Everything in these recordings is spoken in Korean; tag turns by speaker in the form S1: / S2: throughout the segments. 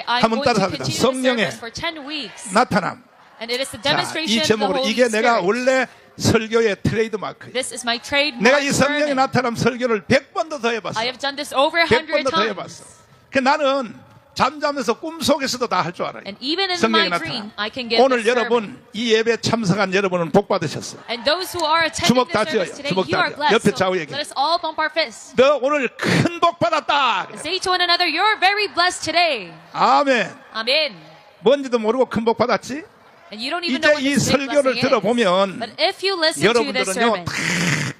S1: I'm
S2: 한번
S1: going to
S2: 따라합니다.
S1: continue the
S2: 성령의
S1: service for 10 weeks.
S2: 나타남.
S1: And it is the
S2: 자, 이
S1: demonstration of the
S2: 제목으로
S1: Holy
S2: 이게 내가
S1: Spirit.
S2: 원래 설교의 트레이드마크예요.
S1: This is my trademark
S2: 내가 이 성령의
S1: sermon.
S2: 나타남 설교를 100번도 더 해봤어.
S1: I have done this over 100
S2: 100번도 더 해봤어.
S1: times.
S2: 그 나는 잠자면서 꿈속에서도 다 할 줄 알아요.
S1: And even in
S2: 성령의
S1: my dream,
S2: 나타남.
S1: I can give
S2: 오늘
S1: this sermon.
S2: 여러분 이 예배 참석한 여러분은 복 받으셨어요.
S1: And those who are attending
S2: 주먹 다
S1: this service
S2: 쥐어요.
S1: today,
S2: 주먹
S1: you
S2: 다
S1: are
S2: 쥐어요.
S1: blessed.
S2: 옆에
S1: So
S2: 좌우에게.
S1: let us all bump our fists.
S2: 너 오늘 큰 복 받았다.
S1: And say to one another, you're very blessed today.
S2: 아멘.
S1: Amen.
S2: 뭔지도 모르고 큰 복 받았지?
S1: And you don't even know
S2: 이제
S1: what
S2: 이
S1: this big
S2: 설교를
S1: blessing is.
S2: 들어보면
S1: But if you listen to this
S2: 여러분들은요
S1: sermon,
S2: 다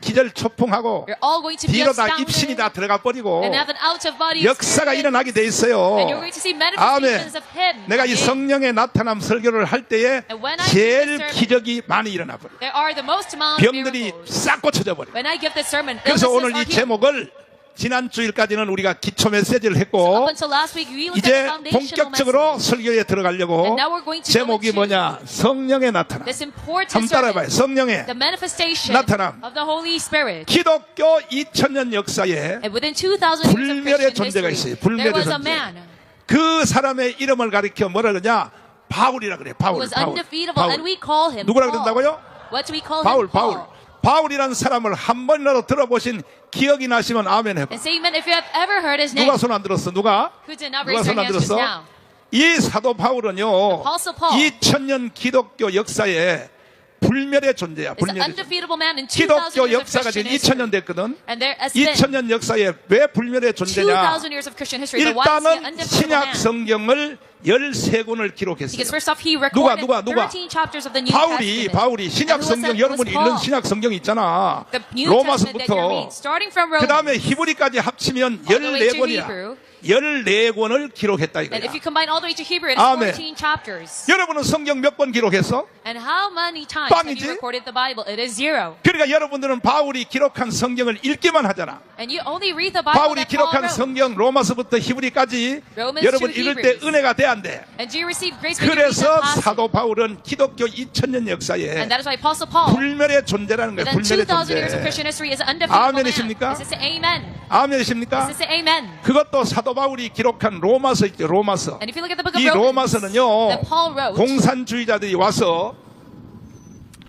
S2: 기절초풍하고
S1: you're all going to be
S2: 뒤로 다 입신이
S1: astounded
S2: 다 들어가 버리고
S1: and have an out-of-body
S2: 역사가
S1: experience.
S2: 일어나게 돼 있어요.
S1: And you're going to see manifestations of Him.
S2: 내가 이
S1: Amen.
S2: 성령의 나타남 설교를 할 때에
S1: And when I give
S2: 제일
S1: this sermon,
S2: 기적이 많이 일어나 버려.
S1: There are the most amount of
S2: 병들이
S1: miracles.
S2: 싹 고쳐져 버려.
S1: When I give this sermon,
S2: 그래서
S1: illnesses
S2: 오늘 이
S1: are healed.
S2: 제목을 지난 주일까지는 우리가 기초 메시지를
S1: Up
S2: 했고
S1: until last week, we looked at the
S2: 이제
S1: foundational
S2: 본격적으로
S1: message.
S2: 설교에 들어가려고
S1: And now we're going to
S2: 제목이
S1: go into
S2: 뭐냐? 성령의 나타남.
S1: This important
S2: 한번 따라해봐요.
S1: sermon,
S2: 성령의
S1: the manifestation
S2: 나타남.
S1: of the Holy Spirit.
S2: 기독교 2000년 역사에
S1: And within 2,000 years of
S2: 불멸의
S1: Christian
S2: 존재가
S1: history,
S2: 있어요. 불멸의
S1: there was a
S2: 존재.
S1: man
S2: 그 사람의 이름을 가리켜 뭐라 그러냐? 바울이라 그래.
S1: who
S2: 바울.
S1: was
S2: 바울.
S1: undefeatable, and we call him
S2: 누구라
S1: Paul.
S2: 그런다고요?
S1: What do we call
S2: 바울,
S1: him?
S2: 바울.
S1: Paul.
S2: 바울이라는 사람을 한 번이라도 들어보신 기억이 나시면 아멘 해봐.
S1: And say amen if you have ever heard his name.
S2: 누가 손 안 들었어? 누가?
S1: Who did not
S2: 누가
S1: raise their
S2: 손 안
S1: hands just
S2: 들었어?
S1: now?
S2: 이 사도 바울은요,
S1: Apostle Paul
S2: 2000년 기독교 역사에 불멸의 존재야.
S1: Is an
S2: 불멸의 존재.
S1: undefeatable man in 2,000
S2: 기독교
S1: years of
S2: 역사가 지금
S1: Christian
S2: 2000년
S1: history.
S2: 됐거든.
S1: And there has been
S2: 2000년 역사에 왜 불멸의 존재냐?
S1: 2,000 years of Christian history. But why is he
S2: 일단은
S1: an undefeatable
S2: 신약
S1: man?
S2: 성경을 13권을 기록했어요.
S1: Because first off, he recorded
S2: 누가?
S1: 13 chapters of the New Testament.
S2: 바울이 신약
S1: And who was
S2: 성경
S1: that?
S2: 여러분이
S1: It was
S2: 읽는
S1: Paul.
S2: 신약 성경 있잖아.
S1: The New Testament that you
S2: 로마서부터
S1: read, starting from
S2: 그 다음에
S1: Romans,
S2: 히브리까지 합치면
S1: all the way to
S2: 14권이야.
S1: Hebrew.
S2: 14권을 기록했다
S1: And if
S2: 이거야.
S1: you combine all the way to Hebrew, it is
S2: 아멘.
S1: 14 chapters.
S2: 여러분은 성경 몇 권 기록했어?
S1: And how many times have
S2: 빵이지?
S1: you recorded the Bible? It is 0.
S2: 그러니까 여러분들은 바울이 기록한 성경을 읽기만 하잖아.
S1: And you only read the Bible
S2: 바울이
S1: that Paul
S2: 기록한
S1: wrote.
S2: 성경 로마서부터 히브리까지
S1: Romans
S2: 여러분
S1: to
S2: 읽을 때
S1: Hebrews.
S2: 은혜가 돼 안 돼?
S1: And do you receive grace when you read
S2: 그래서
S1: that passage?
S2: 사도 바울은 기독교 2000년 역사에
S1: And that is why Apostle Paul,
S2: 불멸의 존재라는 거예요.
S1: within
S2: 불멸의
S1: 2,000 years of
S2: 존재.
S1: Christian history, is an undefeatable man.
S2: 아멘이십니까?
S1: Is this an amen?
S2: 아멘이십니까?
S1: Is this an amen?
S2: 그것도 사도 바울이 기록한 로마서 있죠. 로마서.
S1: And if you look at the book of
S2: 이
S1: Romans,
S2: 로마서는요,
S1: that Paul wrote,
S2: 공산주의자들이 와서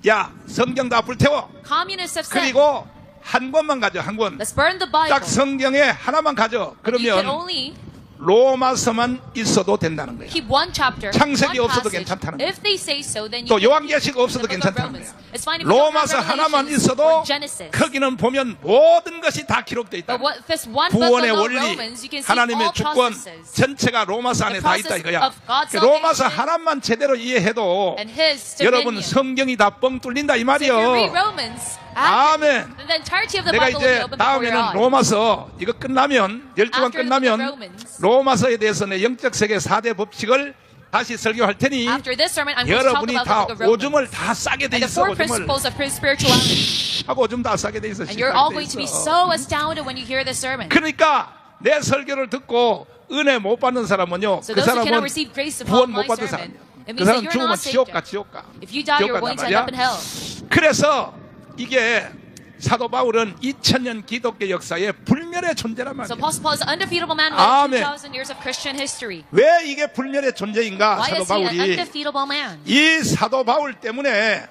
S2: 야 성경 다 불태워.
S1: communists have said,
S2: 그리고 한 권만 가져. 한 권.
S1: let's burn the Bible.
S2: 딱 성경에 하나만 가져.
S1: You can
S2: 그러면
S1: only
S2: 로마서만 있어도 된다는 거예요.
S1: keep one chapter,
S2: 창세기
S1: one
S2: 없어도
S1: passage.
S2: 괜찮다는 거예요.
S1: If they say so, then you
S2: 또
S1: can
S2: 요한계시가
S1: keep
S2: 없어도
S1: the book of
S2: 괜찮다는
S1: Romans.
S2: 거예요.
S1: It's fine if you don't have
S2: 로마서 하나만
S1: Revelations
S2: 있어도
S1: or Genesis.
S2: 거기는 보면 모든 것이 다 기록되어 있다.
S1: But what, if there's one book
S2: 구원의
S1: of
S2: 원리,
S1: Romans, you can see
S2: 하나님의
S1: all
S2: 주권
S1: processes.
S2: 전체가 로마서 안에
S1: The
S2: 다 있다
S1: process
S2: 이거야.
S1: of God's
S2: 로마서
S1: salvation
S2: 하나만 제대로 이해해도
S1: And His
S2: 여러분
S1: dominion.
S2: 성경이 다 뻥 뚫린다 이
S1: So if you read
S2: 말이요.
S1: Romans,
S2: 아멘.
S1: then the entirety of the
S2: 내가
S1: Bible will be
S2: 이제
S1: open before your
S2: 다음에는
S1: eyes.
S2: 로마서 이거 끝나면 12권
S1: After the book of
S2: 끝나면
S1: Romans,
S2: 로마서에 대해서 내 영적 세계 4대 법칙을 다시 설교할 테니
S1: after this sermon, I'm going to talk
S2: 여러분이
S1: about
S2: 다
S1: the book of
S2: 오줌을
S1: Romans
S2: 다 싸게 돼
S1: and the
S2: 있어.
S1: 4
S2: 오줌을
S1: principles of spirituality.
S2: 하고 오줌 다 싸게 돼 있어.
S1: And you're all
S2: 돼
S1: going to be
S2: 있어.
S1: so astounded when you hear this sermon.
S2: 그러니까 내 설교를 듣고 은혜 못 받는 사람은요.
S1: So
S2: 그
S1: those who
S2: 사람은
S1: cannot receive grace
S2: 구원
S1: upon
S2: 못
S1: my
S2: 받는
S1: sermon,
S2: 사람이야.
S1: it
S2: 그
S1: means that
S2: 사람
S1: you're
S2: 죽으면
S1: not saved.
S2: 지옥 가 지옥 가.
S1: If you die,
S2: 지옥
S1: you're
S2: 간단
S1: going to end up in
S2: 말이야.
S1: hell.
S2: 그래서 이게 사도 바울은 2000년 기독교 역사의 불멸의 존재란
S1: So
S2: 말이에요.
S1: Apostle Paul is an undefeatable man
S2: 아멘.
S1: with 2,000 years of Christian history.
S2: 왜 이게 불멸의 존재인가?
S1: Why
S2: 사도
S1: is he an
S2: 바울이
S1: undefeatable man?
S2: 이 사도 바울 때문에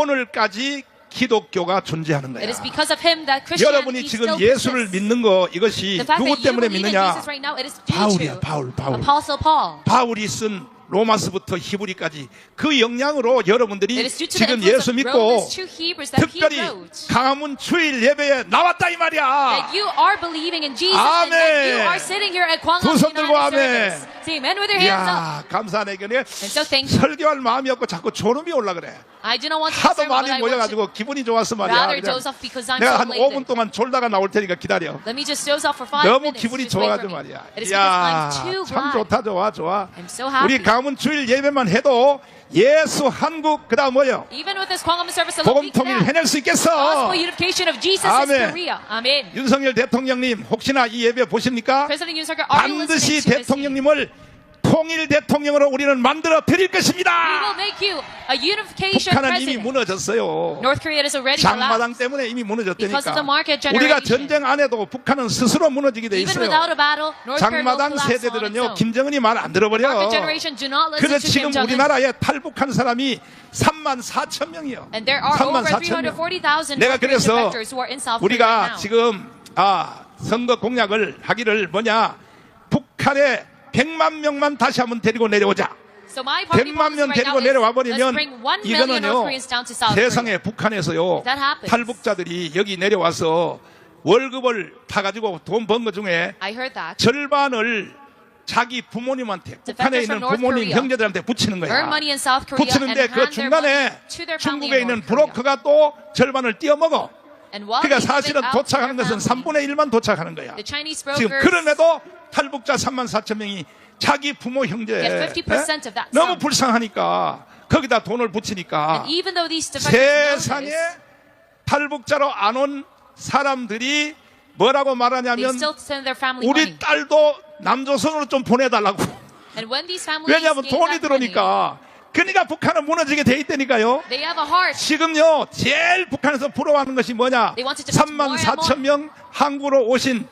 S2: 오늘까지 기독교가 존재하는 거야.
S1: It is because of him that
S2: 여러분이
S1: Christianity
S2: 지금
S1: still
S2: 예수를
S1: persists.
S2: 믿는 거 이것이
S1: The fact
S2: 누구
S1: that you
S2: 때문에
S1: believe in
S2: 믿느냐?
S1: Jesus right now, it is due
S2: 바울이야,
S1: to
S2: 바울.
S1: Apostle Paul.
S2: 바울이 쓴 로마서부터 히브리까지 그 영향으로
S1: It
S2: 여러분들이
S1: is due to the
S2: 지금
S1: influence
S2: 예수
S1: of
S2: 믿고
S1: Romans to Hebrews that he
S2: 특별히
S1: wrote.
S2: 강화문 주일 예배에 나왔다 이 말이야.
S1: That you are believing in Jesus and that you
S2: 아멘.
S1: are sitting here at Kwang
S2: 두 손
S1: United
S2: 들고 아멘.
S1: Service. Say amen with your hands up.
S2: 이야 감사하네. 그네
S1: And so thank you.
S2: 설교할 마음이 없고 자꾸 졸음이 올라 그래.
S1: I do not want to
S2: 하도
S1: serve, but
S2: 많이
S1: I want to
S2: 모여가지고 기분이 좋아서 말이야.
S1: rather
S2: 그냥
S1: doze off because I'm
S2: 내가
S1: so
S2: 한 5분
S1: elated.
S2: 동안 졸다가 나올 테니까 기다려.
S1: Let me just doze off for 5
S2: 너무
S1: minutes.
S2: 기분이
S1: Just wait for
S2: 좋아가지고
S1: me.
S2: 말이야.
S1: It is because
S2: 이야
S1: I'm too
S2: 참
S1: glad.
S2: 좋다 좋아.
S1: I'm so happy.
S2: 우리 강화문 주일 예배만 해도 예수 한국 그다음 뭐요?
S1: Even with this Kwangam service alone,
S2: 복음
S1: we can
S2: 통일
S1: have
S2: 해낼 수 있겠어.
S1: gospel unification of Jesus in
S2: 아멘.
S1: Korea. Amen.
S2: 윤석열 대통령님 혹시나 이 예배 보십니까?
S1: President Yoon Suk-yeol, are you
S2: 반드시
S1: listening to this?
S2: 대통령님을 통일 대통령으로 우리는 만들어 드릴
S1: We will
S2: 것입니다.
S1: make you a unification
S2: 북한은 이미
S1: president.
S2: 무너졌어요.
S1: North Korea is already
S2: 장마당
S1: collapsed.
S2: 때문에 이미
S1: Because of the
S2: 무너졌다니까.
S1: market
S2: 우리가
S1: generation.
S2: 전쟁 안 해도 북한은 스스로 무너지게 돼
S1: Even
S2: 있어요.
S1: without a battle, North Korea will
S2: 장마당
S1: collapse on its
S2: 세대들은요,
S1: own.
S2: 김정은이 말 안 들어버려.
S1: Market generation do not listen
S2: 그래서
S1: to
S2: 지금
S1: Kim Jong-un.
S2: 우리나라에 탈북한 사람이 34,000명이요.
S1: And there are over 340,000
S2: 내가
S1: North Korean
S2: 그래서
S1: defectors who are in South Korea right
S2: 우리가
S1: now.
S2: 지금 선거 공약을 하기를 뭐냐, 북한에 100만 명만 다시 한번 데리고 내려오자.
S1: So my party
S2: 100만 명
S1: policy right
S2: 데리고
S1: now
S2: 내려와
S1: is let's
S2: 버리면
S1: bring 1 million North
S2: 이거는요,
S1: Koreans down to South Korea.
S2: 세상에 북한에서요,
S1: If that happens,
S2: 탈북자들이 여기 내려와서 월급을 타가지고 돈 번 것 중에
S1: I heard that.
S2: 절반을 자기 부모님한테, 북한에
S1: Defectors
S2: 있는
S1: from North
S2: 부모님,
S1: Korea
S2: 형제들한테 붙이는 거야.
S1: earn money in South Korea
S2: 붙이는데
S1: and
S2: 그
S1: hand their money
S2: 중간에
S1: to their family
S2: 중국에
S1: in
S2: 있는
S1: North Korea.
S2: 브로커가 또 절반을 띄어먹어.
S1: And while
S2: 그러니까
S1: they give it
S2: 사실은
S1: out to
S2: 도착하는
S1: their
S2: 것은
S1: family,
S2: 3분의 1만 도착하는 거야.
S1: the Chinese
S2: 지금
S1: brokers
S2: 그럼에도 탈북자 34,000명이 자기 부모 형제
S1: get 50% of that
S2: 너무
S1: sum.
S2: 불쌍하니까 거기다 돈을 붙이니까
S1: And even though these defectors
S2: 세상에
S1: notice,
S2: 탈북자로 안 온 사람들이 뭐라고
S1: they
S2: 말하냐면
S1: still send their family
S2: 우리
S1: money.
S2: 딸도 남조선으로 좀 보내달라고.
S1: And when these families
S2: 왜냐하면
S1: gain
S2: 돈이
S1: that money,
S2: 들어오니까. 그러니까 북한은 무너지게 돼 있다니까요.
S1: they have a heart.
S2: 지금요, 제일 북한에서 부러워하는 것이 뭐냐?
S1: They wanted to put more and
S2: 34,000명 한국으로 오신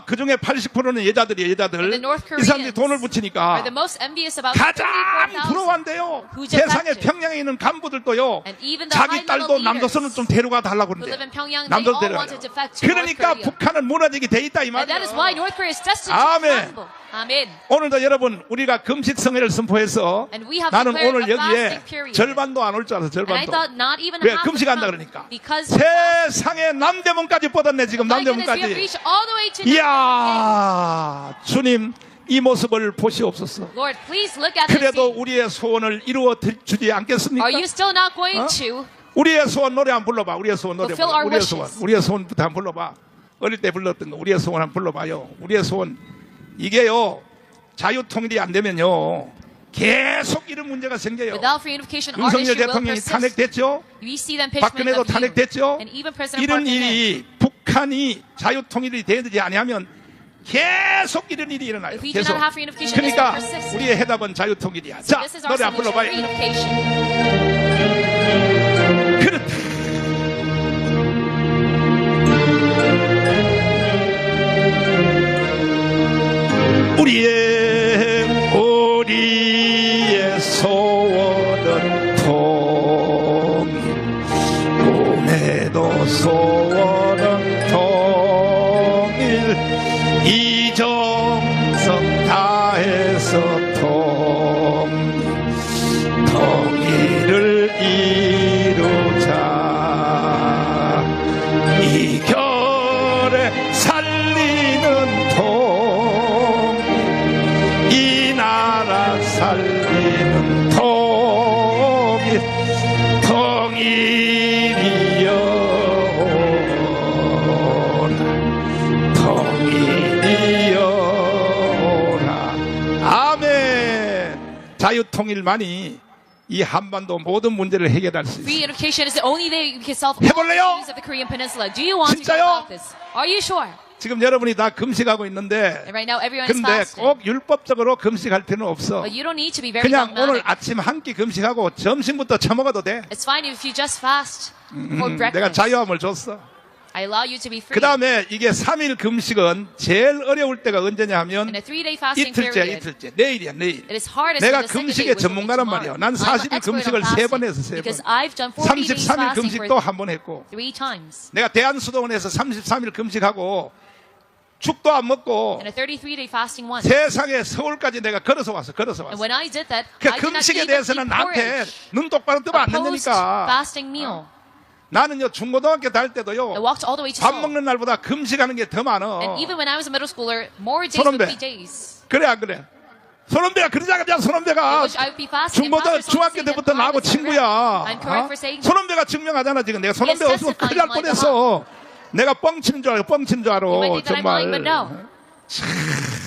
S2: 그 중에 80%는 여자들이에요, 여자들.
S1: And the North
S2: 이 사람들이
S1: Koreans
S2: 돈을
S1: are
S2: 붙이니까
S1: the most envious about
S2: 가장
S1: 34,000.
S2: 부러워한대요.
S1: who just
S2: 세상에
S1: acted.
S2: 평양에 있는 간부들도요,
S1: And even the
S2: 자기
S1: high-level
S2: 딸도
S1: leaders
S2: 남조선을 좀 데려가 달라고
S1: who
S2: 그러는데
S1: live in Pyongyang, they
S2: 남조선
S1: all
S2: 데려가요.
S1: wanted to defect to North
S2: 그러니까
S1: Korea.
S2: 북한은 무너지게 돼 있다 이
S1: And that is
S2: 말이에요.
S1: why North Korea is destined to
S2: 아멘.
S1: crumble. Amen.
S2: 오늘도 여러분, 우리가 금식성회를 선포해서
S1: And we have
S2: 나는
S1: declared
S2: 오늘
S1: a
S2: 여기에
S1: fasting period.
S2: 절반도 안 올 줄 알았어.
S1: And I
S2: 절반도.
S1: thought not even
S2: 왜
S1: half would
S2: 금식한다
S1: come
S2: 그러니까.
S1: because
S2: 세상에 남대문까지 뻗었네 지금.
S1: my goodness, we have
S2: 남대문까지.
S1: reached all the way to North Korea.
S2: 이야, 주님 이 모습을 보시옵소서.
S1: Lord, please look at this.
S2: 그래도
S1: scene.
S2: 우리의 소원을 이루어 주지 않겠습니까?
S1: Are you still not going
S2: 어?
S1: to?
S2: 우리의 소원 노래 한번 불러봐. 우리의 소원 노래
S1: Fulfill
S2: 불러.
S1: our
S2: 우리의
S1: wishes.
S2: 소원. 우리의 소원부터 한번 불러봐. 어릴 때 불렀던 거 우리의 소원 한번 불러봐요. 우리의 소원. 이게요, 자유통일이 안 되면요, 계속 이런 문제가 생겨요.
S1: Without free unification, our
S2: 윤석열
S1: issue will
S2: 대통령이
S1: persist.
S2: 탄핵됐죠.
S1: We see them impeachment
S2: 박근혜도
S1: of you.
S2: 탄핵됐죠.
S1: And even President
S2: 이런
S1: Park Geun-hye.
S2: 일이 북한이 자유통일이 되지 아니하면 계속 이런 일이 일어나요.
S1: If we do
S2: 계속.
S1: not have free unification, this
S2: 그러니까
S1: will persist.
S2: 우리의 해답은 자유통일이야.
S1: So
S2: 자,
S1: this is our
S2: 노래 한
S1: solution,
S2: 불러봐요.
S1: free unification.
S2: 그렇다. 우리의 소원은 통일, 꿈에도 소원은 통일, 이정성 다해서 통일을 이루자. 이 결에 살리는 통일, 이 나라 살리는 통일, 통일이여라. 아멘. 자유통일만이 이 한반도 모든 문제를 해결할 수 있어요.
S1: Free unification is the only way we can solve all
S2: 해볼래요?
S1: issues of the Korean Peninsula. Do you want to go
S2: 진짜요?
S1: about this? Are you sure?
S2: 지금 여러분이 다 금식하고 있는데,
S1: And right now everyone is
S2: 근데
S1: fasting.
S2: 꼭 율법적으로 금식할 필요는 없어.
S1: But you don't need to be very
S2: 그냥 오늘
S1: dogmatic.
S2: 아침 한 끼 금식하고 점심부터 처먹어도 돼.
S1: It's fine if you just fast for
S2: 내가
S1: breakfast.
S2: 자유함을 줬어.
S1: I allow you to be free.
S2: 그 다음에 이게 3일 금식은 제일 어려울 때가 언제냐 하면
S1: In a 3-day fasting
S2: 이틀째야,
S1: period,
S2: 이틀째. 내일이야, 내일.
S1: it is hardest
S2: 내가
S1: on the second
S2: 금식의
S1: day, which will be
S2: 전문가란 말이야.
S1: tomorrow.
S2: 난
S1: I'm an
S2: 40일
S1: expert
S2: 금식을
S1: on
S2: 3번
S1: fasting
S2: 해서 3번.
S1: because I've done 40 days
S2: 33일
S1: fasting
S2: 금식도
S1: for
S2: 한 번 했고,
S1: 3 times.
S2: 내가 대한수도원에서 33일 금식하고 죽도 안 먹고
S1: And a 33-day fasting once.
S2: 세상에 서울까지 내가 걸어서 왔어.
S1: And when I did that,
S2: 그
S1: I did not
S2: 금식에
S1: even
S2: 대해서는
S1: eat
S2: 나한테
S1: porridge.
S2: 눈 똑바로 뜨면 안
S1: A
S2: 된다니까.
S1: post-fasting meal.
S2: 나는요, 중고등학교 다닐
S1: I
S2: 때도요,
S1: walked all the way to
S2: 밥
S1: Seoul.
S2: 먹는 날보다 금식하는 게 더 많아.
S1: And even when I was a middle schooler, more days
S2: 손원배.
S1: would be days.
S2: 그래 안 그래? 손원배가 그러자가
S1: I
S2: 손원배가
S1: wish I would be fasting. and
S2: 중고등
S1: Pastor Son
S2: 중학교
S1: saying that
S2: 때부터
S1: I
S2: 나하고
S1: was
S2: 친구야.
S1: correct. I'm correct for saying that.
S2: 손원배가 증명하잖아 지금. 내가 손원배
S1: Yes,
S2: 없으면 큰일 날
S1: testifying
S2: 뻔했어. 내가 뻥치는 줄 알고 뻥치는 줄 알아.
S1: You might think that I'm
S2: 정말.
S1: lying, but no.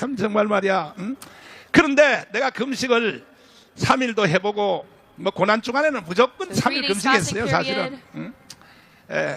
S2: 참 정말 말이야. 응? 그런데 내가 금식을 3일도 해보고 뭐 고난 주간에는 무조건 3일
S1: The 3 days
S2: 금식했어요
S1: fasting
S2: 사실은.
S1: period.
S2: 응?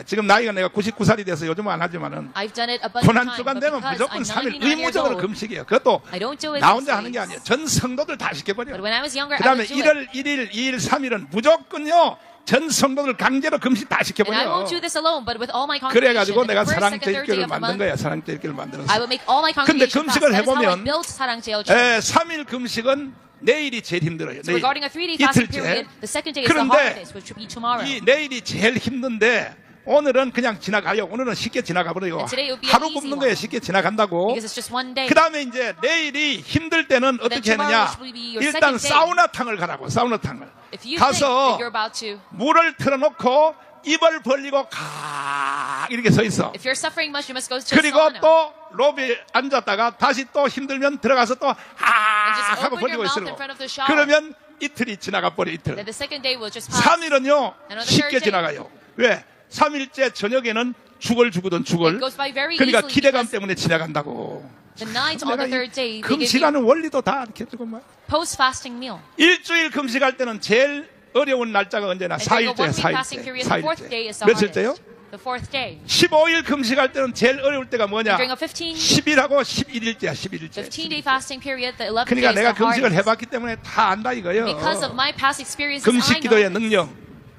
S2: 지금 나이가 내가 99살이 돼서 요즘은 안 하지만은
S1: I've done it a bunch of
S2: 고난
S1: times,
S2: 주간
S1: but
S2: 되면
S1: because
S2: 무조건
S1: I'm
S2: 3일
S1: 99 years
S2: 의무적으로
S1: old,
S2: 금식이에요. 그것도
S1: I don't do it
S2: 나
S1: these
S2: 혼자 하는 게
S1: days.
S2: 아니에요. 전 성도들 다
S1: But
S2: 시켜버려요.
S1: when I was younger,
S2: 그
S1: I
S2: 다음에
S1: would do it.
S2: 1월 1일, 2일, 3일은 무조건요 전 성도들 강제로 금식 다
S1: And I
S2: 시켜버려요.
S1: won't do this alone, but with all my congregation.
S2: 그래가지고
S1: and the
S2: 내가
S1: first,
S2: 사랑
S1: second, third day
S2: 제일교를
S1: of the
S2: 만든
S1: month,
S2: 거야. 사랑 제일교를 만들었어.
S1: I will make all my
S2: 근데
S1: congregation fast.
S2: 금식을
S1: That is how I
S2: 해보면
S1: built 사랑 제일 church.
S2: 3일 금식은 내일이 제일 힘들어요.
S1: So regarding a 3-day fasting period, the second day is the
S2: 그런데
S1: hardest, which will be tomorrow.
S2: 이 내일이 제일 힘든데 오늘은 그냥 지나가요. 오늘은 쉽게 지나가 버려요.
S1: And today it would be an
S2: 하루
S1: easy
S2: 굽는
S1: one.
S2: 거에 쉽게 지나간다고.
S1: Because it's just one day.
S2: 그 다음에 이제 내일이 힘들 때는 어떻게
S1: tomorrow,
S2: 하느냐?
S1: which will be your
S2: 일단
S1: second day.
S2: 사우나탕을 가라고. 사우나탕을
S1: If you think
S2: 가서
S1: that you're about to,
S2: 물을 틀어놓고 입을 벌리고 가 이렇게 서 있어.
S1: if you're suffering much, you must go to a
S2: 그리고
S1: sauna.
S2: 또 로비에 앉았다가 다시 또 힘들면 들어가서 또
S1: just
S2: 하고
S1: open your
S2: 벌리고
S1: mouth
S2: 있으라고.
S1: in front of the shower.
S2: 그러면 이틀이 지나가 버려. 이틀.
S1: Then the second day will just pass.
S2: 3일은요
S1: And on the
S2: 쉽게
S1: third day,
S2: 지나가요. 왜? 3일째 저녁에는 죽을 주거든 죽을.
S1: It goes by very
S2: 그러니까
S1: easily
S2: 기대감
S1: because
S2: 때문에 지나간다고.
S1: the night on the third day, they give you
S2: 금식하는 원리도 다 이렇게 주고 말.
S1: post-fasting meal.
S2: 일주일 금식할 때는 제일 어려운 날짜가 언제나
S1: And during a
S2: 4일째,
S1: 1-week fasting period, the fourth day is the
S2: 며칠째요?
S1: hardest. The fourth day.
S2: 15일 금식할 때는 제일 어려울 때가 뭐냐?
S1: During a 15
S2: 10일하고 11일째야, 11일째.
S1: 15-day fasting period, the 11th
S2: 그러니까
S1: day is
S2: 내가
S1: the
S2: 금식을
S1: hardest.
S2: 해봤기 때문에 다 안다 이거예요.
S1: Because of my past experiences,
S2: 금식
S1: I
S2: 기도의
S1: know.
S2: 능력,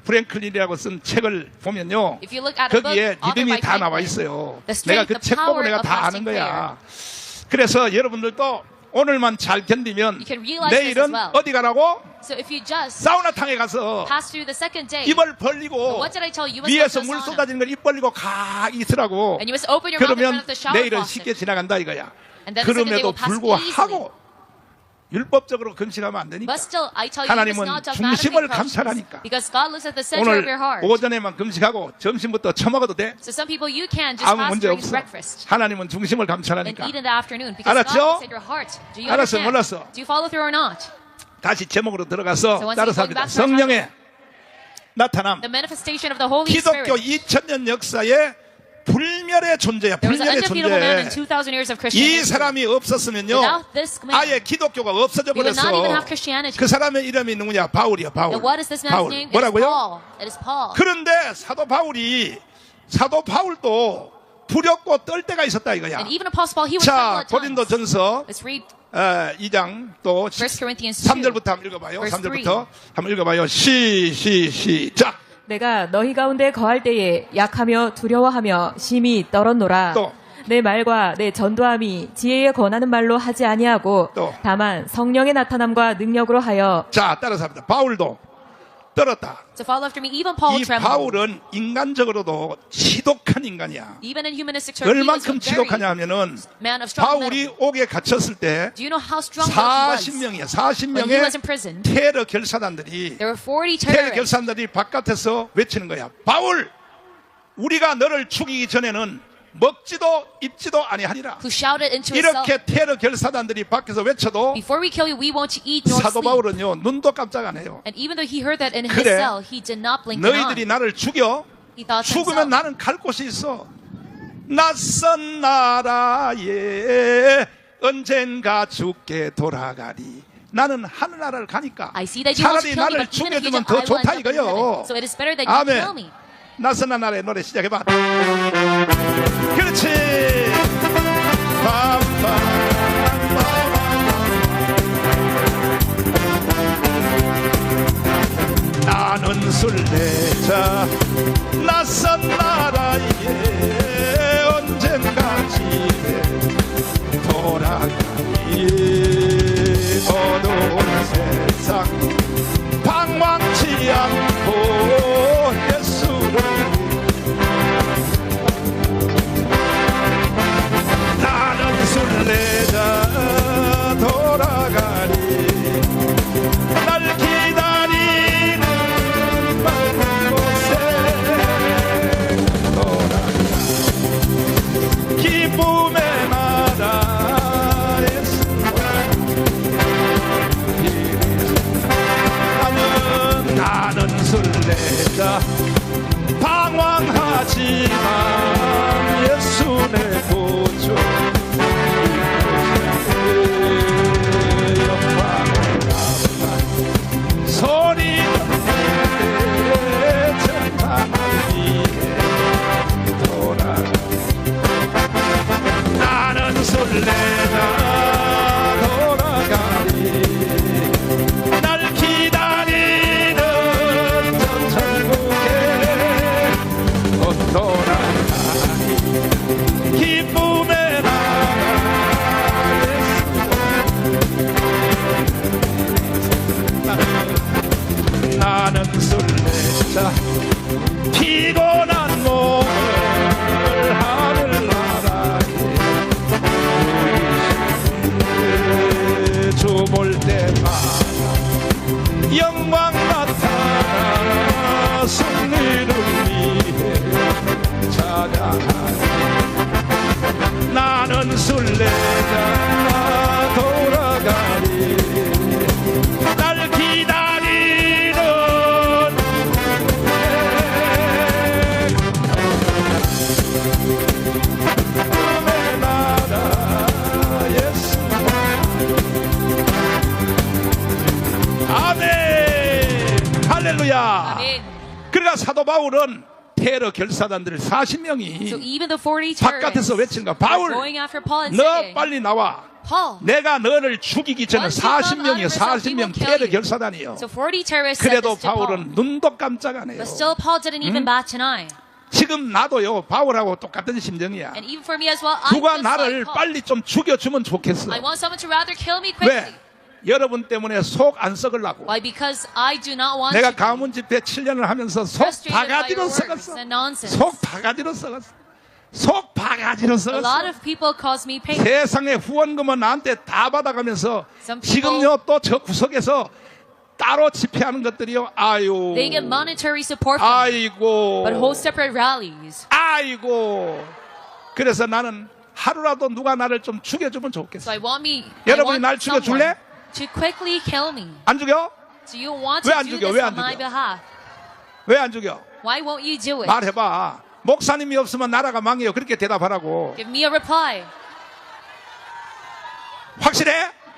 S2: 프랭클린이라고 쓴 책을 보면요.
S1: If you look at a book,
S2: 거기에
S1: authored
S2: 믿음이
S1: by
S2: 다 나와
S1: Franklin,
S2: 있어요.
S1: the
S2: 내가
S1: strength,
S2: 그
S1: the
S2: 책 보고
S1: power
S2: 내가
S1: of
S2: 다 아는
S1: fasting
S2: 거야. 그래서 여러분들도 오늘만 잘 견디면
S1: You can realize this
S2: 내일은
S1: as well.
S2: 어디 가라고?
S1: So if you just
S2: 사우나탕에 가서
S1: pass through the second day,
S2: 입을 벌리고
S1: what did I tell you? You must go
S2: 위에서
S1: to a
S2: 물
S1: sauna.
S2: 쏟아지는 걸 입 벌리고 가 있으라고.
S1: And you must open your mouth in
S2: 그러면
S1: front of the shower
S2: 내일은
S1: faucet.
S2: 쉽게 지나간다 이거야.
S1: And then the second day
S2: 그럼에도
S1: will pass
S2: 불구하고 율법적으로 금식하면 안 되니까.
S1: But still, I tell you, you
S2: 하나님은
S1: must not dogmatically
S2: 중심을
S1: approach this.
S2: 감찰하니까.
S1: Because God looks at the center
S2: 오늘
S1: of your heart.
S2: 오전에만 금식하고 점심부터 처먹어도 돼?
S1: So some people, you can just
S2: 아무
S1: fast
S2: 문제
S1: during
S2: 없어.
S1: breakfast
S2: 하나님은 중심을
S1: and
S2: 감찰하니까.
S1: eat in the afternoon. Because
S2: 알았죠?
S1: God looks at your heart. Do you
S2: 알았어,
S1: understand?
S2: 몰랐어.
S1: Do you follow through or not?
S2: 다시 제목으로 들어가서
S1: So once
S2: 따라서
S1: we go
S2: 합니다.
S1: back to our
S2: 성령의 나타남.
S1: The manifestation of the Holy
S2: 기독교
S1: Spirit.
S2: 2000년 역사의 불멸의 존재야.
S1: There was an
S2: 불멸의
S1: undefeatable man in
S2: 존재.
S1: 2,000 years of
S2: 이
S1: Christianity.
S2: 사람이 없었으면요
S1: Without this man,
S2: 아예 기독교가 없어져
S1: we would not even
S2: 버렸어.
S1: have Christianity.
S2: 그 사람의 이름이 누구냐? 바울이야. 바울.
S1: And what is this man's
S2: 바울.
S1: name? It is
S2: 뭐라고요?
S1: Paul. It is Paul.
S2: 그런데 사도 바울도 부렸고 떨 때가 있었다 이거야.
S1: And even Apostle Paul, he was
S2: 자,
S1: troubled at times.
S2: 고린도전서
S1: Let's read
S2: 2장 또
S1: 1 Corinthians 2.
S2: 3절부터 한번 읽어봐요.
S1: Verse
S2: 3절부터 한번 읽어봐요. 시작.
S3: 내가 너희 가운데 거할 때에 약하며 두려워하며 심히 떨었노라.
S2: 또.
S3: 내 말과 내 전도함이 지혜에 권하는 말로 하지 아니하고
S2: 또.
S3: 다만 성령의 나타남과 능력으로 하여
S2: 자, 따라서 합니다. 바울도 떨었다.
S1: So follow after me. Even Paul
S2: 이
S1: trembled.
S2: 바울은 인간적으로도 지독한 인간이야.
S1: Even in humanistic terms, he was
S2: 얼만큼
S1: a
S2: 지독하냐
S1: very
S2: 하면은
S1: man of strong
S2: 바울이
S1: metal.
S2: 옥에 갇혔을 때
S1: Do you know how strong he was?
S2: 40명이야.
S1: When he was
S2: 40명의
S1: in prison,
S2: 테러 결사단들이
S1: there were 40
S2: 테러
S1: terrorists
S2: 결사단들이 바깥에서 외치는 거야. 바울, 우리가 너를 죽이기 전에는 먹지도 입지도 아니하리라.
S1: who shouted into his cell,
S2: 이렇게 테러 결사단들이 밖에서 외쳐도
S1: before we kill you, we won't eat nor
S2: 사도
S1: sleep.
S2: 바울은요 눈도 깜짝 안 해요.
S1: And even though he heard that in his
S2: 그래,
S1: cell, he did not blink an
S2: 너희들이
S1: eye.
S2: 나를 죽여
S1: He thought to
S2: 죽으면
S1: himself,
S2: 나는 갈 곳이 있어. 낯선 나라에 언젠가 죽게 돌아가리. 나는 하늘나라를 가니까
S1: I see that you want to
S2: 차라리
S1: kill me,
S2: 나를
S1: but even if you
S2: 죽여주면
S1: don't,
S2: 더
S1: I will
S2: 좋다
S1: end up in heaven.
S2: 이거요.
S1: So it is better that you kill me.
S2: 아멘. 낯선 나라의 노래 시작해봐. 그렇지. 나는 순례자 낯선 나라에 언젠가 집에 돌아가니 어두운 세상 방황치 않고 예수를 나는 순례자 돌아가니 날 기다리는 먼 곳에 돌아가 나는 순례자 돌아가리 날 기다리는 내 나라 예수 아멘 할렐루야.
S1: Amen.
S2: 그러니까 사도 바울은 테러 결사단들
S1: So
S2: 40명이
S1: even the 40
S2: 바깥에서
S1: terrorists
S2: 외친가
S1: are
S2: 바울
S1: going after Paul and
S2: 너
S1: saying,
S2: 빨리 나와
S1: Paul,
S2: 내가 너를 죽이기 전에
S1: once you come
S2: 40명이
S1: out of yourself, we
S2: 40명
S1: will kill
S2: 테러
S1: you.
S2: 결사단이요.
S1: So 40 terrorists said
S2: 그래도
S1: this to Paul.
S2: 바울은 눈도 깜짝 안 해요.
S1: But still Paul didn't even bat an eye.
S2: 지금 나도요 바울하고 똑같은 심정이야.
S1: And even for me as well, I'm
S2: 누가
S1: just
S2: 나를
S1: like Paul.
S2: 빨리 좀 죽여주면 좋겠어.
S1: I want someone to rather kill me quickly.
S2: 왜? 여러분 때문에 속 안 썩으려고.
S1: Why? Because I do not want
S2: 내가
S1: to be
S2: 가문 집회 7년을 하면서 속
S1: frustrated by
S2: 바가지로
S1: your words
S2: 썩었어.
S1: and nonsense.
S2: 속 바가지로 썩었어. 속 바가지로
S1: A lot
S2: 썩었어.
S1: of people cause me pain.
S2: 세상의 후원금은 나한테 다 받아가면서
S1: Some people-
S2: 지금요 또 저 구석에서 따로 집회하는 것들이요. 아유.
S1: They get monetary support from me,
S2: 아이고.
S1: but hold separate rallies.
S2: 아이고. 그래서 나는 하루라도 누가 나를 좀 죽여주면
S1: So
S2: 좋겠어.
S1: I want me.
S2: 여러분이
S1: I
S2: 날
S1: want someone
S2: 죽여줄래?
S1: to quickly kill me.
S2: 안 죽여?
S1: Do you want
S2: 왜
S1: to
S2: 안
S1: do
S2: 죽여?
S1: this
S2: 왜 안
S1: on my
S2: 죽여?
S1: behalf?
S2: 왜 안 죽여?
S1: Why won't you do it?
S2: 말해봐. 목사님이 없으면 나라가 망해요. 그렇게 대답하라고.
S1: Give me a reply.
S2: 확실해?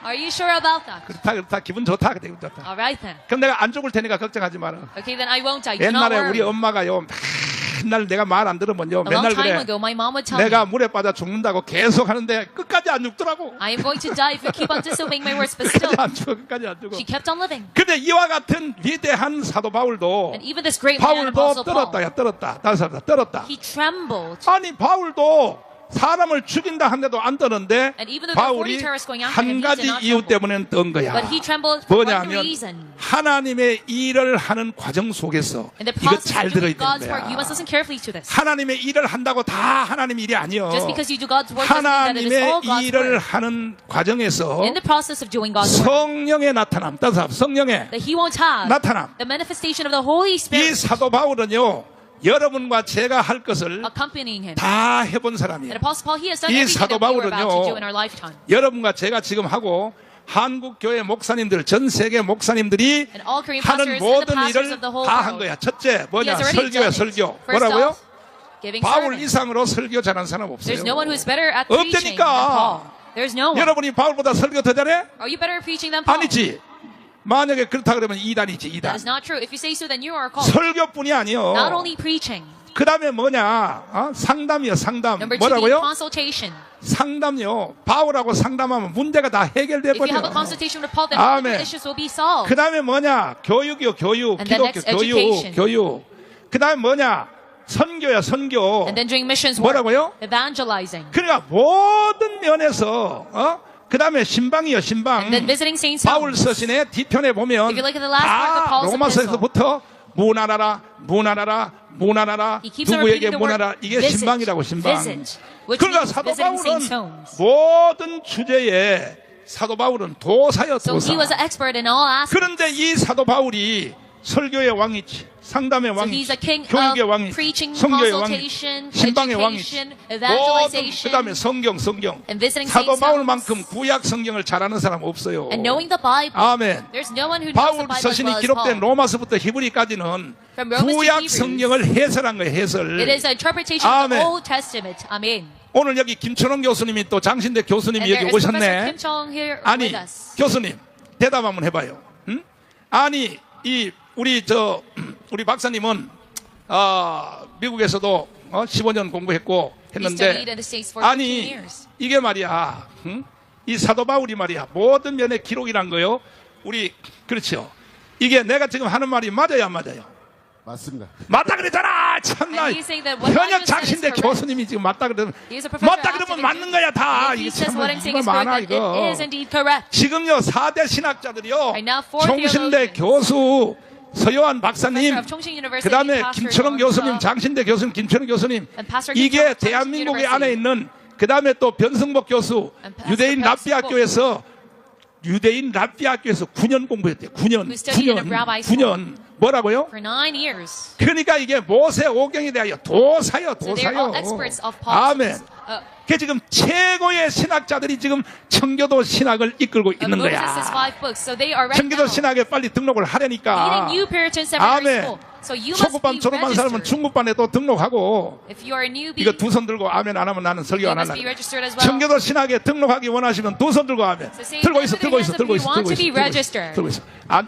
S1: Are you sure about that?
S2: 그렇다. 기분 좋다. 기분 좋다.
S1: All right then.
S2: 그럼 내가 안 죽을 테니까 걱정하지 마라.
S1: Okay, then I won't die. Do not
S2: 옛날에
S1: worry.
S2: 우리 엄마가요. 맨날 내가 말 안 들으면요.
S1: A long
S2: 맨날
S1: time
S2: 그래.
S1: ago, my mom would tell me,
S2: 내가 물에 빠져 죽는다고 계속 하는데 끝까지 안 죽더라고.
S1: I am going to die if you keep on disobeying my words, but still,
S2: 끝까지 안 죽어. 끝까지 안 죽어.
S1: she kept on living.
S2: 근데 이와 같은 위대한 사도 바울도
S1: And even this great man,
S2: 바울도
S1: Apostle Paul,
S2: 떨었다. 야 떨었다. 다른 사람 떨었다.
S1: he trembled.
S2: 아니 바울도 사람을 죽인다 한데도 안 떠는데
S1: And even though there were 40
S2: 바울이
S1: terrorists going after
S2: 한
S1: him, he
S2: 가지
S1: did not
S2: 이유
S1: tremble.
S2: 때문에 떤 거야.
S1: But he trembled for one
S2: 뭐냐면
S1: reason.
S2: 하나님의 일을 하는 과정 속에서
S1: In the
S2: 이거
S1: process
S2: 잘
S1: of
S2: 들어야
S1: doing God's
S2: 되는
S1: work, you must
S2: 거야.
S1: listen carefully to this.
S2: 하나님의 일을 한다고 다 하나님 일이 아니요.
S1: Just because you do God's work doesn't mean that it is all
S2: 하나님의
S1: God's
S2: 일을
S1: work.
S2: 하는 과정에서
S1: In the process of doing God's work,
S2: 성령의 나타남, 따서 성령의
S1: that He won't have
S2: 나타남.
S1: the manifestation of the Holy
S2: 이
S1: Spirit
S2: 사도 바울은요, 여러분과 제가 할 것을
S1: accompanying him.
S2: 다 해본
S1: And
S2: 사람이에요.
S1: Apostle Paul, he has done
S2: 이
S1: everything
S2: 사도
S1: that we were about to
S2: 바울은요,
S1: do in our lifetime.
S2: 여러분과 제가 지금 하고 한국 교회 목사님들, 전 세계 목사님들이
S1: And all Korean
S2: 하는
S1: pastors and the
S2: 모든
S1: pastors
S2: 일을
S1: of the whole
S2: 다 한
S1: world.
S2: 거야. 첫째
S1: He
S2: 뭐냐?
S1: has already
S2: 설교야,
S1: done it.
S2: 설교.
S1: First
S2: 뭐라고요?
S1: off, giving
S2: 바울
S1: sermons.
S2: 이상으로 설교 잘하는 사람 없어요.
S1: There's no one who is better at preaching than
S2: 없다니까.
S1: Paul. There's no one.
S2: 여러분이 바울보다 설교 더 잘해?
S1: Are you better at preaching than Paul?
S2: 아니지. 만약에 그렇다 그러면 이단이지,
S1: That
S2: 이단.
S1: is not true. If you say so, then you are called.
S2: 설교뿐이 아니요.
S1: Not only preaching.
S2: 그 다음에 뭐냐? 상담이요, 상담.
S1: Number two, being
S2: 뭐라고요?
S1: consultation.
S2: 상담요. 바울하고 상담하면 문제가 다 해결돼
S1: If you have
S2: 버려요.
S1: a consultation with Paul, then all of
S2: 아멘.
S1: your issues will be solved.
S2: 그 다음에 뭐냐? 교육이요, 교육.
S1: And then
S2: 기독교
S1: next,
S2: 교육,
S1: education.
S2: 교육. 그 다음에 뭐냐? 선교야, 선교.
S1: And then doing missions work.
S2: 뭐라고요?
S1: Evangelizing.
S2: 그러니까 모든 면에서, 그 다음에 신방이요, 신방.
S1: And then visiting saints'
S2: 바울
S1: homes.
S2: 서신의 뒤편에 보면
S1: If you look at the last part of
S2: 다
S1: Paul's
S2: 로마서에서부터 문하라라, 문하라라, 문하라라,
S1: He keeps on
S2: 누구에게
S1: repeating the word
S2: 문하라. 이게
S1: visit,
S2: 신방이라고, 신방.
S1: visit, which
S2: 그러니까
S1: means
S2: 사도
S1: visiting
S2: 바울은
S1: saints' homes.
S2: 모든 주제에 사도 바울은 도사여,
S1: So
S2: 도사.
S1: he was an expert in all aspects.
S2: 그런데 이 사도 바울이 설교의 왕이지, 상담의
S1: So
S2: 왕이지,
S1: he's a king
S2: 교육의
S1: of
S2: 왕이지,
S1: preaching,
S2: 성교의
S1: consultation,
S2: 왕이지, 신방의 왕이지.
S1: education,
S2: 모든
S1: evangelization,
S2: 그 다음에 성경.
S1: and visiting
S2: 사도
S1: saints'
S2: 바울만큼
S1: homes.
S2: 구약 성경을 잘하는 사람 없어요.
S1: And knowing the Bible.
S2: 아멘.
S1: There's no one who knows
S2: 바울
S1: the Bible as
S2: 서신이
S1: well as
S2: 기록된
S1: Paul.
S2: 로마서부터 히브리까지는
S1: From Romans to
S2: 구약
S1: Hebrews.
S2: 성경을 해설한 거예요, 해설.
S1: It is an interpretation of
S2: 아멘.
S1: the Old Testament. Amen.
S2: 오늘 여기 김철원 교수님이 또 장신대 교수님이
S1: And
S2: 여기
S1: there is Professor
S2: 오셨네.
S1: Kim Chong here
S2: 아니,
S1: with us.
S2: 교수님 대답 한번 해봐요. 응? 아니, 우리 박사님은 미국에서도 15년 공부했고
S1: He studied
S2: 했는데
S1: in the States for 15
S2: 아니
S1: years.
S2: 이게 말이야, 응? 이 사도 바울이 말이야 모든 면의 기록이란 거요. 우리 그렇죠. 이게 내가 지금 하는 말이 맞아요, 안 맞아요?
S4: 맞습니다.
S2: 맞다 그랬잖아. 참나.
S1: And he's saying that what I
S2: 현역
S1: just said is
S2: 장신대
S1: correct.
S2: 교수님이 지금 맞다 그러면
S1: He's a professor
S2: 맞다
S1: at
S2: 그러면
S1: Academy.
S2: 맞는 거야 다.
S1: If he
S2: 이게
S1: says
S2: 참
S1: what I'm saying
S2: 이거
S1: is
S2: 많아
S1: correct, then
S2: 이거.
S1: it is indeed correct.
S2: 지금요 4대 신학자들이요.
S1: Right now, four
S2: 총신대
S1: theologians.
S2: 교수 서요한 박사님,
S1: Professor of Chongqing University,
S2: 그다음에
S1: Pastor
S2: 김철원
S1: Young
S2: 교수님,
S1: Seo,
S2: 장신대 교수님, 김철원 교수님.
S1: and Pastor Kim
S2: 이게
S1: Chong of Chongqing
S2: 대한민국에
S1: University.
S2: 안에 있는 그다음에 또 변승복 교수
S1: And Pastor
S2: 유대인 랍비
S1: Byung-Suk.
S2: 학교에서 유대인 랍비 학교에서 9년 공부했대요. 9년.
S1: Who studied in a rabbi school.
S2: 9년. 뭐라고요?
S1: for 9 years.
S2: 그러니까 이게 모세 오경에 대하여 도사요,
S1: So they're all
S2: 도사요.
S1: experts of
S2: 아멘.
S1: politics.
S2: 그 지금 최고의 신학자들이 지금 청교도 신학을 이끌고 있는
S1: Moses'
S2: 거야.
S1: 5 books. So they are right
S2: 청교도
S1: now
S2: 신학에 빨리 등록을 하려니까.
S1: leading new Puritan seminary
S2: 아멘.
S1: school. So you must
S2: 초급반,
S1: be
S2: 졸업반 사람은
S1: registered.
S2: 중급반에 또 등록하고.
S1: If you are a newbie,
S2: 이거 두 손 들고 아멘 안 하면 나는 설교
S1: you
S2: 안
S1: must
S2: 할라.
S1: be registered as well.
S2: 청교도 신학에 등록하기 원하시면 두 손 들고 아멘.
S1: So say
S2: 들고 있어,
S1: put
S2: 들고
S1: your
S2: 있어,
S1: hands up
S2: 들고
S1: if
S2: 있어,
S1: you want
S2: 들고
S1: to
S2: 있어,
S1: be
S2: 들고 있어,
S1: registered.
S2: 들고 있어.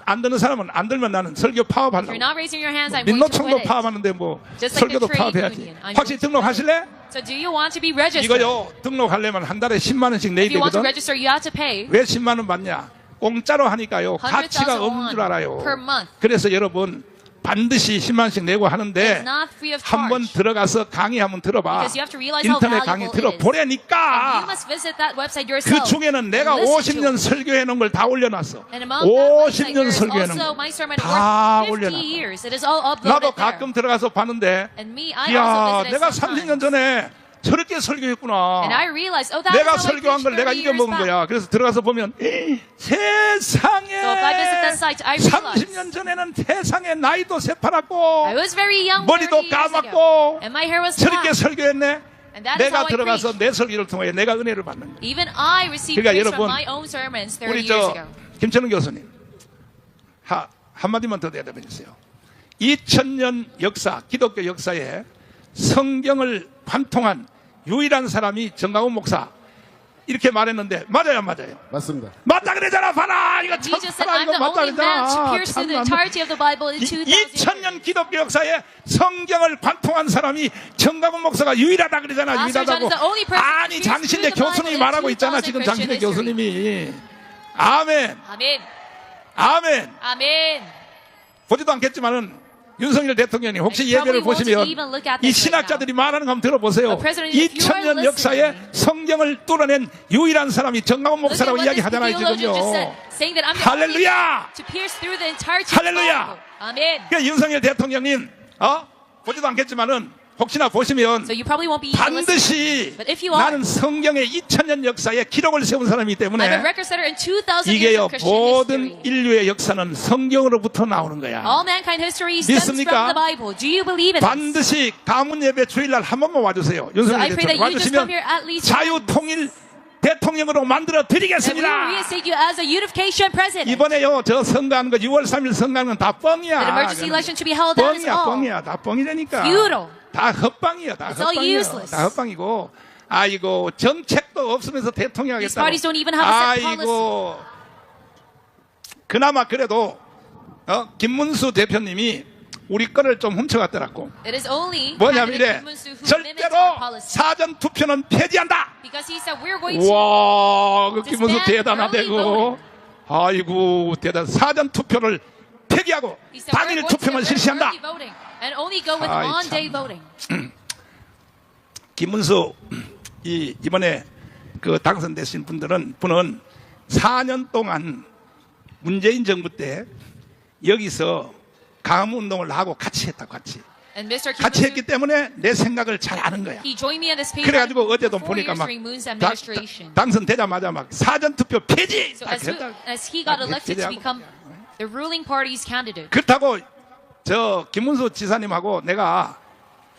S2: 안 드는 사람은 안 들면 나는 설교
S1: If
S2: 파업하려고.
S1: you're not raising your hands, I'm going to
S2: 민노총도
S1: quit it.
S2: 파업하는데 뭐
S1: Just like
S2: 설교도
S1: the trade
S2: 파업해야지.
S1: union. I'm
S2: 확실히
S1: going to
S2: 등록하실래?
S1: So do you want to be registered?
S2: 이거요, 등록하려면 한 달에 10만 원씩 내야
S1: If you want to
S2: 되거든.
S1: register, you have to pay
S2: 왜 10만 원 받냐? 공짜로 하니까요. 가치가
S1: 100,000
S2: 없는 줄 알아요.
S1: per month.
S2: 그래서 여러분 반드시 10만 원씩 내고 하는데
S1: It's not free of
S2: 한번
S1: charge.
S2: 들어가서 강의 한번 들어봐.
S1: Because you have to realize how
S2: 인터넷 강의
S1: valuable it is. And you
S2: 들어보라니까.
S1: must visit that website
S2: 그
S1: yourself.
S2: 중에는 내가
S1: and listen to
S2: 50년
S1: it.
S2: 설교해 놓은 걸 다 올려놨어.
S1: And among that website,
S2: 50년
S1: there is
S2: 설교해 놓은
S1: also
S2: 거
S1: my sermon
S2: 다
S1: worth 50
S2: 올려놨어.
S1: years. It is all uploaded
S2: 나도
S1: there.
S2: 가끔 들어가서 봤는데
S1: And me, I
S2: 이야
S1: also visited
S2: 내가 30년
S1: sometimes.
S2: 전에 저렇게 설교했구나.
S1: And I realized, oh, that
S2: 내가
S1: is how I
S2: 설교한
S1: preached
S2: 걸 내가
S1: 30 years
S2: 잊어먹은
S1: back.
S2: 거야. 그래서 들어가서 보면 세상에
S1: So if I visit that site, I realized
S2: 30년 전에는 세상에 나이도 새파랗고
S1: I was very young
S2: 머리도
S1: 30 years ago.
S2: 까맣고
S1: And my hair was
S2: 저렇게
S1: black.
S2: 설교했네.
S1: And that is
S2: 내가
S1: how I
S2: 들어가서
S1: preached.
S2: 내 설교를 통해 내가 은혜를 받는 거야.
S1: Even I received
S2: 그러니까
S1: grace
S2: 여러분,
S1: from my own sermons 30
S2: 우리
S1: years
S2: 저
S1: ago.
S2: 김천웅 교수님 한마디만 더 대답해 주세요. 2000년 역사, 기독교 역사에 성경을 관통한 유일한 사람이 정강훈 목사 이렇게 말했는데 맞아요, 안 맞아요?
S4: 맞습니다.
S2: 맞다 그러잖아, 봐라 이거
S1: He
S2: 참
S1: just said,
S2: 봐라
S1: I'm
S2: 이거
S1: the
S2: 맞다
S1: only man to
S2: 그러잖아.
S1: pierce through the entirety of the Bible in 2000 years.
S2: 2000년 기독교 역사에 성경을 관통한 사람이 정강훈 목사가 유일하다 그러잖아.
S1: Pastor John
S2: 유일하다고.
S1: is the only person who
S2: 아니
S1: pierced
S2: 장신대
S1: through the
S2: 교수님이
S1: Bible
S2: 말하고
S1: in
S2: 있잖아.
S1: 2000
S2: 지금
S1: Christian
S2: 장신대
S1: history.
S2: 교수님이. 아멘,
S1: 아멘.
S2: 아멘.
S1: 아멘.
S2: 보지도 않겠지만은 윤석열 대통령이 혹시
S1: I
S2: 예배를
S1: probably won't
S2: 보시면
S1: even look at
S2: 이
S1: this right
S2: 신학자들이 말하는 거 한번 들어보세요.
S1: President, if you are
S2: 2000년 역사에
S1: listening,
S2: 성경을 뚫어낸 유일한 사람이 정강훈
S1: Look at
S2: 목사라고
S1: what this
S2: 이야기하잖아요,
S1: theologian just said,
S2: 지금요.
S1: saying that I'm the only
S2: 할렐루야!
S1: one to pierce through the entirety of the
S2: 할렐루야!
S1: Bible. 아멘.
S2: 그러니까 윤석열 대통령님, 보지도 않겠지만은 혹시나 보시면
S1: So you probably won't be even listening.
S2: 반드시
S1: But if you are,
S2: 나는 성경의 2000년 역사에 기록을 세운 사람이기
S1: I'm a
S2: 때문에
S1: record setter in 2000 years
S2: 이게요
S1: of Christian
S2: 모든
S1: history.
S2: 인류의 역사는 성경으로부터 나오는 거야.
S1: All mankind history stems from
S2: 믿습니까?
S1: the Bible. Do you believe in this?
S2: 반드시 가문 예배 주일날 한 번만 와주세요.
S1: So I
S2: 윤석열
S1: pray that
S2: 대통령
S1: you just come
S2: 와주시면
S1: here at least
S2: 자유통일 대통령으로 만들어
S1: and we will
S2: 드리겠습니다.
S1: reinstate you as a unification president.
S2: 이번에요 저 선거하는 거 6월 3일 선거하는 건 다 뻥이야.
S1: That emergency election to be held, that is
S2: 뻥이야,
S1: all.
S2: 뻥이야. 다 뻥이라니까.
S1: Futile.
S2: 다 헛방이야, 다
S1: It's all
S2: 헛방이야.
S1: useless.
S2: 다 헛방이고. 아이고 정책도 없으면서 대통령
S1: These
S2: 하겠다고.
S1: parties don't even have a set
S2: 아이고 그나마 그래도 김문수 대표님이 우리 거를 좀 훔쳐갔더라고.
S1: It is only
S2: 뭐냐면
S1: candidate
S2: 이래
S1: Kim Moon-soo who mimics
S2: 절대로
S1: our policy.
S2: 사전 투표는 폐지한다.
S1: Because he said we're going to
S2: 와, 그
S1: Just
S2: 김문수
S1: ban
S2: 대단하대고.
S1: early
S2: 아이고 대단. 사전 투표를 폐기하고
S1: he said we're
S2: 단일
S1: going to
S2: 투표만
S1: get rid of
S2: 실시한다.
S1: early voting and only go with
S2: 아이,
S1: on-day
S2: 참.
S1: voting.
S2: 김문수 이번에 그 당선되신 분은 4년 동안 문재인 정부 때 여기서 강화 운동을 하고 같이 했다고 같이.
S1: And Mr. Kim
S2: 같이 했기
S1: Moon-soo,
S2: 때문에 내 생각을 잘 아는 거야.
S1: he joined me in this paper
S2: 그래가지고 어제도
S1: for 4
S2: 보니까
S1: years
S2: 막
S1: during Moon's administration.
S2: 당선되자마자 막 사전투표 폐지.
S1: So
S2: 딱 했다.
S1: as he got elected to
S2: 폐지하고.
S1: become the ruling party's candidate.
S2: 그렇다고 저 김문수 지사님하고 내가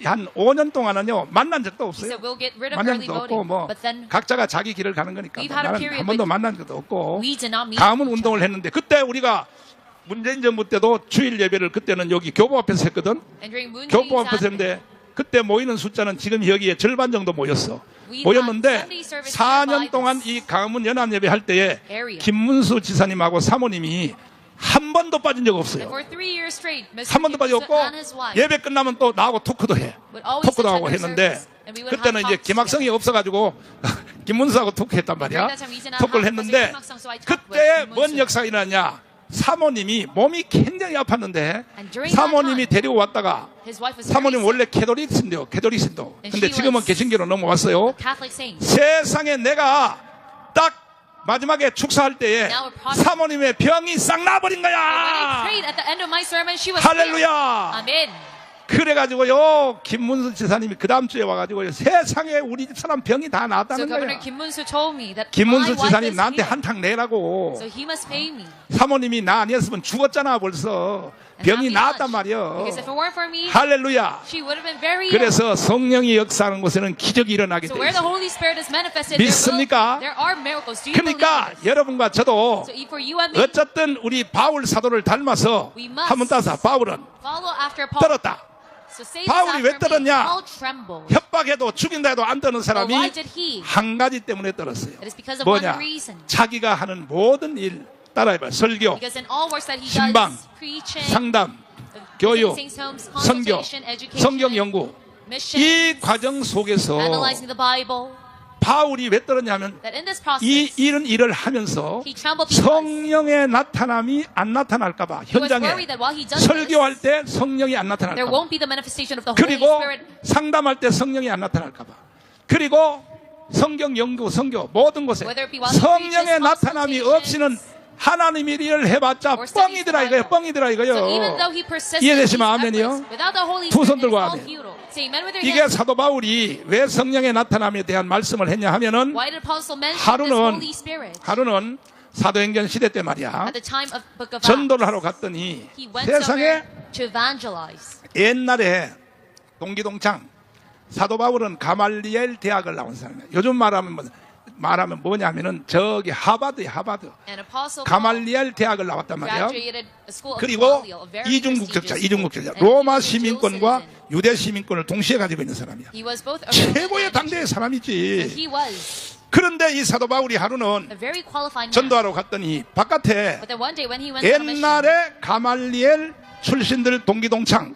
S2: 한 5년 동안은요 만난 적도
S1: He
S2: 없어요.
S1: said we'll get rid of
S2: 만난
S1: early
S2: 적도 없고
S1: voting.
S2: 뭐
S1: But then
S2: 각자가 자기 길을 가는 거니까
S1: We've had a
S2: 나는
S1: period
S2: 한 번도
S1: with-
S2: 만난 적도 없고
S1: we did not meet
S2: 가문
S1: each
S2: 운동을
S1: other.
S2: 했는데 그때 우리가 문재인 정부 때도 주일 예배를 그때는 여기 교보 앞에서 했거든.
S1: And during Moon
S2: 교보
S1: Jae-in's
S2: 앞에서 했는데 그때 모이는 숫자는 지금 여기에 절반 정도 모였어.
S1: We
S2: 모였는데
S1: had Sunday service
S2: 4년
S1: here
S2: 동안
S1: by
S2: 이 강문 연합 예배 할 때에
S1: area.
S2: 김문수 지사님하고 사모님이 한 번도 빠진 적
S1: And
S2: 없어요.
S1: for 3 years straight, Mr.
S2: 한 번도
S1: Kim
S2: 빠졌고
S1: Moon-soo and his wife
S2: 예배 끝나면 또 나하고 토크도 해.
S1: would always
S2: 토크도 하고
S1: attend
S2: 했는데
S1: their service. And we would
S2: 그때는
S1: have
S2: 이제
S1: talks
S2: 김학성이 없어가지고 김문수하고 토크했단 말이야.
S1: During that time, we did not
S2: 토크를
S1: have
S2: 했는데
S1: Kim Hak-sung, so I talked with
S2: 그때
S1: Kim
S2: 뭔
S1: Moon-soo.
S2: 역사가 일어났냐? 사모님이 몸이 굉장히 아팠는데
S1: And during that
S2: 사모님이
S1: time,
S2: 데리고 왔다가
S1: His wife was
S2: 사모님
S1: very
S2: 원래 캐톨릭신데요. 캐톨릭신도.
S1: And
S2: 근데
S1: she
S2: 지금은
S1: was
S2: 개신교로 넘어왔어요.
S1: sick, Catholic saint.
S2: 세상에 내가 딱 마지막에 축사할 때에
S1: Now a prophet.
S2: 사모님의 병이 싹 나버린
S1: When I
S2: 거야.
S1: prayed at the end of my sermon, she was healed.
S2: 할렐루야.
S1: Amen.
S2: 그래가지고요 김문수 지사님이 그 다음 주에 와가지고 세상에 우리 집 사람 병이 다
S1: So
S2: 나았다는
S1: Governor
S2: 거야.
S1: Kim Moon-soo told me that
S2: 김문수
S1: my wife
S2: 지사님
S1: is
S2: 나한테
S1: healed.
S2: 한탕 내라고.
S1: So he must pay me.
S2: 사모님이 나 아니었으면 죽었잖아 벌써. 병이
S1: happy
S2: 나았단
S1: lunch.
S2: 말이요.
S1: Because if it weren't for me,
S2: 할렐루야.
S1: she would have been very ill.
S2: 그래서 성령이 역사하는 곳에는 기적이 일어나게
S1: So
S2: 돼
S1: where the
S2: 있어요.
S1: Holy Spirit is manifested,
S2: 믿습니까?
S1: there are miracles. Do you believe
S2: 그러니까
S1: this?
S2: 여러분과 저도
S1: So for you and me,
S2: 어쨌든 우리 바울 사도를 닮아서
S1: We must
S2: 한번 따서 바울은
S1: follow after Paul.
S2: 떨었다.
S1: So say this
S2: 바울이 왜
S1: after me.
S2: 떨었냐?
S1: Paul trembled.
S2: 협박해도 죽인다 해도 안 떠는
S1: But
S2: 사람이
S1: why did he?
S2: 한 가지 때문에 떨었어요.
S1: It is because of one
S2: 뭐냐?
S1: reason.
S2: 자기가 하는 모든 일 따라해봐요. 설교,
S1: Because in all works that he
S2: 신방,
S1: does, preaching,
S2: 상담, 교육,
S1: visiting homes,
S2: 선교,
S1: consultation, education,
S2: 성경 연구
S1: mission,
S2: 이 과정 속에서
S1: analyzing the Bible,
S2: 바울이 왜 떨었냐면
S1: that in this
S2: 이
S1: process,
S2: 이런 일을 하면서
S1: he trembled because
S2: 성령의 나타남이 안 나타날까봐
S1: he was
S2: 현장에
S1: worried that while he does
S2: 설교할
S1: this,
S2: 때 성령이 안
S1: there
S2: 나타날까봐
S1: won't be the manifestation of the Holy
S2: 그리고
S1: Spirit.
S2: 상담할 때 성령이 안 나타날까봐 그리고 성경 연구, 선교 모든 곳에
S1: Whether it be while he
S2: 성령의
S1: preaches,
S2: 나타남이
S1: consultations,
S2: 없이는 하나님의 일을 해봤자
S1: or studies
S2: 뻥이더라
S1: the
S2: 이거예요.
S1: Bible.
S2: 뻥이더라
S1: So even
S2: 이거예요.
S1: though he persisted in
S2: 이해되시면
S1: these
S2: 아멘이요?
S1: efforts, without the Holy
S2: 두
S1: Spirit,
S2: 손
S1: it is
S2: 들고
S1: all
S2: 아멘.
S1: futile. Say amen with your
S2: 이게
S1: hands.
S2: 사도 바울이 왜 성령의 나타남에 대한 말씀을 했냐 하면은
S1: Why did Apostle mention this
S2: 하루는
S1: Holy Spirit?
S2: 사도행전 시대 때 말이야
S1: At the time of Book of Acts,
S2: 전도를 하러 갔더니
S1: he went
S2: 세상에
S1: somewhere to evangelize.
S2: 옛날에 동기동창 사도 바울은 가말리엘 대학을 나온 사람이에요. 요즘 말하면 뭐냐면은 저기 하버드에 하버드
S1: And Apostle Paul
S2: 가말리엘 대학을 나왔단 말이에요.
S1: graduated a school of
S2: 그리고
S1: Gamaliel, a very
S2: 이중국적자,
S1: prestigious
S2: 이중국적자.
S1: school. And
S2: 로마
S1: he was a dual
S2: 시민권과
S1: citizen.
S2: 유대 시민권을 동시에 가지고 있는 사람이야.
S1: He was both a Roman
S2: 최고의
S1: and
S2: 당대의
S1: a Jew.
S2: 사람이지.
S1: He was
S2: 그런데 이 사도 바울이 하루는
S1: a very qualified man.
S2: 전도하러 갔더니 바깥에
S1: But then one day when he went on a mission,
S2: 옛날에 가말리엘 출신들 동기동창,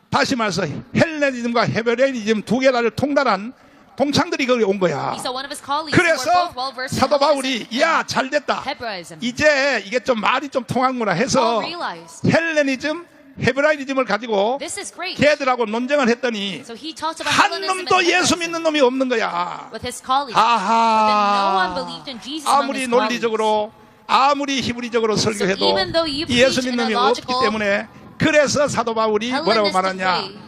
S2: 다시 말해서 헬레니즘과 헤브라이즘 두 개를 통달한 동창들이 거기 온 거야.
S1: he saw one of his colleagues who were
S2: 그래서
S1: both well versed in
S2: 사도 바울이
S1: Hellenism
S2: 야
S1: and
S2: 잘됐다.
S1: Hebraism.
S2: 이제 이게 좀 말이 좀 통하는구나 해서
S1: Paul realized
S2: 헬레니즘, 헤브라이즘을 가지고
S1: this is great.
S2: 걔들하고 논쟁을 했더니
S1: So he talked about
S2: 한
S1: Hellenism
S2: 놈도
S1: and
S2: 예수
S1: Hebraism
S2: 믿는 놈이 없는 거야.
S1: with his colleagues. But then no one
S2: 아하.
S1: believed in Jesus among
S2: 아무리
S1: his colleagues.
S2: 논리적으로 아무리 히브리적으로 설교해도
S1: even though you
S2: 예수
S1: preach
S2: 믿는 놈이
S1: in a
S2: 없기
S1: logical,
S2: 때문에 그래서 사도 바울이 뭐라고
S1: Hellenistic
S2: 말하냐
S1: way,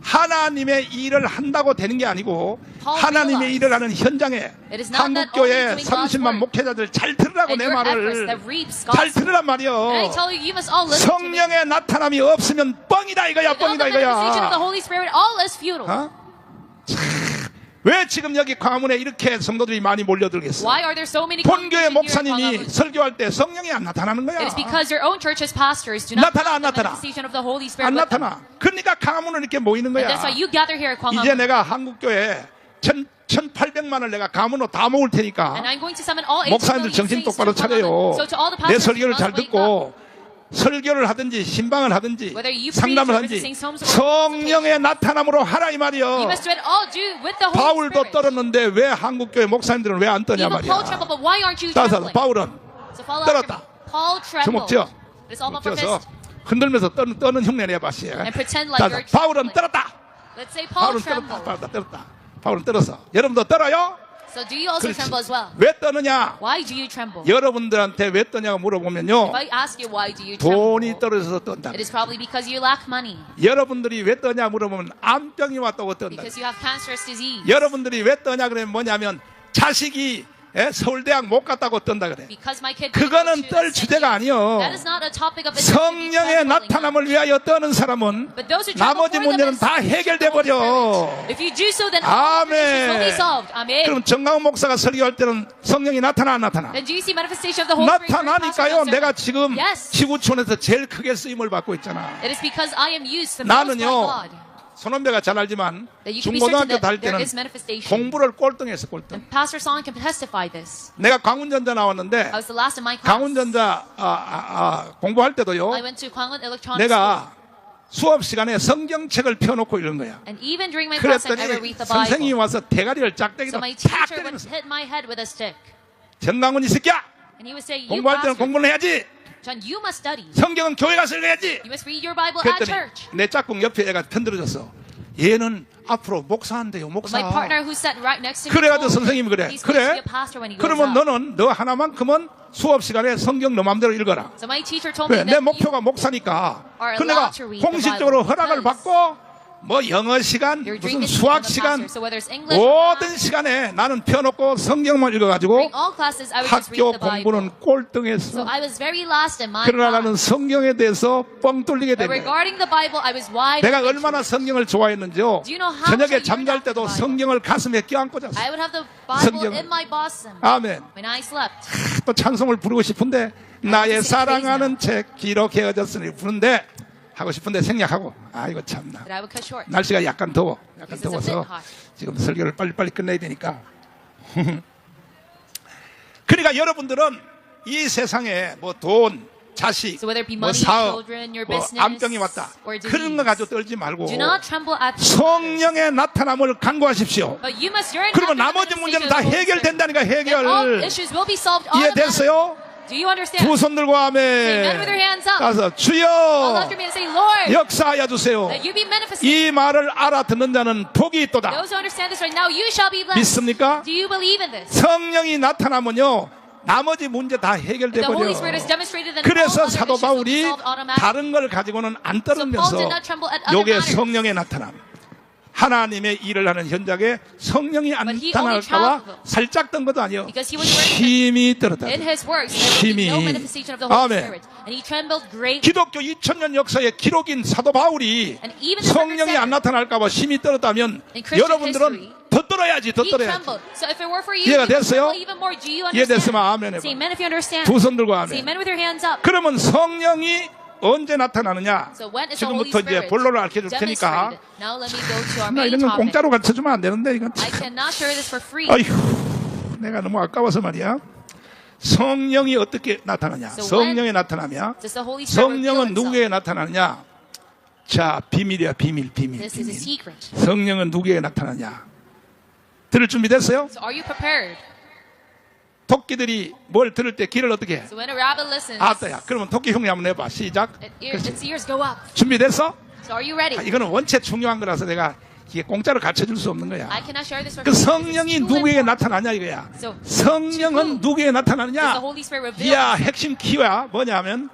S2: 하나님의 일을 한다고 되는 게 아니고
S1: Paul
S2: 하나님의
S1: realized
S2: 일을 하는 현장에
S1: it is not that
S2: 한국교회
S1: only doing God's
S2: 30만
S1: work
S2: 목회자들 잘 들으라고
S1: and
S2: 내
S1: your efforts
S2: 말을
S1: that reaps
S2: 잘
S1: God's
S2: 들으란
S1: And I
S2: 말이요.
S1: tell you, you must all listen to me.
S2: 성령의 나타남이 없으면 뻥이다 이거야.
S1: Without
S2: 뻥이다
S1: the manifestation of the
S2: 이거야.
S1: Holy Spirit, all is futile.
S2: 어? 왜 지금 여기 광화문에 이렇게 성도들이 많이 몰려들겠어?
S1: Why are there so many
S2: 본교회
S1: congregations here in
S2: 목사님이
S1: Gwanggaeun?
S2: 설교할 때 성령이 안 나타나는 거야.
S1: It is because your own church's pastors do not
S2: 나타나, 안
S1: have the
S2: 나타나?
S1: manifestation of the Holy Spirit
S2: 안
S1: with them.
S2: 나타나. 그러니까 광화문을 이렇게 모이는
S1: And
S2: 거야.
S1: that's why you gather here at
S2: 이제
S1: Gwanggaeun.
S2: 내가 한국교회 1,800만을 내가 가문으로 다 모을 테니까
S1: And I'm going to summon all 8
S2: 목사님들 정신 똑바로 차려요.
S1: So to all the
S2: 내
S1: pastors,
S2: 설교를
S1: you must
S2: 잘
S1: wake up.
S2: 듣고 설교를 하든지 신방을 하든지
S1: Whether you
S2: 상담을
S1: preach or
S2: 하든지
S1: sing psalms or
S2: 성령의 나타남으로 하라 이
S1: You
S2: 말이요.
S1: must do it all do with the Holy
S2: 바울도
S1: Spirit.
S2: 떨었는데 왜 한국교회 목사님들은 왜 안 떠냐
S1: Even Paul
S2: 말이야.
S1: trembled, but why aren't you
S2: 따라서
S1: trembling?
S2: 바울은
S1: So follow
S2: 떨었다.
S1: after Paul
S2: 주먹
S1: trembled.
S2: 쥐어.
S1: It's all about
S2: 쥐어서
S1: fist.
S2: 흔들면서 떠는 흉내 내봐시.
S1: And pretend like you're
S2: 바울은
S1: trembling.
S2: 떨었다.
S1: Let's say Paul
S2: 바울은 떨었다.
S1: trembled.
S2: 떨었다. 바울은 떨었어. 여러분도 떨어요?
S1: So do you also
S2: 그렇지.
S1: tremble as well?
S2: 왜 떠느냐?
S1: Why do you tremble?
S2: 여러분들한테 왜 떠냐고 물어보면요.
S1: If I ask you why do you tremble,
S2: 돈이 떨어져서 떤다.
S1: it is probably because you lack money.
S2: 여러분들이 왜 떠냐 물어보면 암병이 왔다고 떤다.
S1: Because you have cancerous disease.
S2: 여러분들이 왜 떠냐 그러면 뭐냐면 자식이 서울대학 못 갔다고 떤다 그래.
S1: Because my kid
S2: 그거는
S1: didn't go to
S2: 떨
S1: the
S2: 주제가
S1: city.
S2: 아니요.
S1: That is not a topic of interest to be
S2: 성령의
S1: trembling
S2: 나타남을 위하여 떠는 사람은
S1: But those who
S2: 나머지
S1: tremble for
S2: 문제는
S1: the
S2: 다
S1: message
S2: 해결돼
S1: of the
S2: 버려.
S1: Holy Spirit. If you do so, then all the issues will be solved. Amen.
S2: 그럼 정강훈 목사가 설교할 때는 성령이 나타나 안 나타나?
S1: Then do you see manifestation of the Holy Spirit? during
S2: 나타나니까요.
S1: Pastor
S2: 내가
S1: John's
S2: 지금
S1: sermon? Yes.
S2: 지구촌에서 제일 크게 쓰임을 받고 있잖아.
S1: It is because I am used the most by
S2: 나는요.
S1: God.
S2: 손원배가 잘 알지만
S1: That you can be certain
S2: 중고등학교
S1: that
S2: 다닐
S1: there
S2: 때는
S1: is manifestation.
S2: 공부를 꼴등했어 꼴등.
S1: And Pastor Song can testify this.
S2: 내가 강운전자 나왔는데
S1: I was the last in my class.
S2: 강운전자 공부할 때도요.
S1: I went to Gwanggaeun Electronics School.
S2: 내가 수업 시간에 성경책을 펴놓고 이런 거야.
S1: And even during my class, I never
S2: 그랬더니
S1: read the
S2: 선생님이
S1: Bible.
S2: 와서 대가리를
S1: So
S2: 짝대기로
S1: my
S2: 탁
S1: teacher would
S2: 때리면서
S1: hit my head with a stick.
S2: 정강훈 이 새끼야
S1: And he would say, you
S2: 공부할 때는
S1: bastard,
S2: 공부를 해야지.
S1: John, you must study.
S2: 성경은 교회 가서 읽어야지.
S1: You must read your Bible at
S2: 그랬더니
S1: church.
S2: 내 짝꿍 옆에 애가 편들어졌어. 얘는 앞으로 목사한대요
S1: But
S2: 목사.
S1: my partner who sat right next to me
S2: 그래가지고
S1: told me
S2: 선생님이 그래.
S1: he's going to
S2: 그래?
S1: be a pastor when he grows
S2: 그러면
S1: up.
S2: 너는 너 하나만큼은 수업 시간에 성경 너 마음대로 읽어라.
S1: So my teacher told me
S2: 왜?
S1: that
S2: 내 목표가 목사니까.
S1: are
S2: 그 내가
S1: allowed to read the
S2: 공식적으로
S1: Bible
S2: 허락을
S1: because
S2: 받고 뭐 영어 시간,
S1: Your
S2: 무슨
S1: dream is to
S2: 수학
S1: become a
S2: 시간,
S1: pastor. So whether it's English or
S2: 모든
S1: math,
S2: 시간에 나는 펴놓고 성경만 읽어가지고
S1: during all classes, I would just
S2: 학교
S1: read the Bible.
S2: 공부는
S1: So
S2: 꼴등했어.
S1: I was very last in my
S2: 그러나 나는
S1: class.
S2: 성경에 대해서 뻥 뚫리게
S1: But
S2: 된 거예요.
S1: regarding the Bible, I was wide
S2: 내가
S1: open.
S2: 얼마나 성경을 좋아했는지요.
S1: Do you know how much
S2: 저녁에
S1: I yearned
S2: 잠잘
S1: after
S2: 때도
S1: the Bible?
S2: 성경을 가슴에 껴안고 잤어.
S1: I would have the Bible
S2: 성경을.
S1: in my bosom
S2: 아멘.
S1: when I slept.
S2: 또 찬송을 부르고 싶은데 나의 사랑하는 책 기록해졌으니 부르는데 하고 싶은데 생략하고 아 이거 참나
S1: But I would cut short.
S2: 날씨가 약간 더워 약간
S1: Because it's a
S2: 더워서
S1: bit hot.
S2: 지금 설교를 빨리빨리 끝내야 되니까 그러니까 여러분들은 이 세상에 뭐 돈 자식
S1: So whether it be
S2: 뭐
S1: money,
S2: 사업
S1: children, your
S2: 뭐
S1: business,
S2: 암병이 왔다
S1: or
S2: 그런 거
S1: disease,
S2: 가지고 떨지 말고
S1: do not tremble at the
S2: 성령의 나타남을 간구하십시오.
S1: But you must yearn
S2: 그러면
S1: after the
S2: 나머지 문제는
S1: manifestation
S2: 다
S1: of the Holy Spirit.
S2: 해결된다니까
S1: Then all
S2: 해결.
S1: issues will be solved automatically.
S2: 이해됐어요?
S1: Do you understand?
S2: 두 손 들고
S1: Amen with your
S2: 아멘.
S1: hands up.
S2: 가서
S1: All
S2: 주여
S1: after me and say, Lord,
S2: 역사하여 주세요.
S1: that you be manifested.
S2: 이 말을 알아듣는 자는 복이 있도다.
S1: Those who understand this right now, you shall be blessed.
S2: 믿습니까?
S1: Do you believe in this?
S2: 성령이 나타나면요 나머지 문제 다 해결돼
S1: The Holy
S2: 버려.
S1: Spirit is demonstrated that all
S2: 그래서
S1: other
S2: 사도
S1: issues will
S2: 바울이
S1: be solved automatically.
S2: 다른 걸 가지고는 안
S1: So Paul
S2: 떨으면서
S1: did not tremble at other
S2: 요게
S1: matters.
S2: 성령의 나타남. 하나님의 일을 하는 현장에 성령이 안
S1: But he
S2: 나타날까봐
S1: only traveled.
S2: 살짝 떤 것도 아니요.
S1: Because he was working
S2: 힘이 떨었다.
S1: in his works, there would be no
S2: 힘이.
S1: manifestation of the Holy
S2: 아멘.
S1: Spirit. And he trembled greatly.
S2: 기독교 2000년 역사의 기록인 사도 바울이
S1: And even the
S2: 성령이 안
S1: record
S2: 나타날까봐 힘이 떨었다면
S1: In Christian
S2: 여러분들은
S1: history,
S2: 더 떨어야지 더
S1: he
S2: 떨어야지.
S1: trembled. So if it were for you,
S2: 이해가
S1: you would
S2: 됐어요?
S1: tremble even more. Do you
S2: 이해됐으면
S1: understand?
S2: 아멘 해봐.
S1: Say amen if you understand.
S2: 두 손 들고
S1: Say
S2: 아멘.
S1: amen with your hands up.
S2: 그러면 성령이 언제 나타나느냐?
S1: So when is the Holy
S2: 지금부터 이제
S1: Spirit
S2: 본론을 알려줄 테니까
S1: demonstrated? Now let me go to our
S2: 나
S1: main
S2: 이런 건
S1: topic.
S2: 공짜로 가르쳐주면 안 되는데 이건
S1: I
S2: 참.
S1: cannot share this for free.
S2: 아휴 내가 너무 아까워서 말이야. 성령이 어떻게 나타나냐?
S1: So
S2: 성령이 나타나며
S1: Does the Holy Spirit reveal
S2: 성령은
S1: himself?
S2: 누구에게 나타나느냐? 자 비밀이야 비밀.
S1: This is a secret.
S2: 성령은 누구에게 나타나냐? 들을 준비됐어요?
S1: So are you prepared?
S2: 토끼들이 뭘 들을 때 귀를 어떻게 해?
S1: So when a rabbit listens,
S2: 아따야 그러면 토끼 흉내 한번 해봐 시작.
S1: its ears go up.
S2: 준비됐어?
S1: So are you ready?
S2: 아, 이거는 원체 중요한 거라서 내가 이게 공짜로 가르쳐줄 수 없는 거야.
S1: I cannot share this for
S2: 그
S1: free.
S2: 성령이
S1: This is too
S2: 누구에게
S1: important.
S2: 나타나냐 이거야.
S1: So,
S2: 성령은 누구에게
S1: Does
S2: 나타나느냐?
S1: the Holy Spirit reveal?
S2: 이야 핵심 키야 뭐냐면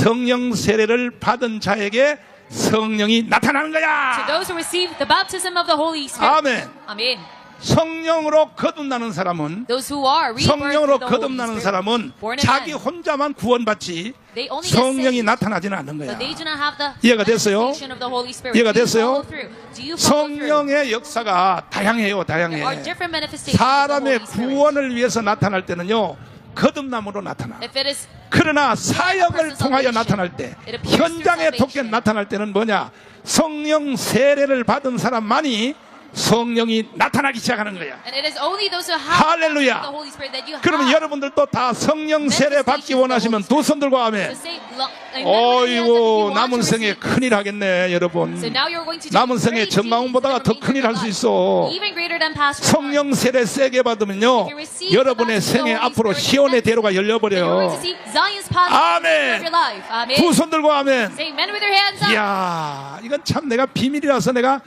S2: 성령 세례를 받은 자에게 성령이 나타나는
S1: To
S2: 거야.
S1: those who receive the baptism of the Holy Spirit.
S2: 아멘.
S1: Amen.
S2: 성령으로 거듭나는 사람은
S1: Those who are rebirthed
S2: 성령으로
S1: through the Holy
S2: 거듭나는
S1: Spirit,
S2: 사람은
S1: born
S2: 자기
S1: again,
S2: 혼자만 구원받지
S1: they only get
S2: 성령이
S1: saved,
S2: 나타나지는 않는 거야.
S1: but they do not have the
S2: 이해가 됐어요?
S1: manifestation of the Holy Spirit.
S2: 이해가
S1: Do you
S2: 됐어요?
S1: follow through? Do you follow through?
S2: 성령의 역사가 다양해요,
S1: There are
S2: 다양해.
S1: different manifestations of the
S2: 사람의
S1: Holy Spirit.
S2: 구원을 위해서 나타날 때는요, 거듭남으로 나타나.
S1: If it is
S2: 그러나 사역을 통하여 나타날 때, 현장에 돕게 나타날 때는 뭐냐? 성령 세례를 받은 사람만이 성령이 나타나기 시작하는 거야.
S1: and it is only those who have
S2: 할렐루야.
S1: the Holy Spirit that you have.
S2: 그러면 여러분들도 다 성령 세례 받기 원하시면 두 손 들고
S1: So
S2: 하면
S1: say, amen with your hands up if you
S2: 어이구
S1: want
S2: 남은
S1: to
S2: 생에
S1: receive.
S2: 큰일 하겠네 여러분.
S1: So now you're going to do
S2: 남은 생에
S1: great
S2: 정강훈보다가 더
S1: deeds
S2: 큰일 할 수 있어.
S1: even greater than Pastor
S2: 성령 세례 세게 받으면요 여러분의 생애 앞으로 시온의 대로가
S1: You're going
S2: 열려버려요.
S1: to see Zion's path
S2: 아멘.
S1: of your life. Amen.
S2: 두 손 들고 하면
S1: Say amen with your hands up.
S2: 이야 이건 참 내가 비밀이라서 내가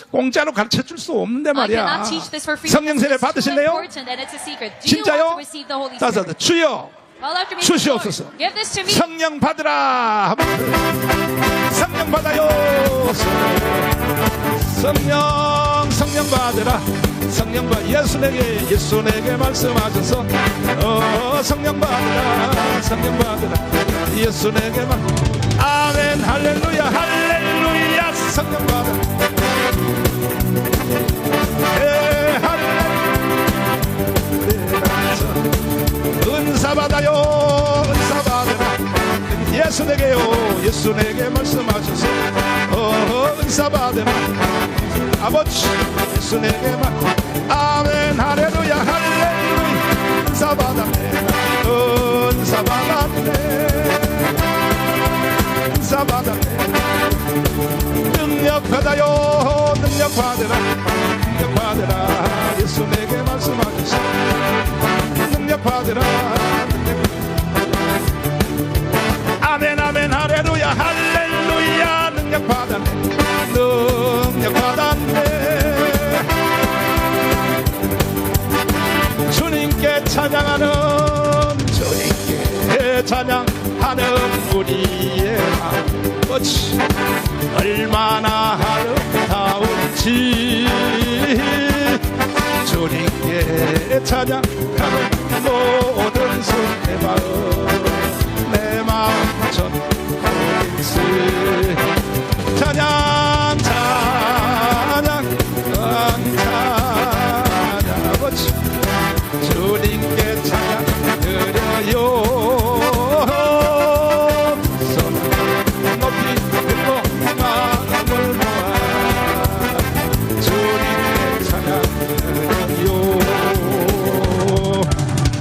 S2: 공짜로 가르쳐줄 수 없는데
S1: I
S2: 말이야.
S1: cannot teach this for free.
S2: 성령
S1: because
S2: 세례
S1: it's too
S2: 받으실래요?
S1: important and it's a secret. Do you want
S2: 진짜요?
S1: to receive the Holy
S2: 따서
S1: Spirit?
S2: 주여
S1: Well, after me,
S2: 주시옵소서.
S1: Lord, give this to me.
S2: 성령 받으라. 성령 받아요. 성령 받으라. 성령 받 예수 내게 말씀하셔서 성령 받으라. 성령 받으라. 예수 내게 말. 아멘 할렐루야 할렐루야 성령 받으라. 은사 받아요 은사 받으라. 예수 내게 말씀하셔서 은사 받으라. 아버지 예수 내게 말. 아멘 할렐루야 할렐루야 은사 받았네 은사 받았네 은사 받았네. 능력 받아요 능력 받으라. 능력 받으라. 예수 내게 말씀하셔서 능력 받으라. 아멘 아멘 할렐루야 할렐루야 능력 받았네 능력 받았네. 주님께 찬양하는 주님께 찬양하는 우리의 마음 아버지 얼마나 아름다운지 주님께 찬양하는 모든 손내 마음 전부인스 찬양 찬양 아버지 주님께 찬양 드려요 손 높이 들고 마음을 모아 주님께 찬양 드려요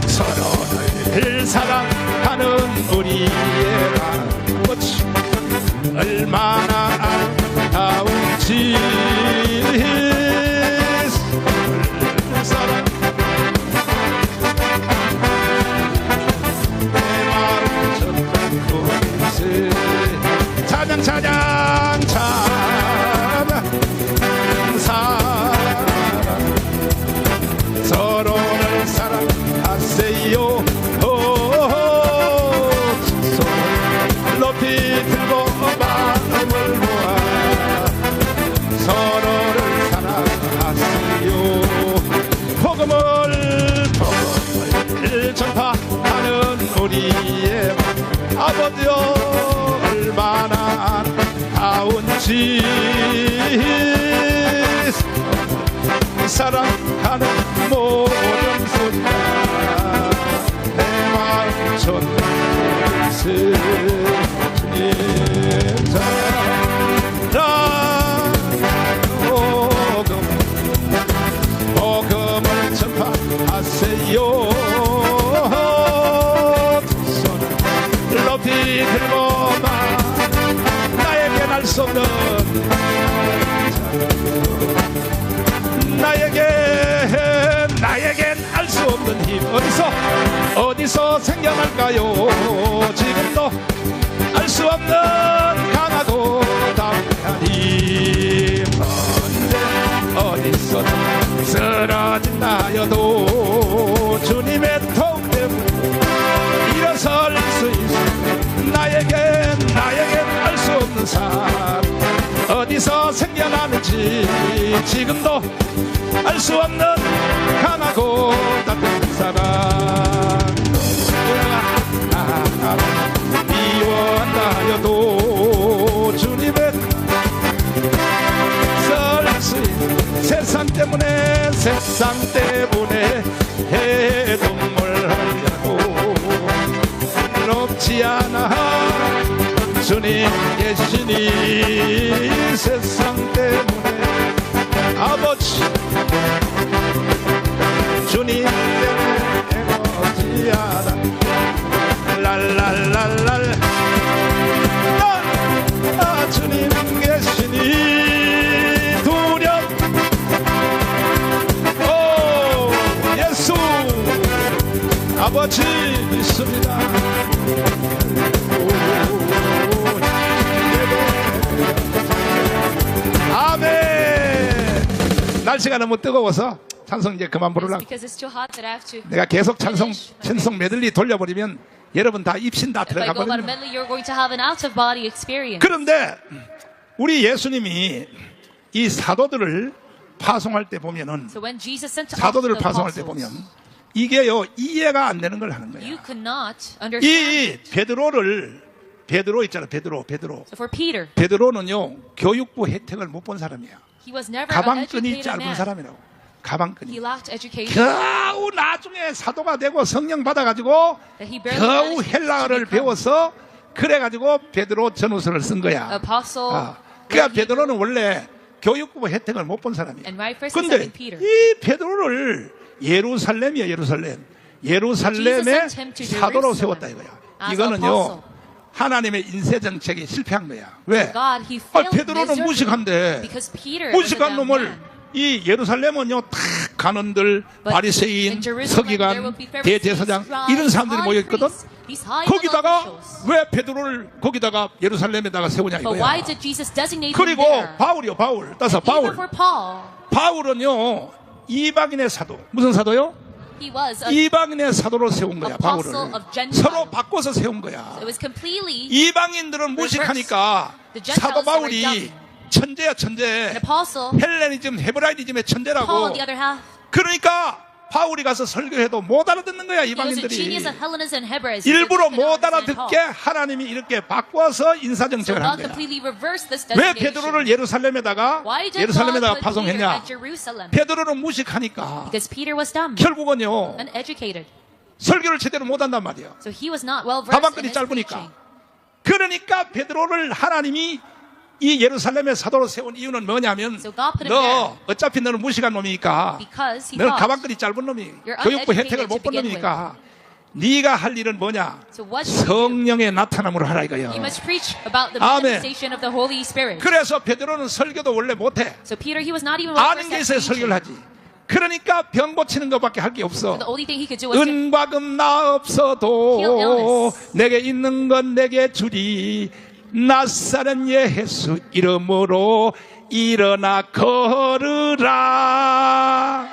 S2: 서로를 사랑하는 우리의 아버지 얼마나 아름다운지 사랑 내 마음 전부인스 찬양 찬양 찬양 사랑 서로를 사랑하세요 높이 들고 마음을 모아 서로를 사랑하세요 복음을 전파하는 우리의 아버지여 얼마나 아름다운지 사랑하는 모든 순간 내 마음 전부인스 복음을 전파하세요 손 높이 들고 나에겐 알 수 없는 나에겐 알 수 없는 힘 어디서 생겨날까요 지금도 알 수 없는 강하고 담대한 힘 언제 어디서 쓰러진다 하여도 주님의 도움 때문에 일어설 수 있어 나에겐 알 수 없는 삶 어디서 생겨나는지 지금도 알 수 없는 강하고 따뜻한 사랑 미워한다 하여도 주님의 설 수 있는 세상 때문에 해동을 하려고 그렇지 않아 주님 계시니 세상 때문에 아버지 주님 때문에 해보지 않아 랄랄랄랄 주님 계시니 두렵 오 예수 아버지 믿습니다 아멘 날씨가 너무 뜨거워서 찬송 이제 그만 부르려고
S1: Because it's too hot that I have to.
S2: 내가 계속 찬송 메들리 돌려버리면 여러분 다 입신 다
S1: If I
S2: 들어가
S1: go about a
S2: 버립니다.
S1: medley, you're going to have an out-of-body experience.
S2: 그런데 우리 예수님이 이 사도들을 파송할 때 보면은
S1: So when Jesus sent out
S2: 사도들을
S1: the
S2: 파송할 때
S1: apostles,
S2: 보면 이게요 이해가 안 되는 걸 하는 거예요.
S1: you could not understand.
S2: 이 베드로 있잖아 베드로
S1: So for Peter,
S2: 베드로는요 교육부 혜택을 못 본 사람이야.
S1: he was never an
S2: 가방끈이
S1: educated
S2: 짧은
S1: man.
S2: 사람이라고. 가방끈이.
S1: He lacked education.
S2: 겨우 나중에 사도가 되고 성령 받아가지고
S1: That he barely
S2: 겨우
S1: managed to
S2: 헬라어를
S1: become
S2: 배워서 그래가지고 베드로 전후서를 쓴 거야.
S1: apostle.
S2: 그러니까 베드로는 원래 교육부 혜택을 못 본 사람이야.
S1: And right first and
S2: 근데
S1: second Peter.
S2: 이 베드로를 예루살렘이야 예루살렘. 예루살렘에
S1: Jesus sent him to
S2: 사도로
S1: Jerusalem
S2: 세웠다 이거야.
S1: as
S2: 이거는요
S1: apostle.
S2: 하나님의 인쇄 정책이 실패한 거야. 왜?
S1: God, he failed
S2: 베드로는
S1: miserably
S2: 무식한데
S1: because Peter was a
S2: 무식한
S1: dumb
S2: 놈을
S1: man.
S2: 이 예루살렘은요 다 간원들,
S1: But
S2: 바리새인,
S1: in Jerusalem, there
S2: 서기관,
S1: will be Pharisees,
S2: 대제사장
S1: scribes,
S2: 이런 사람들이
S1: high
S2: 모여있거든.
S1: priests, these high
S2: 거기다가
S1: officials.
S2: 왜 베드로를 거기다가 예루살렘에다가 세우냐
S1: But why
S2: 이거야.
S1: did Jesus designate him
S2: 그리고
S1: there?
S2: 바울이요 바울. 따서
S1: And even
S2: 바울.
S1: for Paul,
S2: 바울은요 이방인의 사도. 무슨 사도요?
S1: He was a,
S2: 이방인의 사도로 세운 거야, 바울을.
S1: apostle of Gentiles.
S2: 서로 바꿔서 세운 거야.
S1: it was completely
S2: 이방인들은 무식하니까
S1: The Gentiles
S2: 사도 바울이
S1: were
S2: 천재야,
S1: an
S2: 천재.
S1: apostle.
S2: 헬레니즘, 헤브라이즘의
S1: Paul,
S2: 천재라고.
S1: on the other half,
S2: 그러니까 바울이 가서 설교해도 못 알아듣는 거야,
S1: he was a
S2: 이방인들이.
S1: genius of Hellenism and Hebraism.
S2: 일부러
S1: They couldn't
S2: 못
S1: understand
S2: 알아듣게
S1: Paul.
S2: 하나님이 이렇게 바꿔서
S1: So
S2: 인사정책을 한
S1: God
S2: 거야.
S1: completely reversed this
S2: 왜
S1: designation.
S2: 베드로를 예루살렘에다가
S1: Why did God
S2: 예루살렘에다가
S1: put Peter
S2: 파송했냐?
S1: at Jerusalem?
S2: 베드로는 무식하니까
S1: Because Peter was dumb,
S2: 결국은요
S1: uneducated.
S2: 설교를 제대로 못한단 말이야.
S1: So he was not well versed
S2: 가방끈이
S1: in his
S2: 짧으니까.
S1: preaching.
S2: 그러니까 베드로를 하나님이 이 예루살렘의 사도로 세운 이유는 뭐냐면
S1: So God put him
S2: 너 어차피 너는 무식한 놈이니까
S1: Because he
S2: 너는
S1: thought,
S2: 가방끈이 짧은 놈이
S1: You're
S2: 교육부
S1: uneducated
S2: 혜택을 못
S1: to
S2: 본
S1: begin
S2: 놈이니까 네가 할 일은 뭐냐?
S1: So what should you do?
S2: 성령의 나타남으로 하라 이거야.
S1: You must preach about the
S2: 아멘.
S1: manifestation of the Holy Spirit.
S2: 그래서 베드로는 설교도 원래 못해.
S1: So Peter, he was not even well
S2: 아는
S1: versed
S2: 게
S1: at
S2: 있어야
S1: preaching.
S2: 설교를 하지. 그러니까 병 고치는 것밖에 할 게 없어.
S1: The only thing he could do was to
S2: 은과 금 나 없어도
S1: Heal illness.
S2: 내게 있는 건 내게 주리. 나사렛 예수 이름으로 일어나 걸으라.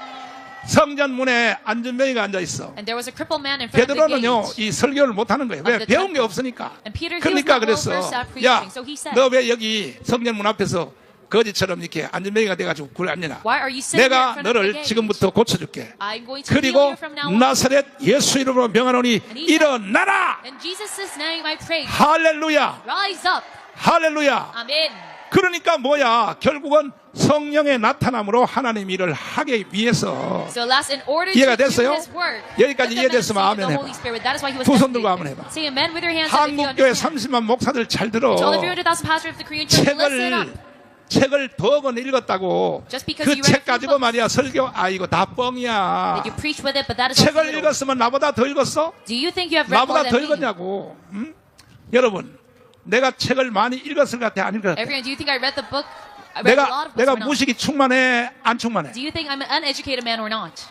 S2: 성전 문에 안전병이가 앉아 있어.
S1: And there was a crippled man in front of the
S2: 베드로는요
S1: gate.
S2: 이 설교를 못 하는 거예요. 왜?
S1: of the
S2: 배운 게
S1: temple.
S2: 없으니까.
S1: And Peter, he
S2: 그러니까
S1: was not well
S2: 그랬어.
S1: versed at preaching.
S2: 야,
S1: So he said,
S2: 너 왜 여기 성전 문 앞에서 거지처럼 이렇게 안전병이가 돼가지고 굴에 앉냐?
S1: Why are you sitting here in
S2: 내가
S1: front of the
S2: 너를
S1: gate?
S2: 지금부터 고쳐줄게.
S1: I'm going to heal
S2: 그리고
S1: you from now on.
S2: 나사렛 예수 이름으로 명하노니
S1: And he said,
S2: 일어나라.
S1: In Jesus' name I pray.
S2: 할렐루야.
S1: Rise up.
S2: 할렐루야.
S1: Amen.
S2: 그러니까 뭐야? 결국은 성령의 나타남으로 하나님 일을 하기 위해서.
S1: So last, in order
S2: 이해가
S1: to do
S2: 됐어요?
S1: his work,
S2: 여기까지
S1: with the
S2: 이해됐으면
S1: manifestation of
S2: 아멘
S1: the
S2: 해봐.
S1: Holy Spirit, that is why he was
S2: 두 손 들고
S1: designated.
S2: 아멘 해봐.
S1: Say amen with your hands up if you
S2: 한국교회
S1: understand.
S2: 30만 목사들 잘 들어.
S1: To all the 300,000 pastors of the Korean church, listen up.
S2: 책을 더 번 읽었다고
S1: Just because
S2: 그
S1: you read
S2: 책
S1: a few
S2: 가지고
S1: books.
S2: 말이야 설교 이거 다 뻥이야.
S1: That you preach with it, but that is all
S2: 책을
S1: futile.
S2: 읽었으면 나보다 더 읽었어?
S1: Do you think you have read more
S2: 나보다 더
S1: than me?
S2: 읽었냐고. 응? 여러분 내가 책을 많이 읽었을 것 같아 안 읽었을 것 같아?
S1: Everyone, do you think I read the book? I read a lot of books
S2: 내가
S1: or not?
S2: 무식이 충만해 안 충만해?
S1: Do you think I'm an uneducated man or not?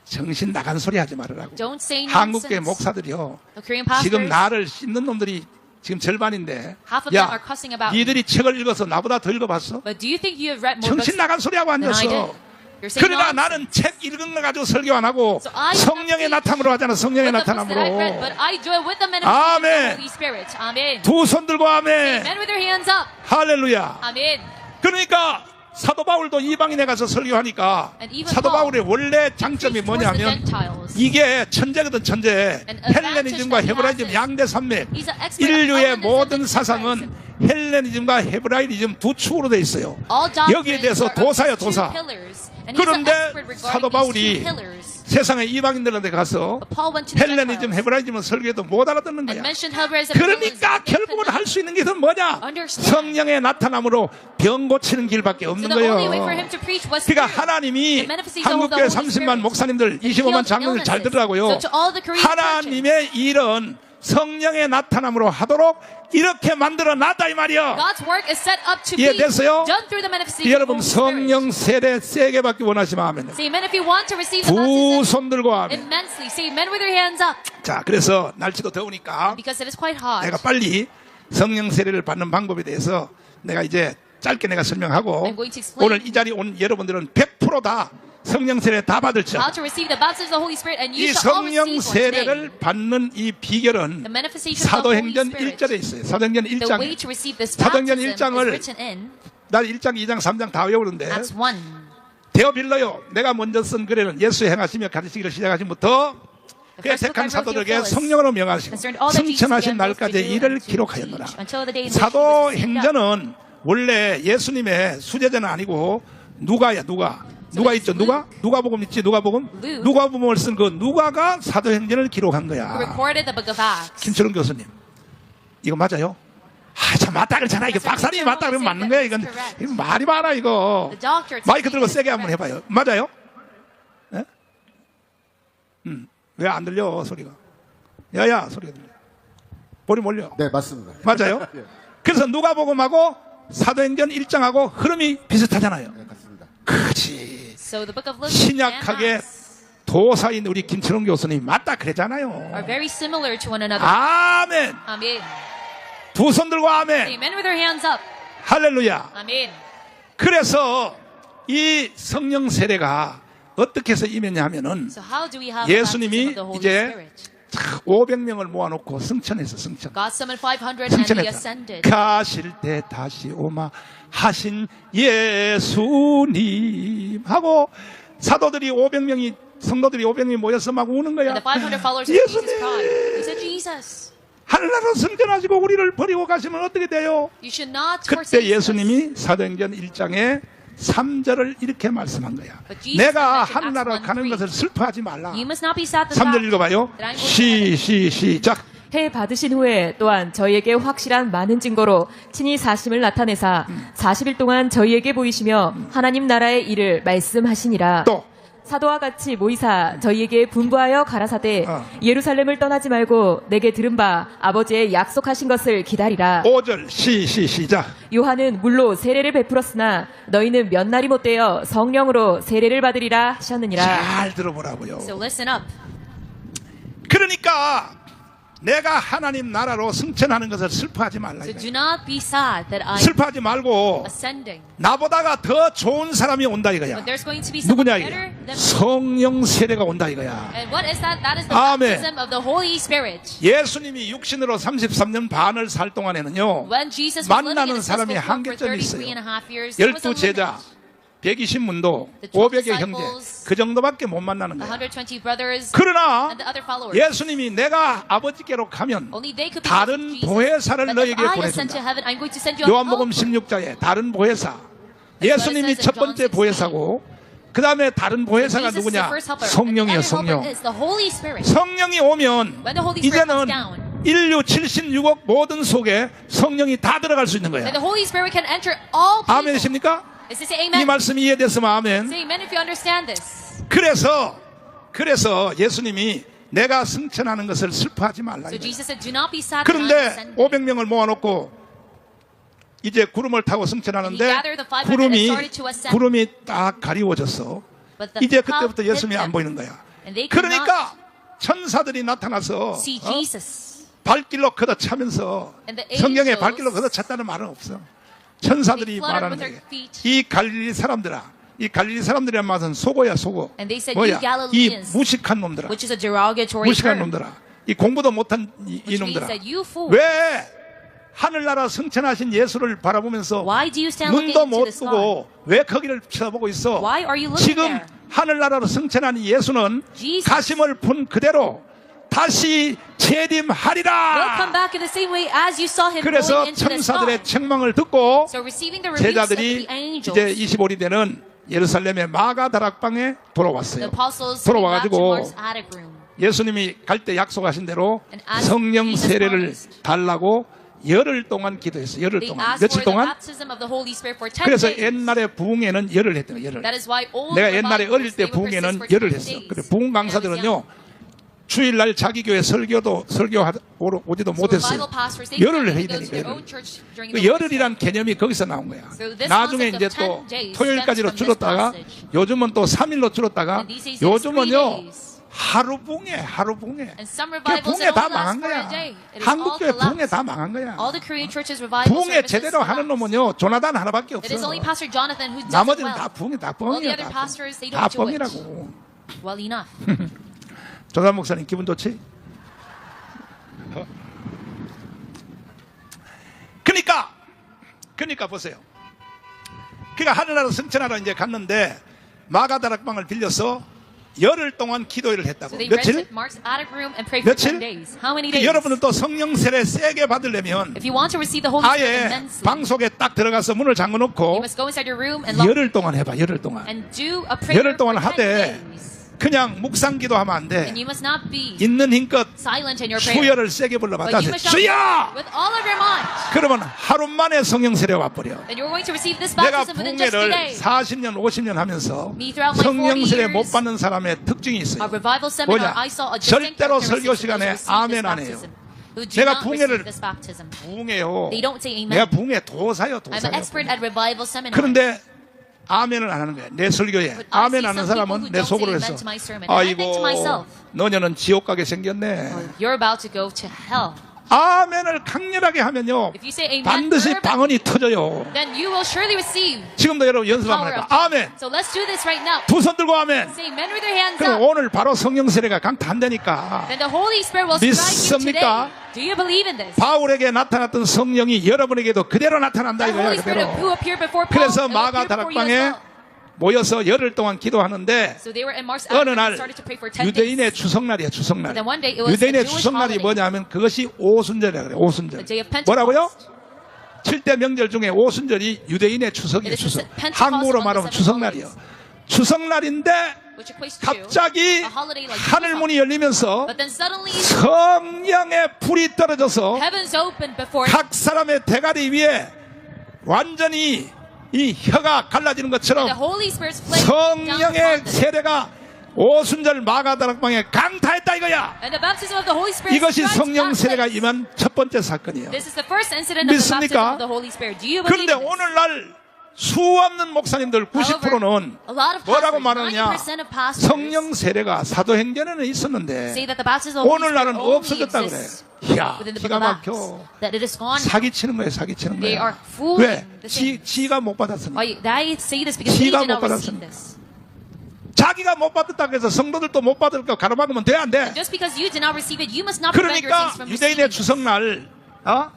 S2: 정신 나간 소리 하지 말으라고.
S1: Don't say
S2: 한국교회
S1: nonsense.
S2: 목사들이요
S1: The Korean
S2: 지금
S1: pastors,
S2: 나를 씹는 놈들이 지금 절반인데
S1: half of them
S2: 야
S1: are cussing about me.
S2: 니들이 책을 읽어서 나보다 더 읽어봤어?
S1: But do you think you have read more books
S2: 정신 나간 소리하고
S1: than I did?
S2: 앉았어.
S1: You're saying
S2: 그러나
S1: nonsense.
S2: 나는 책 읽은 거 가지고 설교 안 하고
S1: So I
S2: 성령의
S1: cannot
S2: 나타남으로 하잖아. 성령의
S1: with the books that I've read,
S2: 나타남으로.
S1: but I do it with the manifestation of
S2: 아멘.
S1: the Holy Spirit. Amen.
S2: 두 손 들고 아멘.
S1: Amen with your hands up.
S2: 할렐루야.
S1: Amen.
S2: 그러니까 사도 바울도 이방인에 가서 설교하니까
S1: And even
S2: 사도
S1: Paul
S2: 바울의 원래 장점이
S1: preached towards the
S2: 뭐냐면
S1: Gentiles.
S2: 이게 천재거든 천재.
S1: An
S2: 헬레니즘과
S1: advantage that he
S2: 헤브라이즘
S1: has
S2: 양대 산맥.
S1: He's an expert on
S2: 인류의
S1: Hellenism
S2: 모든
S1: and
S2: 사상은 헬레니즘과 헤브라이즘 두 축으로 돼 있어요.
S1: All doctrines
S2: 여기에 대해서
S1: are of
S2: 도사야
S1: two
S2: 도사.
S1: pillars. And he's an
S2: 그런데
S1: expert regarding
S2: 사도
S1: these
S2: 바울이
S1: two pillars.
S2: 세상의 이방인들한테 가서
S1: But Paul went to the
S2: 헬레니즘,
S1: Gentiles
S2: 헤브라이즘은 설교해도 못 알아듣는
S1: and
S2: 거야.
S1: mentioned Hebraism and
S2: 그러니까
S1: Hellenism. They
S2: 결국은
S1: could
S2: 할 수 있는 게 뭐냐?
S1: understand.
S2: 성령의 나타남으로 병 고치는 길밖에
S1: So
S2: 없는
S1: the only way for
S2: 거예요.
S1: him to preach was
S2: 그러니까
S1: through
S2: 하나님이
S1: the manifestation of the
S2: 한국교회
S1: Holy
S2: 30만
S1: Spirit.
S2: 목사님들,
S1: And
S2: 25만
S1: healed
S2: 장로들 잘
S1: illnesses.
S2: 들으라고요.
S1: So to all the Korean churches,
S2: 하나님의 일은 성령의 나타남으로 하도록 이렇게 만들어 놨다 이 말이요.
S1: God's work is set up to be
S2: 이해됐어요?
S1: done through the manifestation of the
S2: 여러분
S1: Holy Spirit.
S2: 성령 세례 세게 받기 원하시면 아멘.
S1: Say amen if you want to receive the
S2: 두
S1: baptism
S2: 손 들고 아멘.
S1: immensely. Say amen with your hands up.
S2: 자, 그래서 날씨도 더우니까
S1: Because it is quite hot.
S2: 내가 빨리 성령 세례를 받는 방법에 대해서 내가 이제 짧게 내가 설명하고
S1: I'm going to explain.
S2: 오늘 이 자리에 온 여러분들은 100%다 성령 세례 다 받을죠.
S1: How to receive the baptism of the Holy Spirit, and
S2: 이
S1: you shall all
S2: 성령
S1: receive one today.
S2: 세례를 받는 이 비결은
S1: The manifestation of the Holy
S2: 사도행전
S1: Spirit.
S2: 1절에 있어요. 사도행전
S1: The way
S2: 1장.
S1: to receive this
S2: 사도행전
S1: baptism is
S2: 1장을
S1: written in
S2: 난 1장, 2장, 3장 다 외우는데
S1: Acts 1.
S2: 데어빌러요. 내가 먼저 쓴 글에는 예수 행하시며 가르치기를 시작하신부터
S1: The
S2: 그
S1: first book
S2: 택한
S1: I wrote,
S2: 사도들에게
S1: Theophilus,
S2: 성령으로 명하시고
S1: concerned all that Jesus
S2: 승천하신
S1: began both to
S2: 날까지
S1: do
S2: 일을
S1: and to
S2: 기록하였노라.
S1: teach until the day in which he was received up.
S2: 사도행전은 원래 예수님의 수제자는 아니고 누가야 누가 있죠 누가복음 있지 누가복음
S1: Luke.
S2: 누가복음을 쓴 그 누가가 사도행전을 기록한
S1: Who
S2: 거야.
S1: recorded the book of Acts.
S2: 김철웅 교수님 이거 맞아요? 참 맞다 그러잖아. 이게 박사님이 맞다 그러면 맞는 거야. 이건 이거 말이 많아 이거.
S1: The doctor
S2: 마이크 들고
S1: is
S2: 세게 한번
S1: correct.
S2: 해봐요. 맞아요? 예? 왜 안 들려 소리가? 야야 소리가 들려. 볼이 몰려.
S4: 네, 맞습니다.
S2: 맞아요?
S4: 예.
S2: 그래서 누가복음하고 사도행전 1장하고 흐름이 비슷하잖아요.
S4: 네, 같습니다.
S2: 그렇지.
S1: So the book of Luke
S2: 신약하게
S1: and Acts
S2: 도사인 우리 김철웅 교수님이 맞다
S1: are
S2: 그랬잖아요.
S1: very similar to one another.
S2: 아멘.
S1: Amen.
S2: 두 손 들고
S1: Say
S2: 아멘.
S1: amen with your hands up.
S2: 할렐루야.
S1: Amen.
S2: 그래서 이 성령 세례가 어떻게 해서 임했냐 하면은
S1: So how do we have the
S2: 예수님이
S1: baptism of the Holy
S2: 이제
S1: Spirit?
S2: 500명을 모아놓고 승천해서 승천.
S1: God summoned 500 and he
S2: 승천했다.
S1: ascended.
S2: 가실 때 다시 오마 하신 예수님 하고 사도들이 500명이 성도들이 500명이 모여서 막 우는 거야.
S1: And the 500 followers of Jesus
S2: 예수님
S1: cried. They said, Jesus,
S2: 하늘나라 승천하시고 우리를 버리고 가시면 어떻게 돼요?
S1: you should not
S2: 그때
S1: forsake us.
S2: 예수님이 사도행전 1장에 3절을 이렇게 말씀한 거야.
S1: But Jesus
S2: 내가
S1: said in
S2: 하늘나라
S1: Acts
S2: 가는
S1: 1:3,
S2: 것을 슬퍼하지 말라.
S1: You must not be sad that
S2: 3절 읽어봐요. 시작.
S3: 해 받으신 후에 또한 저희에게 확실한 많은 증거로 친히 사심을 나타내사 40일 동안 저희에게 보이시며 하나님 나라의 일을 말씀하시니라.
S2: 또
S3: 사도와 같이 모이사 저희에게 분부하여 가라사대 예루살렘을 떠나지 말고 내게 들은 바 아버지의 약속하신 것을 기다리라.
S2: 5절 시작.
S3: 요한은 물로 세례를 베풀었으나 너희는 몇 날이 못되어 성령으로 세례를 받으리라 하셨느니라.
S2: 잘 들어보라고요.
S1: So listen up.
S2: 그러니까 내가 하나님 나라로 승천하는 것을 슬퍼하지 말라.
S1: So
S2: 이거예요.
S1: do not be sad that I'm
S2: 슬퍼하지 말고
S1: ascending.
S2: 나보다가 더 좋은 사람이 온다 이거야.
S1: But there's going to be someone
S2: 누구냐
S1: better
S2: 이게?
S1: than me.
S2: 성령 세례가 온다 이거야.
S1: And what is that? That is the
S2: 아멘.
S1: baptism of the Holy Spirit.
S2: 예수님이 육신으로 33년 반을 살 동안에는요.
S1: When Jesus was living in
S2: 만나는
S1: his
S2: 사람이
S1: physical form for
S2: 한계점이 있어요.
S1: 33 and a half years, there was a
S2: 12 제자,
S1: limit.
S2: 120문도,
S1: The 12
S2: 500의 형제
S1: disciples,
S2: 그 정도밖에 못 만나는
S1: The
S2: 거야.
S1: 120 brothers
S2: 그러나
S1: and the other followers.
S2: 예수님이 내가 아버지께로 가면
S1: Only they could be
S2: 다른
S1: with Jesus.
S2: 보혜사를
S1: But
S2: 너에게
S1: if I ascend to
S2: 보내준다.
S1: heaven, I'm going to send you a
S2: 요한복음
S1: helper.
S2: 16장에 다른 보혜사.
S1: That's what it
S2: 예수님이
S1: says in
S2: 첫
S1: John
S2: 번째
S1: 16.
S2: 보혜사고 그 다음에 다른 보혜사가
S1: Jesus is the
S2: 누구냐?
S1: first helper.
S2: 성령이요
S1: And the other
S2: 성령.
S1: helper is the Holy Spirit.
S2: 성령이 오면
S1: When the Holy Spirit
S2: 이제는
S1: comes down,
S2: 인류 76억 모든 속에 성령이 다 들어갈 수 있는 거야.
S1: then the Holy Spirit can enter all people.
S2: 아멘이십니까?
S1: Is this say
S2: 이
S1: amen?
S2: 말씀이 이해됐으면 아멘.
S1: Say amen if you understand this.
S2: 그래서 예수님이 내가 승천하는 것을 슬퍼하지 말라.
S1: So
S2: 이거야.
S1: Jesus said, do not be sad that I'm
S2: 그런데
S1: ascending.
S2: 500명을 모아놓고 이제 구름을 타고 승천하는데
S1: And he gathered the 500 and started to ascend.
S2: 구름이 딱 가리워졌어.
S1: But the
S2: 이제
S1: cloud
S2: 그때부터
S1: hid
S2: 예수님이 안
S1: them.
S2: 보이는 거야.
S1: And they could not
S2: 그러니까 천사들이 나타나서
S1: see Jesus.
S2: 발길로 걷어차면서
S1: And the
S2: 성경에
S1: angels,
S2: 발길로 걷어찼다는 말은 없어. 천사들이
S1: they fluttered
S2: 말하는
S1: with their
S2: 거예요.
S1: feet.
S2: 이 갈릴리 사람들아, 이 갈릴리 사람들이란 말은 속어야 속어.
S1: And they said,
S2: 뭐야?
S1: "You Galileans,"
S2: 이 무식한 놈들아,
S1: which is a derogatory
S2: 무식한
S1: term.
S2: 놈들아, 이 공부도 못한 이
S1: Which means
S2: 놈들아.
S1: that you fool.
S2: 왜 하늘나라 승천하신 예수를 바라보면서
S1: Why do you stand looking
S2: 눈도
S1: into
S2: 못
S1: the sky?
S2: 뜨고 왜 거기를 쳐다보고 있어?
S1: Why are you looking
S2: 지금
S1: there?
S2: 하늘나라로 승천한 예수는
S1: Jesus
S2: 가심을 푼 그대로 다시
S1: will come
S2: 재림하리라.
S1: back in the same way as you saw him
S2: 그래서
S1: going into the sky.
S2: 천사들의 책망을 듣고
S1: So receiving the rebukes of
S2: 제자들이
S1: the angels,
S2: 이제 25리 되는 예루살렘의 마가 다락방에
S1: the
S2: 돌아왔어요.
S1: apostles came back to
S2: 돌아와가지고
S1: Mark's attic room.
S2: 예수님이 갈 때 약속하신 대로
S1: And as
S2: 성령
S1: Jesus
S2: 세례를
S1: promised,
S2: 달라고 열흘 동안 기도했어요. 열흘
S1: They
S2: 동안.
S1: asked
S2: 며칠
S1: for the
S2: 동안?
S1: baptism of the Holy Spirit for 10
S2: 그래서
S1: days.
S2: 옛날에 부흥회는 열흘 했던 거예요. 열흘.
S1: That is why old
S2: 내가 옛날에
S1: revivals,
S2: 어릴 때
S1: they would persist
S2: 부흥회는
S1: for 10
S2: 열흘 했어.
S1: days.
S2: 그래 부흥 강사들은요 주일날 자기 교회 설교오지도
S1: So
S2: 못했어요.
S1: revival pastors, they
S2: 열흘
S1: couldn't
S2: 해야
S1: go to
S2: 되니까
S1: their
S2: 열흘.
S1: own church during
S2: 그
S1: the Lord's
S2: 열흘이란 개념이 거기서 나온 거야.
S1: So this
S2: 나중에
S1: concept
S2: 이제
S1: of
S2: 또
S1: 10 days
S2: 토요일까지로
S1: stems from this
S2: 줄었다가
S1: passage.
S2: 요즘은 또 3일로 줄었다가
S1: And these days it's 3
S2: 요즘은요
S1: days.
S2: 하루 붕해.
S1: And some
S2: 그
S1: revivals
S2: 붕해
S1: that
S2: 다
S1: only last
S2: 망한
S1: for a
S2: 거야.
S1: day. It is
S2: 한국
S1: all
S2: 교회 붕해
S1: collapsed.
S2: 다 망한 거야.
S1: All the Korean churches revival
S2: 붕해
S1: services
S2: 제대로 하는
S1: collapsed.
S2: 놈은요 조나단 하나밖에 없어.
S1: It is only Pastor Jonathan who does it
S2: 나머지는
S1: well.
S2: 다 붕해, 다
S1: All the
S2: 뻥이야.
S1: other pastors, they
S2: 다
S1: don't do it
S2: 뻥이라고.
S1: well enough.
S2: 조단 목사님 기분 좋지? 그러니까 보세요. 그러니까 하늘나라 승천하러 이제 갔는데 마가다락방을 빌려서 열흘 동안 기도회를 했다고.
S1: So they
S2: 며칠?
S1: rented Mark's attic room and prayed for
S2: 며칠?
S1: 10 days. How many
S2: 그
S1: days?
S2: 여러분들도 성령 세례 세게 받으려면
S1: If you want to receive the Holy Spirit
S2: 아예
S1: immensely,
S2: 방 속에 딱 들어가서 문을 잠궈
S1: you
S2: 놓고
S1: must go inside your room and lock
S2: 열흘 동안 해봐. 열흘 동안.
S1: and do a prayer
S2: 열흘 동안
S1: for 10
S2: 하되
S1: days.
S2: 그냥 묵상 기도하면 안 돼.
S1: And you must not be
S2: 있는 힘껏
S1: silent in your prayer.
S2: 수혈을 세게 불러봐.
S1: But
S2: 다시
S1: you must shout
S2: 주여!
S1: with all of your might.
S2: 그러면 하루 만에 성령 세례 와버려.
S1: Then you're going to receive this
S2: 내가
S1: baptism within just a
S2: 붕해를
S1: day.
S2: 40년 50년 하면서
S1: Me throughout my 40
S2: 성령 세례
S1: years,
S2: 못 받는 사람의 특징이
S1: A
S2: 있어요.
S1: revival seminar,
S2: 뭐냐?
S1: I saw a distinct
S2: 절대로 설교
S1: characteristic of those
S2: 시간에
S1: who receive
S2: 아멘
S1: this
S2: 안 해요.
S1: baptism, who do
S2: 내가
S1: not
S2: 붕해를
S1: receive this baptism.
S2: 붕해요.
S1: They don't say amen.
S2: 내가 붕해 도사요.
S1: I'm an expert at revival seminar.
S2: 그런데 아멘을 안 하는 거야. 내 설교에
S1: But I
S2: 아멘
S1: see
S2: 하는
S1: some people
S2: 사람은
S1: who
S2: 내
S1: don't
S2: 속으로
S1: say
S2: 해서
S1: amen to my sermon. And I think to
S2: 아이고
S1: myself,
S2: 너녀는 지옥 가게 생겼네.
S1: you're about to go to hell.
S2: 아멘을 강렬하게 하면요,
S1: If you say amen
S2: 반드시
S1: fervently,
S2: 방언이 터져요.
S1: then you will surely receive
S2: 지금도 여러분 연습 한번
S1: power
S2: 할까?
S1: of God.
S2: 아멘.
S1: So let's do this right now.
S2: 두 손 들고 아멘.
S1: Say amen with your hands
S2: 그럼
S1: up.
S2: 오늘 바로 성령 세례가 강타한다니까.
S1: Then the Holy Spirit will strike you
S2: 믿습니까?
S1: today. Do you believe in this?
S2: 바울에게 나타났던 성령이 여러분에게도 그대로 나타난다
S1: The
S2: 이거야.
S1: Holy Spirit
S2: 그대로.
S1: who appeared before Paul
S2: 그래서
S1: will
S2: 마가
S1: appear before you as
S2: 다락방에
S1: well.
S2: 모여서 열흘 동안 기도하는데
S1: So they were in Mark's
S2: 어느
S1: and
S2: 날
S1: started to pray for 10
S2: 유대인의
S1: days.
S2: 추석날이야, 추석날.
S1: And then one day it was
S2: 유대인의
S1: a Jewish
S2: 추석날이
S1: holiday.
S2: 뭐냐면 그것이 오순절이라 그래. 오순절.
S1: The day of Pentecost.
S2: 뭐라고요? 7대 명절 중에 오순절이 유대인의 추석이에요.
S1: It is
S2: 추석.
S1: the Pentecost
S2: 한국으로
S1: among
S2: 말하면
S1: the seven
S2: 추석날이요. 추석날인데
S1: Which equates to
S2: 갑자기
S1: a holiday like
S2: 하늘 문이 열리면서
S1: But then suddenly
S2: 성령의 불이 떨어져서
S1: heavens opened before
S2: 각 사람의 대가리 위에 완전히 이 혀가 갈라지는
S1: the
S2: 것처럼
S1: Holy Spirit's flame down
S2: 성령의
S1: upon them.
S2: 세례가 오순절 마가다락방에 강타했다 이거야.
S1: And the baptism of the Holy Spirit
S2: 이것이
S1: strikes
S2: 성령
S1: that
S2: 세례가
S1: place.
S2: 임한 첫 번째 사건이에요.
S1: This is the first incident of the baptism
S2: 믿습니까?
S1: of the Holy Spirit. Do you believe
S2: 그런데
S1: in this?
S2: 오늘날 수없는 목사님들
S1: However,
S2: 90%는
S1: a lot of
S2: 뭐라고
S1: pastors,
S2: 말하느냐?
S1: 90% of pastors
S2: 성령 세례가 사도행전에는 있었는데
S1: say that the baptism of the Holy
S2: 오늘날은
S1: Spirit only
S2: 없어졌다 그래.
S1: exists
S2: 이야,
S1: within the
S2: 기가
S1: book of
S2: 막혀.
S1: Acts. That it is gone.
S2: 사기치는 거예요, 사기치는
S1: They
S2: 거야.
S1: are fooling
S2: 왜?
S1: the saints.
S2: 지가 못 받았으니까.
S1: I say this because they
S2: 지가
S1: did not
S2: 못
S1: receive
S2: 받았으니까.
S1: this.
S2: 자기가 못 받았다고 해서 성도들도 못 받을 거 가로막으면 돼, 안 돼?
S1: Just because you did not receive it, you must not prevent your
S2: 그러니까
S1: saints from
S2: 유대인의
S1: receiving it.
S2: 추석날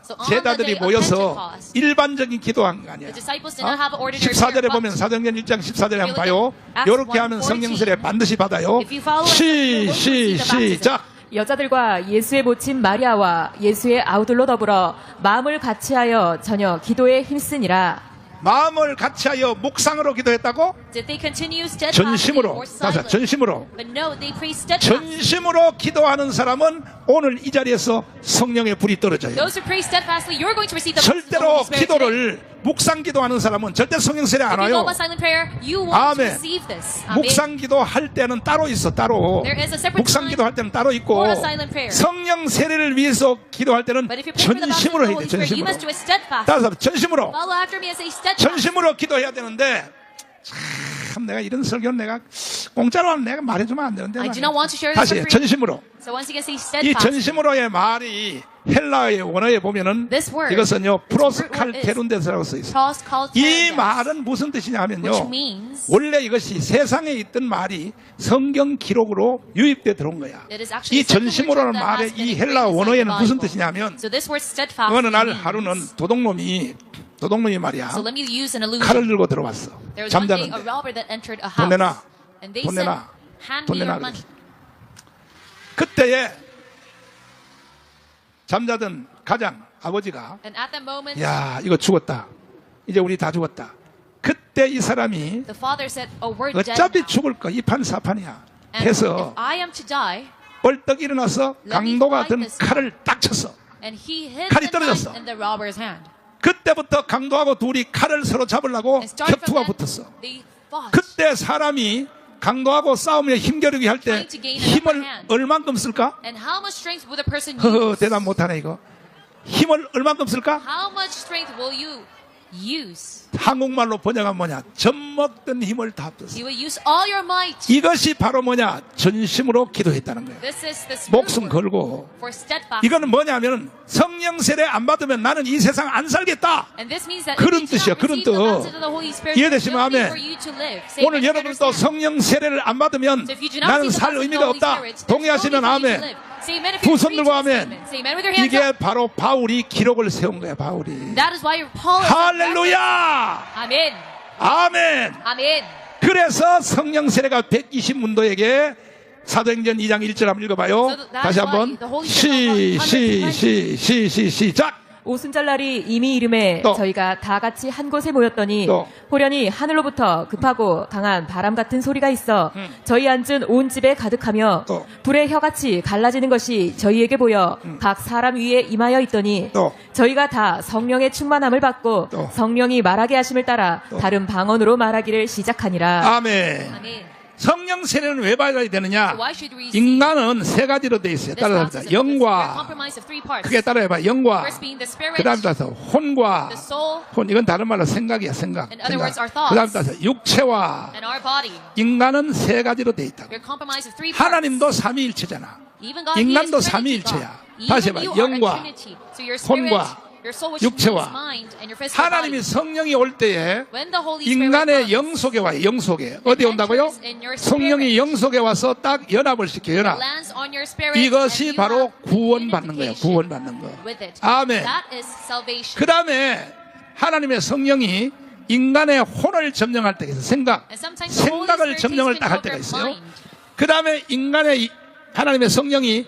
S1: So on the
S2: 제자들이
S1: day of
S2: 모여서
S1: Pentecost,
S2: 일반적인 기도한 거 아니야.
S1: The disciples did not have ordinary prayer,
S2: 14절에
S1: but
S2: 보면 사도행전 1장 14절에 한번
S1: if you
S2: 봐요.
S1: look at Acts
S2: 이렇게 하면
S1: 1:14,
S2: 성령 세례 반드시 받아요.
S1: if you follow us, you will receive the baptism.
S2: 시작.
S3: 여자들과 예수의 모친 마리아와 예수의 아우들로 더불어 마음을 같이하여 전혀 기도에 힘쓰니라.
S2: 마음을 같이하여 묵상으로 기도했다고?
S1: Did they continue steadfastly
S2: 전심으로.
S1: or
S2: 다시
S1: silently?
S2: 전심으로.
S1: But no, they prayed steadfastly.
S2: 전심으로 기도하는 사람은 오늘 이 자리에서 성령의 불이 떨어져요.
S1: Those who pray steadfastly, you're going to receive the baptism of the
S2: 절대로
S1: Holy Spirit today.
S2: 기도를 묵상 기도하는 사람은 절대 성령 세례 안
S1: If you go
S2: 와요.
S1: by silent prayer, you won't
S2: 아멘.
S1: receive this. Amen.
S2: 묵상 기도할 때는 따로 있어, 따로.
S1: There is a separate
S2: 묵상
S1: time
S2: 기도할 때는 따로 있고
S1: for a silent prayer.
S2: 성령 세례를 위해서 기도할 때는
S1: But if you pray for the baptism of
S2: 전심으로
S1: the
S2: 해야 돼.
S1: Holy Spirit, you
S2: 전심으로.
S1: must do it steadfastly.
S2: 따라서 전심으로.
S1: Follow after me and say steadfast.
S2: 전심으로 기도해야 되는데 참 내가 이런 설교는 내가 공짜로 하면 내가 말해주면 안 되는데
S1: I do not want to share this
S2: 다시
S1: for free.
S2: 전심으로.
S1: So once again, say
S2: 이
S1: steadfast.
S2: 전심으로의 말이 헬라어의 원어에 보면은
S1: This word,
S2: 이것은요
S1: its root word
S2: 프로스칼테룬데스라고 써 있어요.
S1: Cross called
S2: 이
S1: terendes,
S2: 말은 무슨 뜻이냐 하면요,
S1: which means
S2: 원래 이것이 세상에 있던 말이 성경 기록으로 유입돼 들어온 거야.
S1: it is actually
S2: 이 전심으로라는
S1: that
S2: 말의
S1: has been
S2: 이
S1: included
S2: 헬라
S1: inside
S2: 원어에는
S1: the
S2: 무슨
S1: Bible.
S2: 뜻이냐면
S1: So this word steadfast
S2: 어느 날
S1: means-
S2: 하루는 도둑놈이 말이야,
S1: So let me use an illusion.
S2: 칼을 들고 들어왔어.
S1: There was one day a
S2: 잠자는데
S1: robber that entered a
S2: 돈
S1: house.
S2: 내놔,
S1: And they
S2: 돈
S1: said,
S2: 내놔,
S1: hand
S2: 돈
S1: me your
S2: 내놔.
S1: money.
S2: 그때에 잠자던 가장 아버지가
S1: And at that moment,
S2: 야, 이거 죽었다. 이제 우리 다 죽었다. 그때 이 사람이
S1: the father said, oh, we're dead
S2: 어차피
S1: now.
S2: 죽을 거, 이판사판이야.
S1: And
S2: 해서
S1: if I am to die,
S2: 벌떡 일어나서
S1: Let me
S2: 강도가
S1: fight
S2: 든
S1: this
S2: 칼을 딱 쳤어.
S1: and he hit
S2: 칼이
S1: the
S2: 떨어졌어.
S1: knife in the robber's hand.
S2: 그때부터 강도하고 둘이 칼을 서로 잡으려고
S1: And starting
S2: 격투가
S1: from
S2: 붙었어.
S1: that, they fought.
S2: 그때 사람이 강도하고 싸우며 힘겨루기 할 때
S1: Trying to gain an upper
S2: 힘을
S1: hand.
S2: 얼만큼 쓸까?
S1: And how much strength will the person
S2: 허허,
S1: use?
S2: 대답 못하네 이거. 힘을 얼만큼 쓸까?
S1: How much strength will you use?
S2: 한국말로 번역하면 뭐냐? 젖먹던 힘을 다 합쳤어.
S1: You will use all your might.
S2: 이것이 바로 뭐냐? 전심으로 기도했다는 거예요.
S1: This is the spirit
S2: 목숨
S1: word
S2: 걸고.
S1: for steadfast.
S2: 이거는 뭐냐면 성령 세례 안 받으면 나는 이 세상 안 살겠다.
S1: And this means that
S2: 그런
S1: if you do
S2: 뜻이야,
S1: not
S2: 그런
S1: receive the
S2: 뜻.
S1: baptism of the Holy Spirit,
S2: 이해되시면
S1: there's no need
S2: 아멘.
S1: for you to live. Say
S2: 오늘
S1: amen,
S2: 여러분도
S1: understand.
S2: 성령 세례를 안 받으면
S1: So if you do not
S2: 나는
S1: receive the
S2: 살
S1: baptism of the
S2: 의미가
S1: Holy
S2: 없다.
S1: Spirit, there's no need
S2: 동의하시면
S1: for you to
S2: 아멘.
S1: live. Say amen if
S2: 두
S1: you're
S2: 손
S1: free
S2: 들고
S1: to
S2: 아멘.
S1: say amen. Say amen with your hands
S2: 이게
S1: up.
S2: 바로 바울이 기록을 세운 거야, 바울이.
S1: That is why Paul is a
S2: 할렐루야!
S1: Amen.
S2: 아멘.
S1: Amen.
S2: 그래서 성령 세례가 120문도에게 사도행전 2장 1절 한번 읽어봐요.
S1: So that's
S2: 다시 한번
S1: why the Holy Spirit
S2: 시작.
S3: 오순절날이 이미 이름에
S2: 또.
S3: 저희가 다 같이 한 곳에 모였더니
S2: 또.
S3: 호련히 하늘로부터 급하고 강한 바람 같은 소리가 있어 저희 앉은 온 집에 가득하며
S2: 또.
S3: 불의 혀같이 갈라지는 것이 저희에게 보여 각 사람 위에 임하여 있더니
S2: 또.
S3: 저희가 다 성령의 충만함을 받고
S2: 또.
S3: 성령이 말하게 하심을 따라 다른 방언으로 말하기를 시작하니라.
S2: 아멘.
S1: Amen.
S2: 성령 세례는 왜 받아야 되느냐?
S1: So why should we receive
S2: 인간은 세 가지로 돼 있어요.
S1: this
S2: 따라합니다.
S1: baptism? They're
S2: 영과,
S1: comprised of three parts.
S2: 크게 따라해봐. 영과.
S1: First being the spirit,
S2: 그 다음 따라서 혼과.
S1: the soul,
S2: 혼, 이건 다른 말로 생각이야, 생각.
S1: In other words, our thoughts.
S2: 그 다음 따라서 육체와.
S1: and our body.
S2: 인간은 세 가지로 돼 있다고.
S1: They're comprised of three parts.
S2: 하나님도 삼위일체잖아.
S1: Even God,
S2: 인간도
S1: He is Trinity
S2: 삼위일체야.
S1: God.
S2: 다시
S1: Even
S2: 해봐.
S1: you are a
S2: 영과
S1: trinity. So your spirit,
S2: 혼과
S1: your soul, which means
S2: 육체와
S1: mind, and your physical
S2: 하나님이
S1: body.
S2: 성령이 올 때에
S1: When the Holy Spirit
S2: 인간의
S1: comes,
S2: 영 속에 와요. 영 속에. 어디 온다고요? 성령이 영 속에 와서 딱 연합을 시켜요. 연합.
S1: lands on your spirit,
S2: 이것이
S1: and you
S2: 바로
S1: have
S2: 구원받는 거예요.
S1: unification
S2: 구원받는 거.
S1: with it.
S2: 아멘.
S1: That is salvation.
S2: 그 다음에 하나님의 성령이 인간의 혼을 점령할 때가 있어요. 생각.
S1: And sometimes the Holy
S2: 생각을
S1: Spirit
S2: 점령을
S1: takes
S2: 딱 할
S1: control
S2: 때가
S1: of
S2: 있어요.
S1: your mind.
S2: 그 다음에 인간의 하나님의 성령이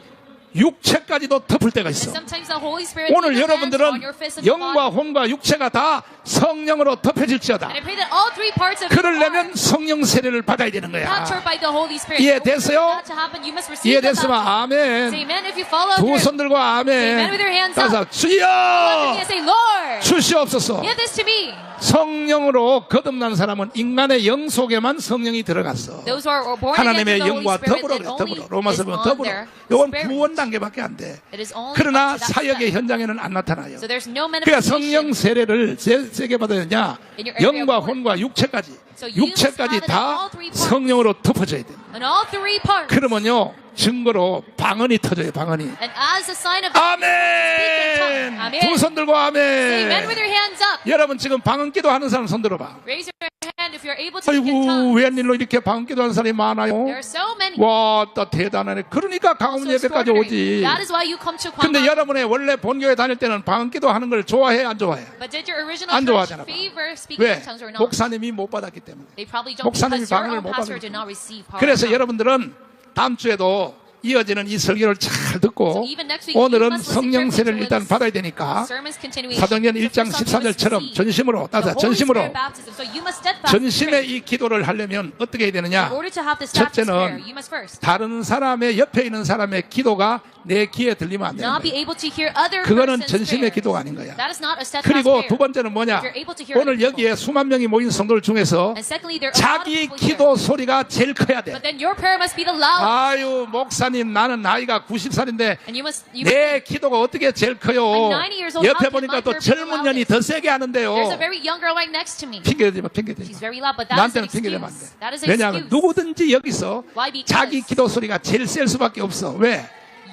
S2: 육체까지도 덮을 때가 있어.
S1: And sometimes the Holy Spirit
S2: 오늘
S1: even lands
S2: 여러분들은
S1: on your physical
S2: 영과
S1: body.
S2: 혼과 육체가 다 성령으로 덮여질지어다.
S1: And I pray that all three parts of you
S2: 그러려면
S1: are
S2: 성령 세례를 받아야 되는 거야.
S1: captured by the Holy Spirit.
S2: 이해됐어요?
S1: For that to happen, you must receive the
S2: 이해됐으면
S1: baptism.
S2: 아멘.
S1: Say amen if you follow
S2: 두
S1: through.
S2: 손 들고
S1: Amen with your
S2: 아멘.
S1: hands up.
S2: 따라서
S1: Look at me
S2: 주여
S1: and say, Lord,
S2: 주시옵소서.
S1: give this to me.
S2: 성령으로 거듭난 사람은 인간의 영 속에만 성령이 들어갔어.
S1: Those who are born again
S2: 하나님의
S1: through the Holy
S2: 영과
S1: Spirit,
S2: 더불어
S1: that
S2: 그래.
S1: only
S2: 더불어. 로마서
S1: is
S2: 보면
S1: on
S2: 더불어.
S1: their
S2: 이건
S1: spirit.
S2: 구원 단계밖에 안 돼.
S1: It is only
S2: 그러나
S1: up to that
S2: 사역의
S1: step.
S2: 현장에는 안 나타나요.
S1: So there's no
S2: 그러니까 성령
S1: manifestation.
S2: 세례를 세게 받아야 되냐?
S1: In your area
S2: 영과
S1: of work.
S2: 혼과 육체까지.
S1: So you must
S2: 육체까지
S1: have it in
S2: 다
S1: all three parts.
S2: 성령으로 덮어져야 돼.
S1: In all three parts.
S2: 그러면요 증거로 방언이 터져요. 방언이.
S1: And as a sign of that,
S2: 아멘.
S1: 아멘.
S2: 두 손 들고
S1: say amen with
S2: 아멘.
S1: your hands up.
S2: 여러분 지금 방언기도 하는 사람 손 들어봐.
S1: Raise your hand if you're able to speak in
S2: 아이고
S1: tongues.
S2: 웬일로 이렇게 방언기도 하는 사람이 많아요.
S1: There are so many.
S2: 와, 또 대단하네. 그러니까 강원
S1: So
S2: 예배까지
S1: extraordinary.
S2: 오지.
S1: That is why you come to
S2: 근데
S1: Kwangma.
S2: 여러분의 원래 본교회 다닐 때는 방언기도 하는 걸 좋아해 안 좋아해?
S1: But did your original
S2: 안
S1: church
S2: 좋아하잖아.
S1: favor speaking
S2: 왜?
S1: in tongues or not?
S2: 목사님이 못 받았기 때문에.
S1: They probably don't
S2: 목사님이
S1: because your
S2: 방언을
S1: own
S2: 못
S1: pastor
S2: 받았기
S1: did not receive power.
S2: 그래서
S1: of God.
S2: 여러분들은 다음 주에도 이어지는 이 설교를 잘 듣고
S1: So even next week,
S2: 오늘은
S1: you must listen
S2: 성령
S1: carefully
S2: 세례를
S1: to
S2: 일단
S1: this
S2: 받아야 되니까
S1: sermon's continuation.
S2: 사도행전
S1: So
S2: 1장
S1: first off, you must
S2: 14절처럼
S1: receive
S2: 전심으로
S1: the
S2: 따서
S1: Holy
S2: 전심으로
S1: Spirit baptism. So you must steadfastly
S2: 전심의
S1: pray.
S2: 이 기도를 하려면 어떻게 해야 되느냐?
S1: In order to have this steadfast prayer,
S2: 첫째는
S1: you must first
S2: 다른 사람의 옆에 있는 사람의 기도가 내 귀에 들리면 안 되는
S1: not be
S2: 거예요.
S1: able to hear other
S2: 그거는
S1: person's
S2: 전심의
S1: prayers.
S2: 기도가 아닌 거야.
S1: That is not a steadfast
S2: 그리고
S1: prayer.
S2: 두 번째는 뭐냐?
S1: If you're able to hear
S2: 오늘
S1: other people.
S2: 여기에 수만 명이 모인 성도들 중에서
S1: And secondly, there are a lot of
S2: 자기
S1: people
S2: 기도
S1: here.
S2: 소리가 제일 커야 돼.
S1: But then your prayer must be the loudest.
S2: 아유 목사님 나는 나이가 90살인데
S1: And you must
S2: 내 기도가 어떻게 제일 커요?
S1: I'm 90 years old.
S2: 옆에
S1: How can
S2: 보니까
S1: my
S2: 또
S1: prayer be the
S2: 젊은 년이 더 세게 하는데요.
S1: There's a very young girl right next to me.
S2: 핑계대지 마, 핑계대지
S1: She's
S2: 마.
S1: very loud, but that is
S2: 나한테는
S1: an
S2: 핑계대면 안 돼.
S1: excuse. That is an
S2: 왜냐하면
S1: excuse.
S2: 누구든지 여기서
S1: Why? Because
S2: 자기 기도 소리가 제일 셀 수밖에 없어. 왜?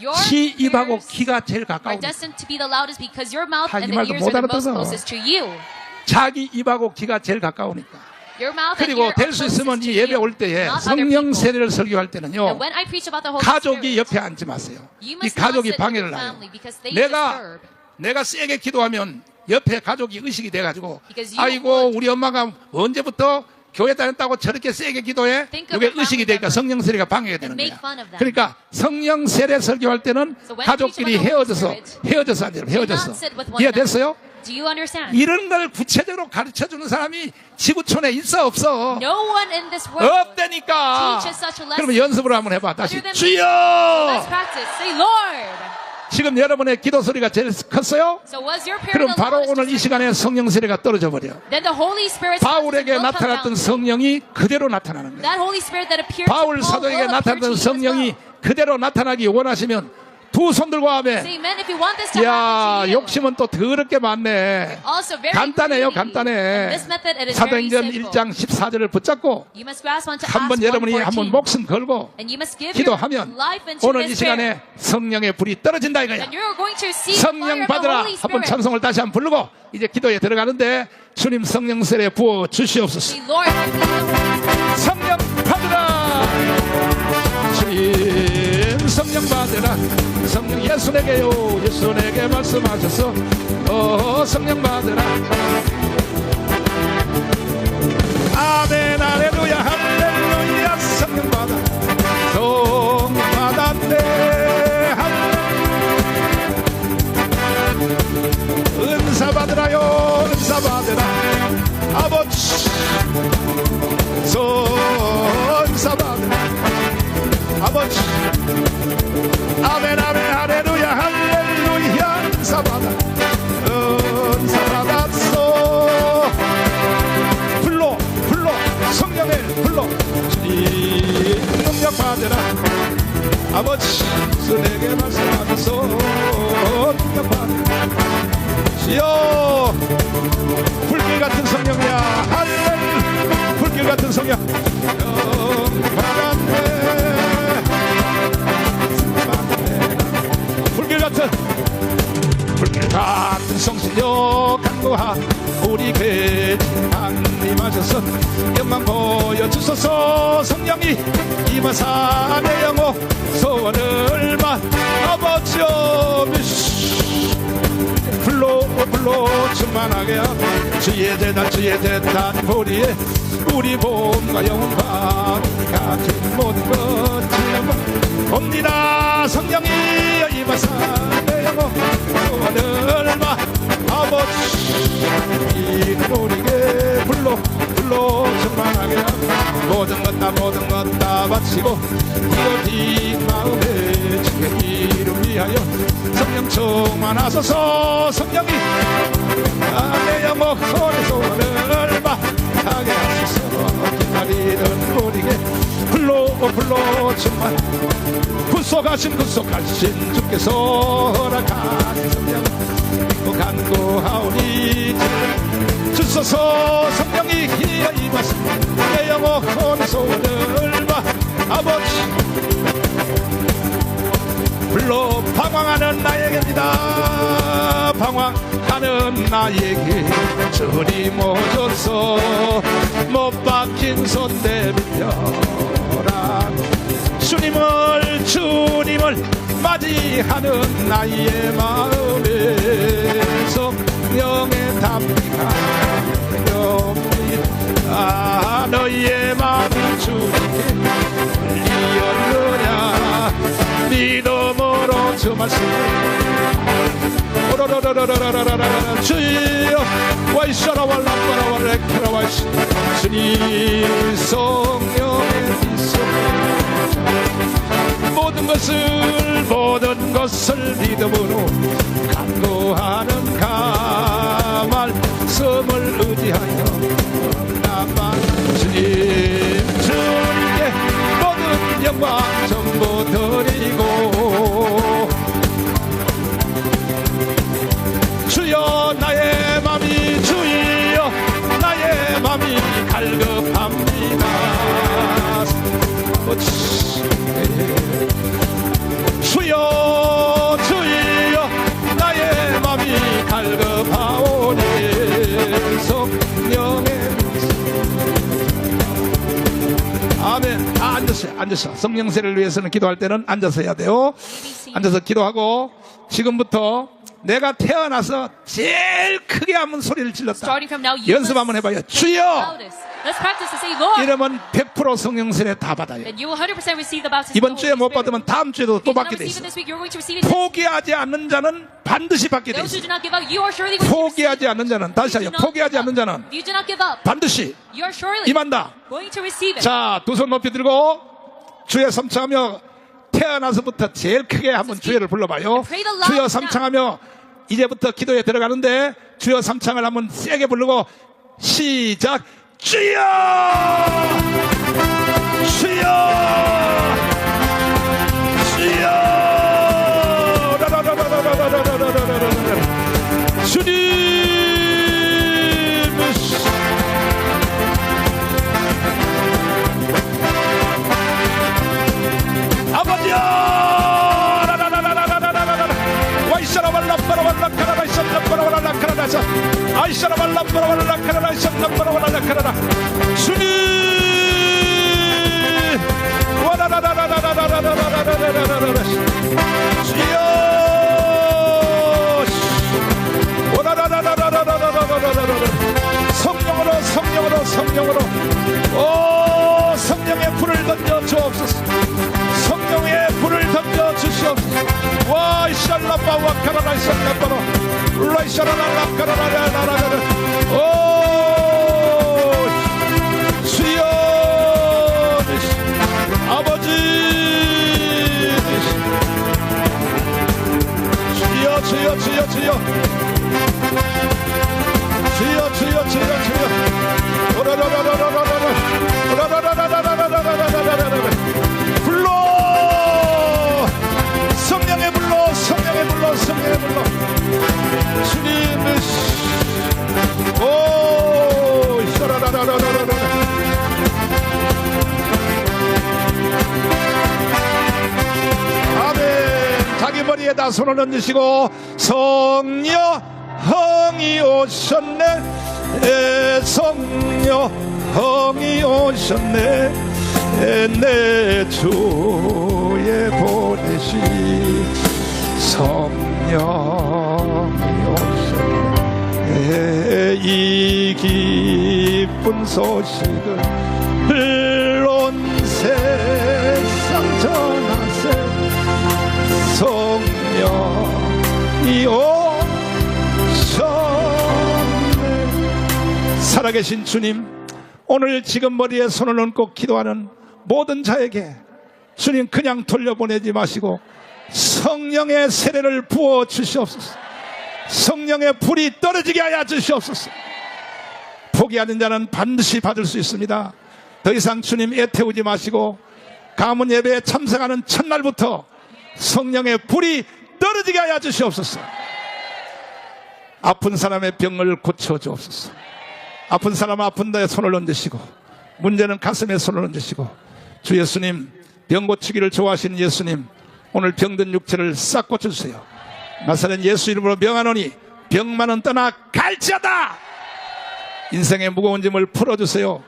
S1: your
S2: 키 입하고
S1: prayers
S2: 귀가 제일
S1: are
S2: 가까우니까.
S1: destined to be the loudest because your mouth
S2: 아, 이
S1: and the
S2: 말도
S1: ears
S2: 못
S1: are the most
S2: 알아듣어.
S1: closest to you.
S2: 자기 입하고 귀가 제일 가까우니까.
S1: Your mouth and
S2: 그리고
S1: ear are
S2: 될 수
S1: closest
S2: 있으면
S1: to
S2: 이 예배
S1: you,
S2: 올 때에
S1: not other
S2: 성령
S1: people.
S2: 세례를 설교할
S1: And
S2: 때는요.
S1: when I preach about the Holy
S2: 가족이
S1: Spirit,
S2: 옆에 앉지 마세요.
S1: you
S2: 이
S1: must not
S2: 가족이
S1: sit with
S2: 방해를
S1: your
S2: 해요.
S1: family because they
S2: 내가
S1: disturb.
S2: 내가 세게 기도하면 옆에 가족이 의식이 돼가지고
S1: Because you
S2: 아이고 우리 엄마가 언제부터 교회 다녔다고 저렇게 세게 기도해?
S1: Think of
S2: 이게
S1: a
S2: 의식이
S1: family
S2: 되니까
S1: member
S2: 성령 세례가 방해되는
S1: and make
S2: 거야.
S1: fun of them.
S2: 그러니까 성령 세례 설교할 때는
S1: So when
S2: 가족끼리
S1: preaching about the
S2: 헤어져서
S1: Holy Spirit,
S2: 헤어져서 앉아요. 헤어져서
S1: not sit with one
S2: 이해됐어요?
S1: Do you understand?
S2: 이런 걸 구체적으로 가르쳐주는 사람이 지구촌에 있어 없어?
S1: No one in this world.
S2: 없다니까.
S1: teaches such a lesson.
S2: 그러면 연습으로 한번 해봐. 다시
S1: Other than
S2: 주여.
S1: Let's practice. Say, Lord.
S2: 지금 여러분의 기도 소리가 제일 컸어요?
S1: So was your prayer
S2: 그럼
S1: the
S2: 바로
S1: loudest
S2: 오늘 이
S1: just right
S2: 시간에
S1: now?
S2: 성령 세례가 떨어져 버려.
S1: Then the Holy Spirit
S2: 바울에게 나타났던 성령이 그대로 나타나는 거예요.
S1: That Holy Spirit that appeared
S2: 바울
S1: to Paul
S2: 사도에게
S1: will appear to
S2: 나타났던
S1: you as
S2: 성령이
S1: well.
S2: 그대로 나타나기 원하시면 두 손 들고
S1: Say
S2: 하면
S1: amen if you want this to
S2: 야
S1: happen to you.
S2: 욕심은 또 더럽게 많네.
S1: Also very
S2: 간단해요.
S1: greedy.
S2: 간단해.
S1: And this method it is very
S2: 사도행전
S1: simple.
S2: 1장 14절을 붙잡고
S1: You must grasp onto
S2: 한번
S1: Acts
S2: 여러분이
S1: 1:14.
S2: 한번 목숨 걸고
S1: And you must give
S2: 기도하면
S1: your life into
S2: 오늘 이
S1: this prayer.
S2: 시간에 성령의 불이 떨어진다 이거야.
S1: And you're going to receive fire
S2: 성령
S1: of the
S2: 받으라.
S1: Holy
S2: 한번
S1: Spirit.
S2: 찬송을 다시 한번 부르고 이제 기도에 들어가는데 주님 성령 세례 부어 주시옵소서.
S1: Say, Lord,
S2: 성령 받으라. 주님 성령 받으라. 성령 예수에게요. 예수에게 말씀하셔서 성령 받으라. 아멘 할렐루야 할렐루야. 성령 받아. 성령 받았네. 은사 받으라요. 은사 받으라. 아버지 은사 받으라. 아버지 아멘 아멘 할렐루야 할렐루야. 은사 받아. 은사 받았어. 불러 성령을 불러. 주님 능력 받으라. 아버지 내게 말씀하셔서 능력 받으라. 주여 불길 같은 성령이야. 할렐루야. 불길 같은 성령 받았네. 불길 같은 불같은 성신여 간구하 우리 괴진 강림하셔서 영광 보여주소서. 성령이 임하사 내 영혼 소원을 마 아버지여 불로 충만하게 주의 재단 보리에 우리 몸과 영혼과 같은 모든 것 옵니다. 성령이 임하사 내 영혼 소원을 마 아버지 우리에게 불로 충만하게 모든 것 다 바치고 이어진 마음에 주의 이름 위하여 성령 충만하소서. 성령이 내 영혼의 소원을 마하게 하소서. 기다리던 우리에게 불로 충만 구속하신 주께서 허락하신 성령 믿고 간구하오니 주소서. 성령이 임하시 내 영혼의 소원을 마 아버지 불로 방황하는 나에게입니다. 방황하는 나에게 주님 오셔서 못 박힌 손 내밀려라. 주님을 맞이하는 나의 마음에 성령의 담비가 아 너희의 마음이 주님께 열리었느냐. 믿음으로 주 말씀 주여 와이샤라 왈라빠라 왈레케라 와이시 주님 성령의 미소 모든 것을 믿음으로 간구하는 가 말씀을 의지하여 나만 주님께 모든 영광 전부 드리고 주여 나의 맘이 주여 나의 맘이 갈급합니다. 주여 나의 맘이 갈급하오니 성령의 아멘. 앉으세요. 성령세를 위해서는 기도할 때는 앉아서 해야 돼요. 앉아서 기도하고 지금부터 내가 태어나서 제일 크게 한번 소리를 질렀다. 연습 한번 해봐요. 주여 이러면 100% 성령세례 다 받아요. 이번 주에 못 받으면 다음 주에도 또 받게 돼 있어. 포기하지 않는 자는 반드시 받게 돼 있어. 포기하지 않는 자는 다시 하여 포기하지 않는 자는 반드시 임한다. 자, 두 손 높이 들고 주여 삼창하며 태어나서부터 제일 크게 한번 주여를 불러봐요. 주여 삼창하며 이제부터 기도에 들어가는데 주여 삼창을 한번 세게 부르고 시작. 주여 주여 주여 주님 아버지여 주님 성령으로 오 성령의 불을 던져 주옵소서. 성령의 불을 던져 주시옵소서. 와 이샬라바 와카라라 이샬라바로 라이샤라라라카라라라라라 오 주여 아버지 주여 불러 성령의 불러 주님의 오 아멘. 자기 머리에다 손을 얹으시고 성령이 오셨네 성령이 오셨네 내 주에 보내시 성령이 오셨네 이 기쁜 소식을 온 세상 전하세 성령이 오셨네 살아계신 주님 오늘 지금 머리에 손을 얹고 기도하는 모든 자에게 주님 그냥 돌려보내지 마시고 성령의 세례를 부어 주시옵소서 성령의 불이 떨어지게 하여 주시옵소서 포기하는 자는 반드시 받을 수 있습니다 더 이상 주님 애태우지 마시고 가문 예배에 참석하는 첫날부터 성령의 불이 떨어지게 하여 주시옵소서 아픈 사람의 병을 고쳐 주옵소서 아픈 사람 아픈 데에 손을 얹으시고 문제는 가슴에 손을 얹으시고 주 예수님 병 고치기를 좋아하시는 예수님 오늘 병든 육체를 싹 고쳐주세요 나사렛 예수 이름으로 명하노니 병만은 떠나 갈지어다 인생의 무거운 짐을 풀어주세요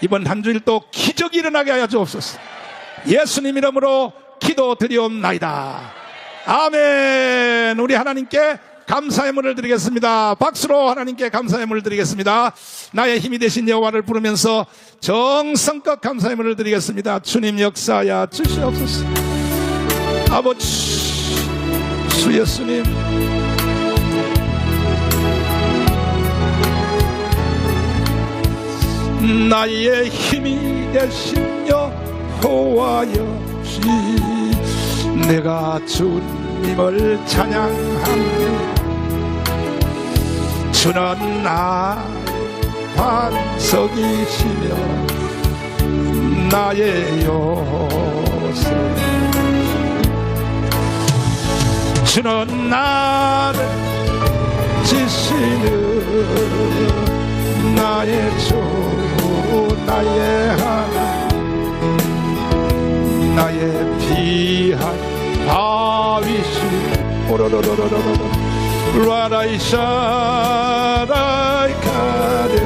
S2: 이번 한 주일 또 기적이 일어나게 하여 주옵소서 예수님 이름으로 기도드리옵나이다 아멘 우리 하나님께 감사의 문을 드리겠습니다 박수로 하나님께 감사의 문을 드리겠습니다 나의 힘이 되신 여호와를 부르면서 정성껏 감사의 문을 드리겠습니다 주님 역사하여 주시옵소서 아버지 주 예수님 나의 힘이 되신 여호와여시 내가 주님을 찬양합니다 주는 나의 반석이시며 나의 요새 주는 나를 지시는 나의 주 나의 하나님 나의 귀한 바위시 오로로로로로로 라라이샤라이카레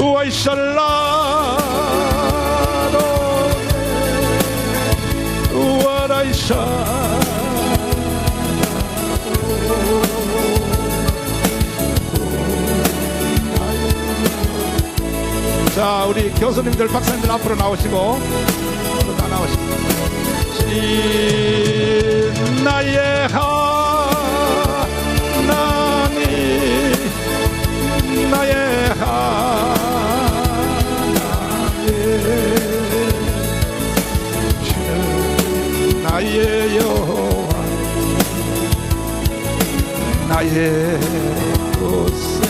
S2: 우아이샬라로네 우아라이샤 자, 우리 교수님들, 박사님들 앞으로 나오시고, 다 나오시고. 나의 하나님, 나의 하나님, 주는 나의 여호와, 나의 곳에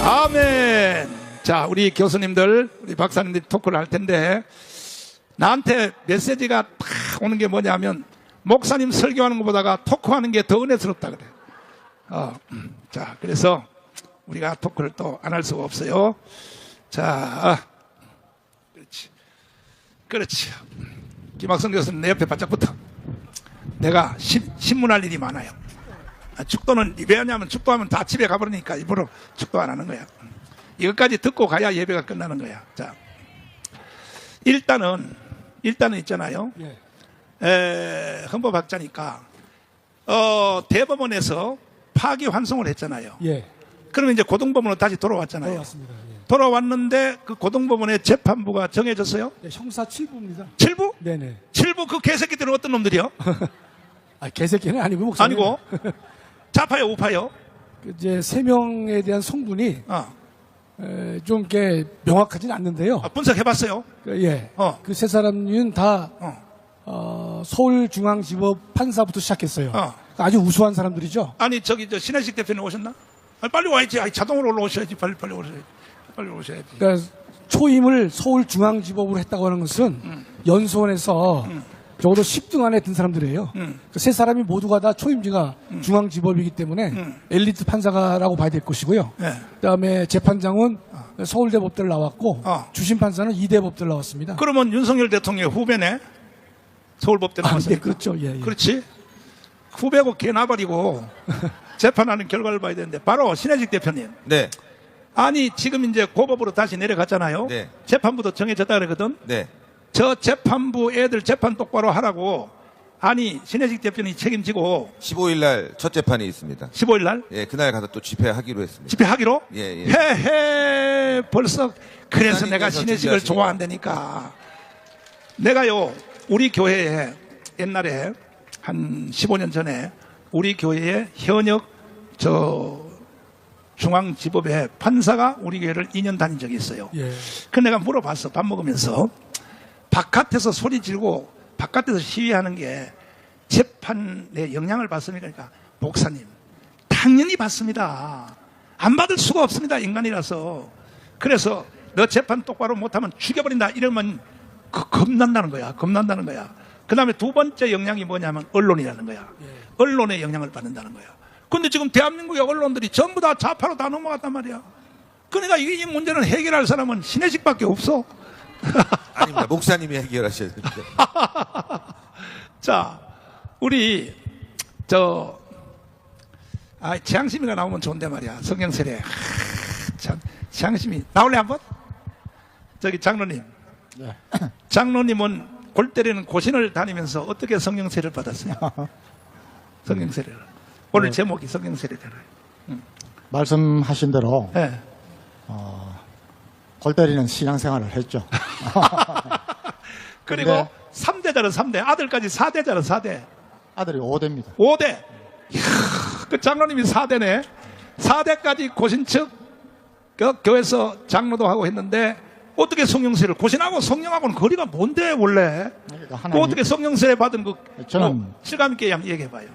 S2: 아멘. 자, 우리 교수님들, 우리 박사님들이 토크를 할 텐데, 나한테 메시지가 팍 오는 게 뭐냐면, 목사님 설교하는 것보다가 토크하는 게 더 은혜스럽다 그래. 자, 그래서 우리가 토크를 또 안 할 수가 없어요. 자, 그렇지. 그렇지. 김학성 교수님 내 옆에 바짝 붙어. 내가 신문할 일이 많아요. 축도는, 왜냐하면 축도하면 다 집에 가버리니까 일부러 축도 안 하는 거야. 이것까지 듣고 가야 예배가 끝나는 거야. 자, 일단은 있잖아요. 헌법학자니까 대법원에서 파기환송을 했잖아요. 그러면 이제 고등법원으로 다시 돌아왔잖아요.
S4: 돌아왔습니다.
S2: 돌아왔는데 그 고등법원의 재판부가 정해졌어요?
S4: 네, 형사 7부입니다.
S2: 7부?
S4: 네네.
S2: 7부 그 개새끼들은 어떤 놈들이요?
S4: 개새끼는 아니고 목사님.
S2: 아니고 좌파요, 우파요?
S4: 이제 3명에 대한 성분이 좀 이렇게 명확하진 않는데요.
S2: 분석해봤어요?
S4: 그 세 사람은 다 서울중앙지법 판사부터 시작했어요. 아주 우수한 사람들이죠.
S2: 아니 저기 신혜식 대표님 오셨나? 빨리 와야지. 자동으로 올라오셔야지. 빨리 오셔야지. 빨리 오셔야지.
S4: 그러니까 초임을 서울중앙지법으로 했다고 하는 것은 연수원에서 적어도 10등 안에 든 사람들이에요. 그 세 사람이 모두가 다 초임지가 중앙지법이기 때문에 엘리트 판사가라고 봐야 될 것이고요. 그다음에 재판장은 서울대 법대를 나왔고 주심 판사는 이대 법대를 나왔습니다.
S2: 그러면 윤석열 대통령의 후배네? 서울법대
S4: 아,
S2: 나왔으니까.
S4: 네, 그렇죠. 예, 예.
S2: 그렇지. 후배고 개나버리고 재판하는 결과를 봐야 되는데 바로 신혜식 대표님.
S5: 네.
S2: 아니 지금 이제 고법으로 다시 내려갔잖아요.
S5: 네.
S2: 재판부도 정해졌다 그러거든.
S5: 네.
S2: 저 재판부 애들 재판 똑바로 하라고. 아니 신혜식 대표님이 책임지고
S5: 15일 날 첫 재판이 있습니다.
S2: 15일 날
S5: 예, 그날 가서 또 집회하기로 했습니다.
S2: 집회하기로.
S5: 예, 예.
S2: 헤헤 벌써 그래서 내가
S5: 목사님께서
S2: 신혜식을
S5: 준비하시고.
S2: 좋아한다니까. 내가요 우리 교회에 옛날에 한 15년 전에 우리 교회에 현역 중앙지법의 판사가 우리 교회를 2년 다닌 적이 있어요.
S4: 예.
S2: 그 내가 물어봤어. 밥 먹으면서 바깥에서 소리 지르고 바깥에서 시위하는 게 재판에 영향을 받습니까? 그러니까 목사님 당연히 받습니다. 안 받을 수가 없습니다. 인간이라서. 그래서 너 재판 똑바로 못하면 죽여버린다 이러면 겁난다는 거야. 겁난다는 거야. 그 다음에 두 번째 영향이 뭐냐면 언론이라는 거야. 언론의 영향을 받는다는 거야. 근데 지금 대한민국의 언론들이 전부 다 좌파로 다 넘어갔단 말이야. 그러니까 이 문제는 해결할 사람은 신혜식밖에 없어.
S5: 아닙니다. 목사님이 해결하셔야 됩니다.
S2: 자, 우리 지향심이가 나오면 좋은데 말이야. 성경세례. 참 지향심이 나올래 한번? 저기 장로님.
S6: 네.
S2: 장로님은 골 때리는 고신을 다니면서 어떻게 성경세례를 받았어요? 성경세례를. 오늘 제목이 성경세례잖아요.
S6: 말씀하신 대로
S2: 네.
S6: 골 때리는 신앙생활을 했죠.
S2: 그리고
S6: 근데
S2: 3대자는 3대, 아들까지 4대자는 4대.
S6: 아들이 5대입니다.
S2: 5대. 이야, 그 장로님이 4대네. 4대까지 고신측 교회에서 장로도 하고 했는데 어떻게 성령세를 고신하고 성령하고는 거리가 뭔데 원래?
S6: 그러니까
S2: 그
S6: 하나님,
S2: 어떻게 성령세 받은 그
S6: 저는-
S2: 실감 있게 한번 얘기해봐요.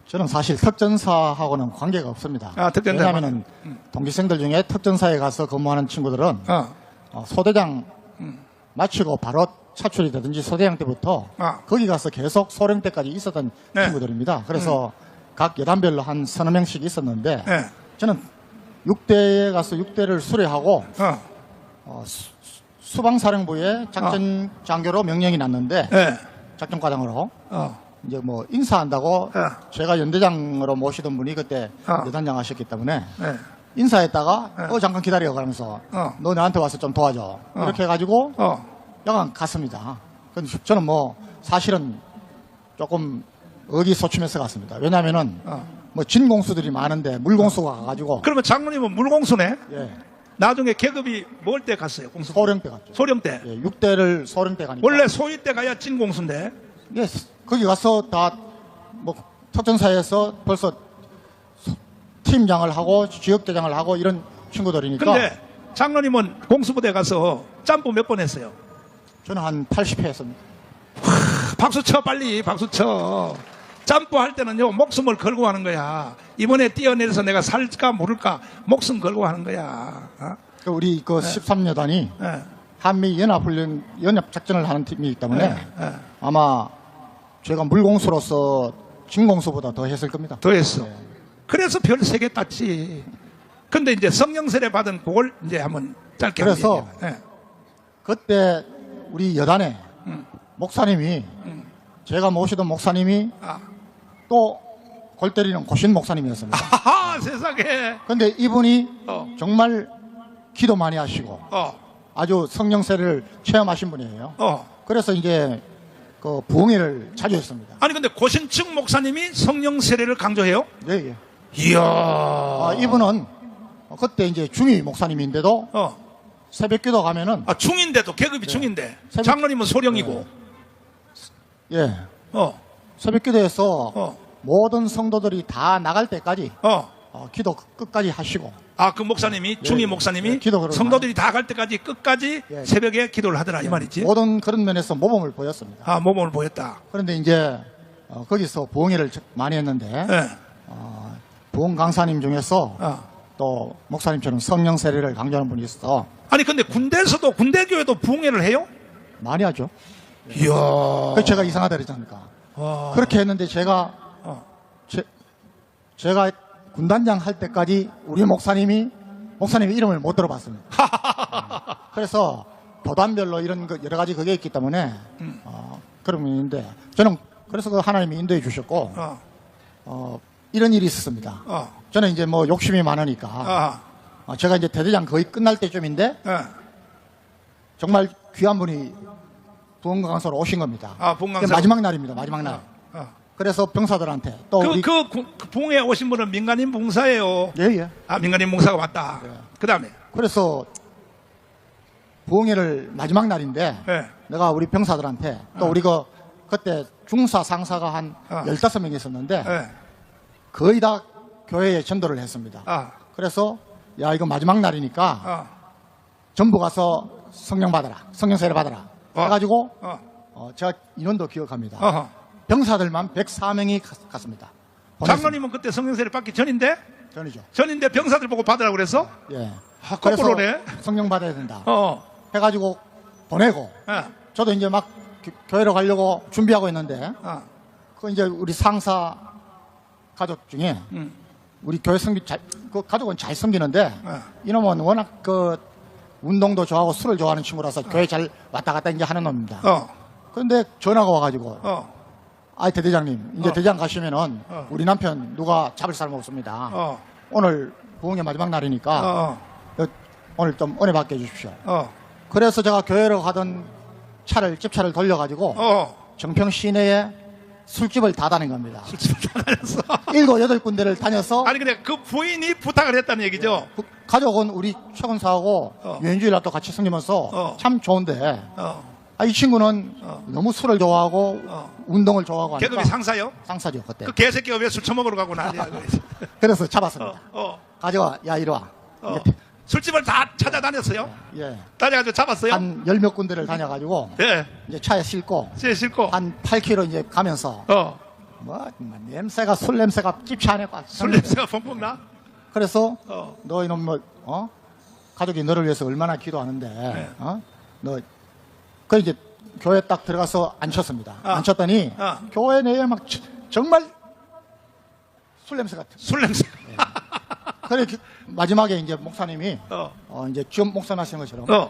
S6: 저는 사실 특전사하고는 관계가 없습니다.
S2: 아, 특전사.
S6: 왜냐하면 동기생들 중에 특전사에 가서 근무하는 친구들은
S2: 어.
S6: 소대장 마치고 바로 차출이 되든지 소대장 때부터
S2: 아.
S6: 거기 가서 계속 소령 때까지 있었던
S2: 네.
S6: 친구들입니다. 그래서 각 여단별로 한 서너 명씩 있었는데
S2: 네.
S6: 저는 6대에 가서 6대를 수료하고 수방사령부에 작전 장교로 명령이 났는데
S2: 네.
S6: 작전과장으로
S2: 어.
S6: 이제 뭐 인사한다고 제가 연대장으로 모시던 분이 그때
S2: 어.
S6: 여단장 하셨기 때문에
S2: 네.
S6: 인사했다가 잠깐 기다려 그러면서 너 나한테 와서 좀 도와줘 이렇게 해가지고 야간 갔습니다. 근데 저는 뭐 사실은 조금 의기소침해서 갔습니다. 왜냐하면은 뭐 진공수들이 많은데 물공수가 가가지고
S2: 그러면 장로님은 물공수네?
S6: 예,
S2: 나중에 계급이 뭘 때 갔어요? 공수?
S6: 소령 때 갔죠.
S2: 소령 때.
S6: 예, 6대를 소령 때 가니까
S2: 원래 소위 때 가야 진공수인데.
S6: 예, 거기 가서 다 뭐 특전사에서 벌써 팀장을 하고 지역대장을 하고 이런 친구들이니까
S2: 근데 장로님은 공수부대 가서 짬뽕 몇 번 했어요?
S6: 저는 한 80회 했습니다.
S2: 박수 쳐 빨리 박수 쳐. 짬뽕 할 때는요 목숨을 걸고 하는 거야. 이번에 뛰어내려서 내가 살까 모를까 목숨 걸고 하는 거야. 어?
S6: 우리 그 13여단이
S2: 예.
S6: 한미 연합훈련 연합작전을 하는 팀이기 때문에
S2: 예.
S6: 아마 제가 물공수로서 진공수보다 더 했을 겁니다.
S2: 더 했어. 그래서 별 3개 땄지. 근데 이제 성령세례 받은 그걸 이제 한번 짧게
S6: 그래서
S2: 한번 얘기해봐. 예.
S6: 그때 우리 여단에 목사님이 제가 모시던 목사님이
S2: 아.
S6: 또 골 때리는 고신 목사님이었습니다.
S2: 하하 세상에.
S6: 근데 이분이
S2: 어.
S6: 정말 기도 많이 하시고
S2: 어.
S6: 아주 성령세를 체험하신 분이에요. 그래서 이제 그 부흥회를 자주 했습니다.
S2: 아니 근데 고신측 목사님이 성령세례를 강조해요?
S6: 예, 예.
S2: 이야.
S6: 이분은 그때 이제 중위 목사님인데도 새벽기도 가면은
S2: 아, 중인데도 계급이 중인데
S6: 새벽-
S2: 장로님은 소령이고.
S6: 예,
S2: 어.
S6: 새벽기도에서 모든 성도들이 다 나갈 때까지 기도 끝까지 하시고
S2: 아, 그 목사님이 중위 목사님이
S6: 예, 기도 그러고
S2: 성도들이 다 갈 때까지 끝까지
S6: 예.
S2: 새벽에 기도를 하더라 이 말이지.
S6: 모든 그런 면에서 모범을 보였습니다.
S2: 아, 모범을 보였다.
S6: 그런데 이제 거기서 부흥회를 많이 했는데
S2: 예.
S6: 부흥 강사님 중에서
S2: 어.
S6: 또 목사님처럼 성령 세례를 강조하는 분이 있어
S2: 아니 근데 군대에서도 군대교회도 부흥회를 해요?
S6: 많이 하죠.
S2: 이야.
S6: 그래서 제가 이상하다 그랬잖아요.
S2: 와.
S6: 그렇게 했는데 제가 제가 군단장 할 때까지 우리 목사님이 이름을 못 들어봤습니다. 그래서 도단별로 이런 여러 가지 그게 있기 때문에 그런 분인데 저는 그래서 그 하나님이 인도해 주셨고 이런 일이 있었습니다. 저는 이제 뭐 욕심이 많으니까 제가 이제 대대장 거의 끝날 때쯤인데 정말 귀한 분이 부흥강서로 오신 겁니다.
S2: 부흥강서로.
S6: 마지막 날입니다. 마지막 날. 그래서 병사들한테 또 우리
S2: 그 부흥에 오신 분은 민간인 봉사예요.
S6: 예.
S2: 민간인 봉사가 왔다. 그 다음에.
S6: 그래서 부흥회를 마지막 날인데
S2: 예.
S6: 내가 우리 병사들한테 또 우리 그때 중사 상사가 한 15명 있었는데
S2: 예.
S6: 거의 다 교회에 전도를 했습니다. 그래서 야 이거 마지막 날이니까 전부 가서 성령 받아라. 성령 세례 받아라. 해가지고 제가 인원도 기억합니다. 병사들만 104명이 갔습니다.
S2: 장로님은 그때 성령세례 받기 전인데?
S6: 전이죠.
S2: 전인데 병사들 보고 받으라고 그랬어?
S6: 예.
S2: 거꾸로네.
S6: 성령 받아야 된다.
S2: 해가지고
S6: 보내고 저도 이제 막 교회로 가려고 준비하고 있는데 그 이제 우리 상사 가족 중에 우리 교회 그 가족은 잘 섬기는데 이놈은 워낙 그 운동도 좋아하고 술을 좋아하는 친구라서 교회 잘 왔다 갔다 이제 하는 놈입니다. 그런데 전화가 와가지고 아이 대대장님 이제 대장 가시면은 우리 남편 누가 잡을 사람 없습니다. 오늘 부흥의 마지막 날이니까 오늘 좀 은혜 받게 해주십시오. 그래서 제가 교회로 가던 집차를 돌려가지고 정평 시내에 술집을 다 다닌 겁니다.
S2: 술집을 다 다녔어.
S6: 7, 8군데를 다녀서
S2: 아니 근데 그 부인이 부탁을 했다는 얘기죠?
S6: 가족은 우리 최근사하고 유엔주일날도 같이 섬기면서 참 좋은데 이 친구는 너무 술을 좋아하고 운동을 좋아하고 하니까
S2: 계급이 상사요?
S6: 상사죠 그때.
S2: 그 개새끼가 왜 술 처먹으러 가고 난리야.
S6: 그래서 잡았습니다. 가져와 야 이리 와.
S2: 술집을 다 찾아다녔어요?
S6: 예.
S2: 다녀가지고 잡았어요?
S6: 한 10몇 군데를 다녀가지고 이제 차에 싣고
S2: 한
S6: 8km 이제 가면서 뭐 냄새가 술 냄새가 찝치 안에
S2: 술 냄새가 펑펑 나?
S6: 그래서 너 이놈 뭐 가족이 너를 위해서 얼마나 기도하는데 너 그 이제 교회 딱 들어가서 앉혔습니다. 앉혔더니 교회 내에 막 정말 술 냄새 같은.
S2: 술 냄새.
S6: 그래 마지막에 이제 목사님이 이제 지금 목사님 하시는 것처럼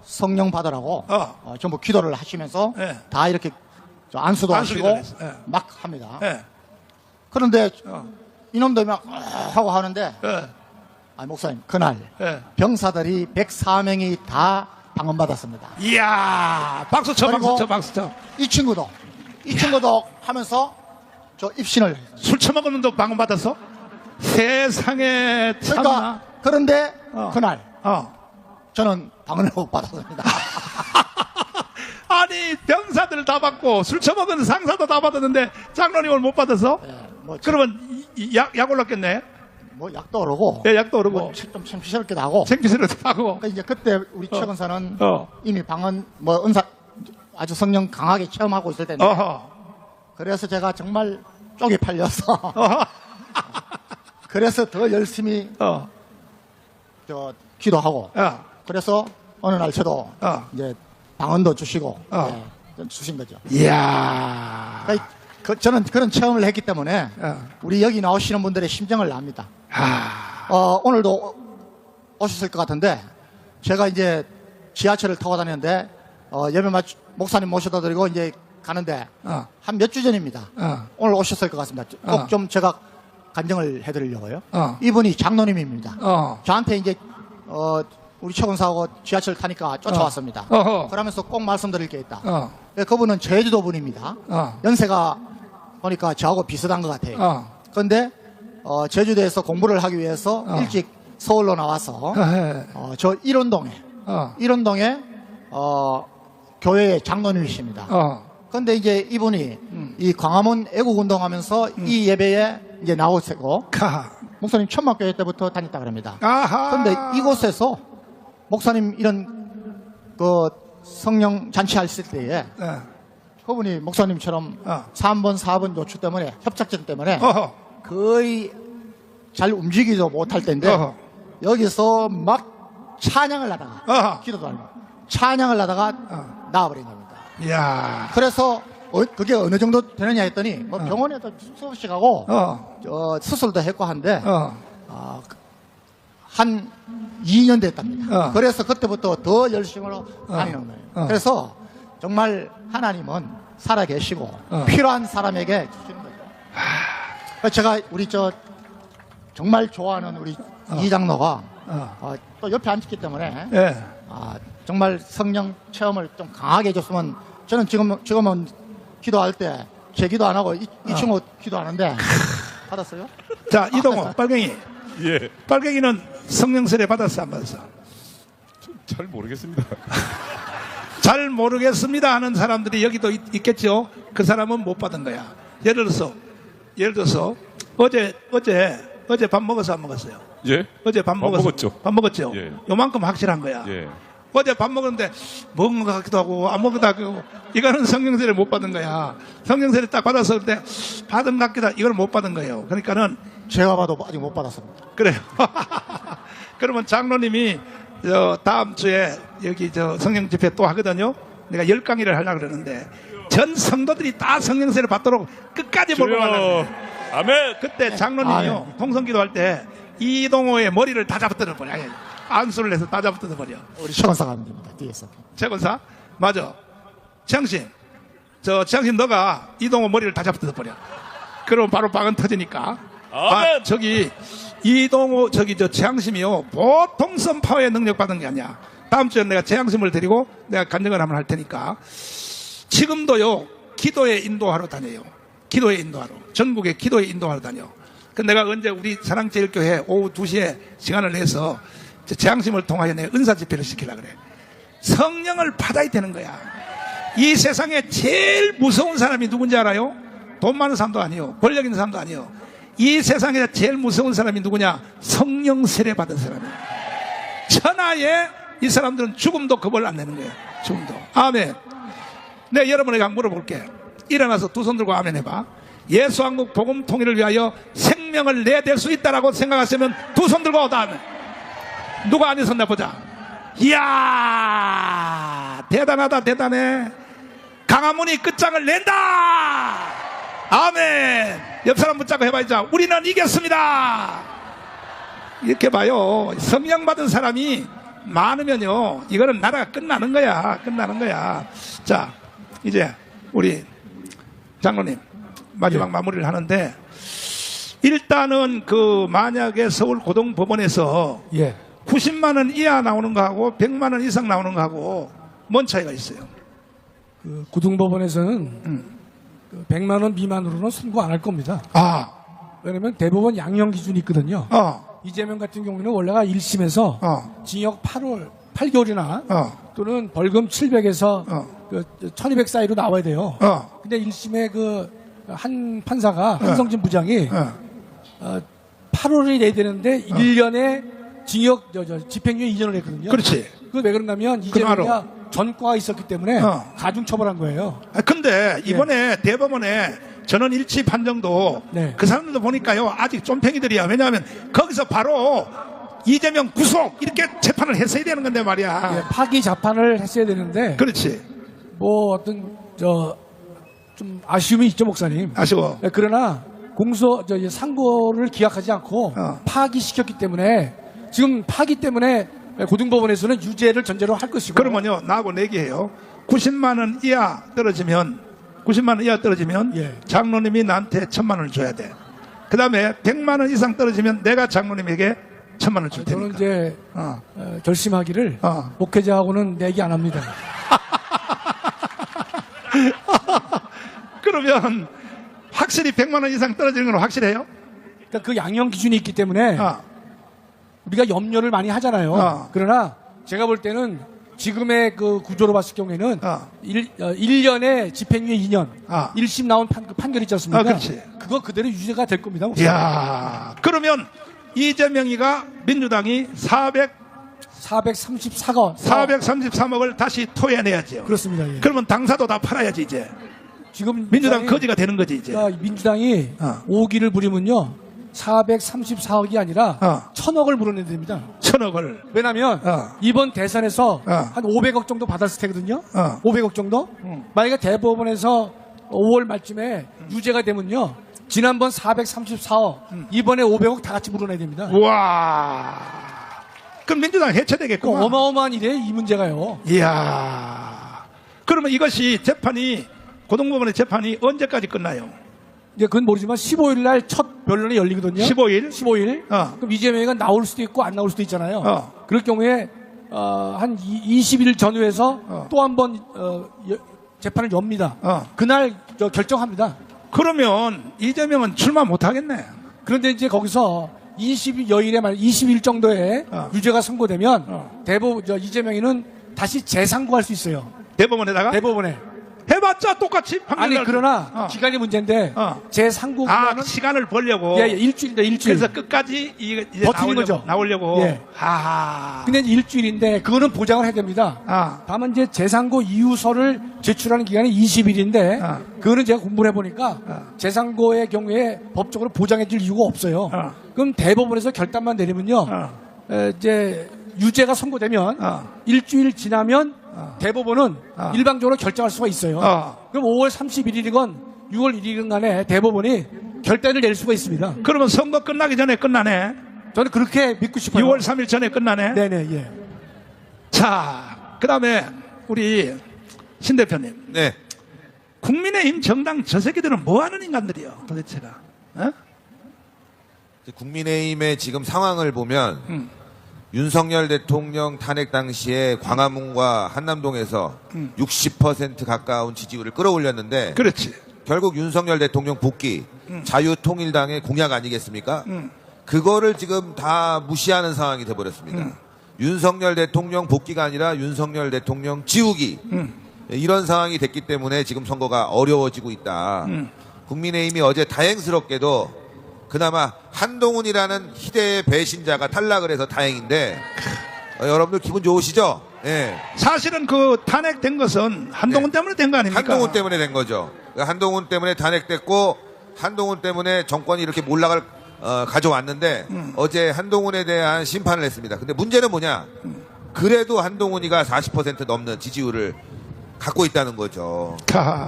S6: 성령 받으라고 전부 기도를 하시면서 다 이렇게 안수도 하시고 막 합니다. 그런데 이놈들 막 하고 하는데 목사님 그날 병사들이 104명이 다 방언받았습니다.
S2: 이야 박수 쳐 박수 쳐.
S6: 이 친구도 하면서 저 입신을
S2: 술 처먹었는데 방언받았어? 세상에 참나.
S6: 그런데 그날 저는 방언을 못 받았습니다.
S2: 아니 병사들 다 받고 술 처먹은 상사도 다 받았는데 장로님을 못 받아서? 그러면 약 올랐겠네?
S6: 뭐 약도 오르고
S2: 약도 오르고
S6: 뭐 좀 창피스럽기도 하고
S2: 하고
S6: 이제 그때 우리 최근사는 이미 방언 뭐 은사 아주 성령 강하게 체험하고 있을 때인데 그래서 제가 정말 쪽이 팔려서 그래서 더 열심히 기도하고 그래서 어느 날 저도 이제 방언도 주시고 주신 거죠.
S2: 이야.
S6: 저는 그런 체험을 했기 때문에 우리 여기 나오시는 분들의 심정을 압니다. 오늘도 오셨을 것 같은데 제가 이제 지하철을 타고 다녔는데 예배 목사님 모셔다 드리고 이제 가는데 한 몇 주 전입니다. 오늘 오셨을 것 같습니다. 꼭 좀 제가 간증을 해드리려고요. 이분이 장로님입니다. 저한테 이제 우리 최근사하고 지하철 타니까 쫓아왔습니다. 그러면서 꼭 말씀드릴 게 있다. 그분은 제주도 분입니다. 연세가 보니까 저하고 비슷한 것 같아요. 그런데 제주도에서 공부를 하기 위해서 일찍 서울로 나와서 저 일원동에 교회의 장로님이십니다. 그런데 이제 이분이 이 광화문 애국운동하면서 이 예배에 이제 나오시고 목사님 천막교회 때부터 다녔다 그럽니다. 그런데 이곳에서 목사님 이런 그 성령 잔치하실 때에 그분이 목사님처럼 3번, 4번 노출 때문에 협착증 때문에 거의 잘 움직이지도 못할 때인데 여기서 막 찬양을 하다가 기도도 아니고 찬양을 하다가 나와버린 겁니다.
S2: 이야.
S6: 그래서 그게 어느 정도 되느냐 했더니 뭐 병원에도 수없이 가고 수술도 했고 한데 한 2년 됐답니다. 그래서 그때부터 더 열심으로 다니는 거예요. 그래서 정말 하나님은 살아 계시고 필요한 사람에게 주시는 거죠. 제가 우리 정말 좋아하는 우리 이 장로가 또 옆에 앉았기 때문에
S2: 예.
S6: 정말 성령 체험을 좀 강하게 해줬으면 저는 지금은 기도할 때 제 기도 안 하고 이 친구 기도하는데 받았어요?
S2: 자, 이동호, 빨갱이.
S7: 예,
S2: 빨갱이는 성령 세례 받았어, 안 받았어?
S7: 잘 모르겠습니다.
S2: 잘 모르겠습니다 하는 사람들이 여기도 있겠죠. 그 사람은 못 받은 거야. 예를 들어서 어제 밥 먹어서 안 먹었어요.
S7: 예?
S2: 어제 밥 먹었죠. 밥 먹었죠.
S7: 예.
S2: 요만큼 확실한 거야.
S7: 예.
S2: 어제 밥 먹었는데 먹은 것 같기도 하고 안 먹은 것 같기도 하고 이거는 성령세례 못 받은 거야. 성령세례 딱 받았을 때 받은 것 같기도 하고 이걸 못 받은 거예요. 그러니까는
S6: 제가 봐도 아직 못 받았습니다.
S2: 그래요. 그러면 장로님이 다음 주에 여기 성령 집회 또 하거든요. 내가 10강의를 하려고 그러는데 전 성도들이 다 성령세례 받도록 끝까지 몰고 가려고.
S7: 아멘.
S2: 그때 장로님이요. 통성기도 할 때 이동호의 머리를 다 잡아뜯어 버려. 안수를 해서 다 잡아뜯어 버려.
S6: 우리 최건사가 합니다. 뒤에서.
S2: 최건사? 맞아. 지향심. 지향심 너가 이동호 머리를 다 잡아뜯어 버려. 그러면 바로 방은 터지니까.
S7: 아멘.
S2: 이동호 지향심이요. 보통 선파의 능력 받은 게 아니야. 다음 주에 내가 지향심을 데리고 내가 간증을 한번 할 테니까. 지금도요. 기도에 인도하러 다녀요. 기도에 인도하러. 전국에 기도에 인도하러 다녀. 그 내가 언제 우리 사랑제일교회 오후 2시에 시간을 내서 재앙심을 통하여 내 은사 집회를 시키려고 그래. 성령을 받아야 되는 거야. 이 세상에 제일 무서운 사람이 누군지 알아요? 돈 많은 사람도 아니요. 권력 있는 사람도 아니요. 이 세상에 제일 무서운 사람이 누구냐? 성령 세례 받은 사람이야. 천하에 이 사람들은 죽음도 겁을 안 내는 거야. 죽음도. 아멘. 내가 여러분에게 물어볼게. 일어나서 두 손 들고 아멘 해봐. 예수한국 복음 통일을 위하여 생명을 내댈 수 있다라고 생각하시면 두 손 들고 다음에 누가 앉아서 내보자. 이야, 대단하다, 대단해. 강화문이 끝장을 낸다. 아멘. 옆 사람 붙잡고 해봐야죠. 우리는 이겼습니다. 이렇게 봐요. 성령 받은 사람이 많으면요, 이거는 나라가 끝나는 거야. 끝나는 거야. 자, 이제 우리 장로님 마지막 마무리를 하는데, 일단은 만약에 서울 고등법원에서
S4: 예.
S2: 90만 원 이하 나오는 거하고 100만 원 이상 나오는 거하고 뭔 차이가 있어요?
S4: 고등법원에서는 100만 원 미만으로는 선고 안 할 겁니다.
S2: 아,
S4: 왜냐면 대법원 양형 기준이 있거든요. 이재명 같은 경우는 원래가 1심에서 징역 8개월이나 또는 벌금 700에서 1200 사이로 나와야 돼요. 근데 1심에 한 판사가 한성진 부장이 8월이 내야 되는데 1년에 징역 집행유예 2년을 했거든요.
S2: 그렇지.
S4: 그거 왜 그런가면 이재명이 전과가 있었기 때문에 가중 처벌한 거예요.
S2: 근데 이번에 대법원에 전원 일치 판정도
S4: 네.
S2: 그 사람들도 보니까요, 아직 쫌팽이들이야. 왜냐하면 거기서 바로 이재명 구속 이렇게 재판을 했어야 되는 건데 말이야.
S4: 예, 파기 자판을 했어야 되는데
S2: 그렇지.
S4: 뭐 어떤 좀 아쉬움이 있죠, 목사님.
S2: 아쉬워.
S4: 예, 그러나 상고를 기각하지 않고 파기시켰기 때문에 지금 파기 때문에 고등법원에서는 유죄를 전제로 할 것이고.
S2: 그러면요, 나하고 내기해요. 90만 원 이하 떨어지면 90만 원 이하 떨어지면
S4: 예.
S2: 장로님이 나한테 1000만 원을 줘야 돼. 그 다음에 100만 원 이상 떨어지면 내가 장로님에게 1000만 원을 줄
S4: 저는
S2: 테니까.
S4: 이제 결심하기를 목회자하고는 내기 안 합니다.
S2: 그러면 확실히 100만 원 이상 떨어지는 건 확실해요?
S4: 그러니까 그 양형 기준이 있기 때문에 우리가 염려를 많이 하잖아요. 그러나 제가 볼 때는 지금의 그 구조로 봤을 경우에는 1년에 집행유예 2년 1심 나온 판결 있지 않습니까?
S2: 그렇지.
S4: 그거 그대로 유죄가 될 겁니다.
S2: 이야, 그러면 이재명이가 민주당이 433억을 다시 토해내야죠.
S4: 그렇습니다. 예.
S2: 그러면 당사도 다 팔아야지 이제.
S4: 지금
S2: 민주당 거지가 되는 거지 이제.
S4: 그러니까 민주당이 오기를 부리면요 434억이 아니라 1000억을 물어내야 됩니다.
S2: 1000억을.
S4: 왜냐하면 이번 대선에서 한 500억 정도 받았을 테거든요. 500억 정도. 만약에 대법원에서 5월 말쯤에 유죄가 되면요 지난번 434억 이번에 500억 다 같이 물어내야 됩니다.
S2: 와. 그럼 민주당 해체되겠구만.
S4: 어마어마한 일이에요 이 문제가요.
S2: 이야. 그러면 이것이 재판이 고등법원의 재판이 언제까지 끝나요?
S4: 이제 그건 모르지만 15일 날 첫 변론이 열리거든요.
S2: 15일?
S4: 15일. 그럼 이재명이가 나올 수도 있고 안 나올 수도 있잖아요. 그럴 경우에 한 20일 전후에서 또 한 번 재판을 엽니다. 그날 결정합니다.
S2: 그러면 이재명은 출마 못 하겠네.
S4: 그런데 이제 거기서 20여일에 말 20일 정도에 유죄가 선고되면 이재명이는 다시 재상고할 수 있어요.
S2: 대법원에다가?
S4: 대법원에.
S2: 해봤자 똑같이
S4: 아니
S2: 판결날.
S4: 그러나 기간이 문제인데 재상고는
S2: 시간을 벌려고.
S4: 예, 일주일이다 일주일.
S2: 그래서 끝까지 이제
S4: 버티는 거죠.
S2: 나오려고.
S4: 예.
S2: 하하.
S4: 근데 이제 일주일인데 그거는 보장을 해야 됩니다. 다만 이제 재상고 이유서를 제출하는 기간이 20일인데 그거는 제가 공부를 해보니까 재상고의 경우에 법적으로 보장해줄 이유가 없어요. 그럼 대법원에서 결단만 내리면요, 이제 유죄가 선고되면 일주일 지나면 대법원은 일방적으로 결정할 수가 있어요. 그럼 5월 31일이건 6월 1일이건 간에 대법원이 결단을 낼 수가 있습니다.
S2: 그러면 선거 끝나기 전에 끝나네.
S4: 저는 그렇게 믿고 싶어요.
S2: 6월 3일 전에 끝나네.
S4: 네네, 예.
S2: 자, 그 다음에 우리 신 대표님.
S5: 네.
S2: 국민의힘 정당 저 새끼들은 뭐 하는 인간들이요, 도대체가. 어?
S5: 국민의힘의 지금 상황을 보면 윤석열 대통령 탄핵 당시에 광화문과 한남동에서 60% 가까운 지지율을 끌어올렸는데
S2: 그렇지.
S5: 결국 윤석열 대통령 복귀, 자유통일당의 공약 아니겠습니까? 그거를 지금 다 무시하는 상황이 돼버렸습니다. 윤석열 대통령 복귀가 아니라 윤석열 대통령 지우기. 이런 상황이 됐기 때문에 지금 선거가 어려워지고 있다. 국민의힘이 어제 다행스럽게도 그나마 한동훈이라는 희대의 배신자가 탈락을 해서 다행인데 여러분들 기분 좋으시죠? 예.
S2: 사실은 그 탄핵된 것은 한동훈 때문에 된 거 아닙니까?
S5: 한동훈 때문에 된 거죠. 한동훈 때문에 탄핵됐고 한동훈 때문에 정권이 이렇게 몰락을 가져왔는데 어제 한동훈에 대한 심판을 했습니다. 근데 문제는 뭐냐? 그래도 한동훈이가 40% 넘는 지지율을 갖고 있다는 거죠.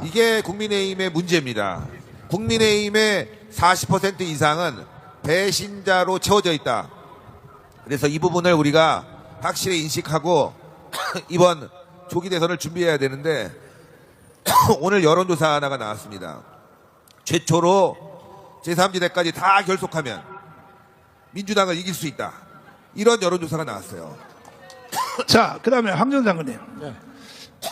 S5: 이게 국민의힘의 문제입니다. 국민의힘의 40% 이상은 배신자로 채워져 있다. 그래서 이 부분을 우리가 확실히 인식하고 이번 조기 대선을 준비해야 되는데 오늘 여론조사 하나가 나왔습니다. 최초로 제3지대까지 다 결속하면 민주당을 이길 수 있다. 이런 여론조사가 나왔어요.
S2: 자, 그 다음에 황 전 장관님.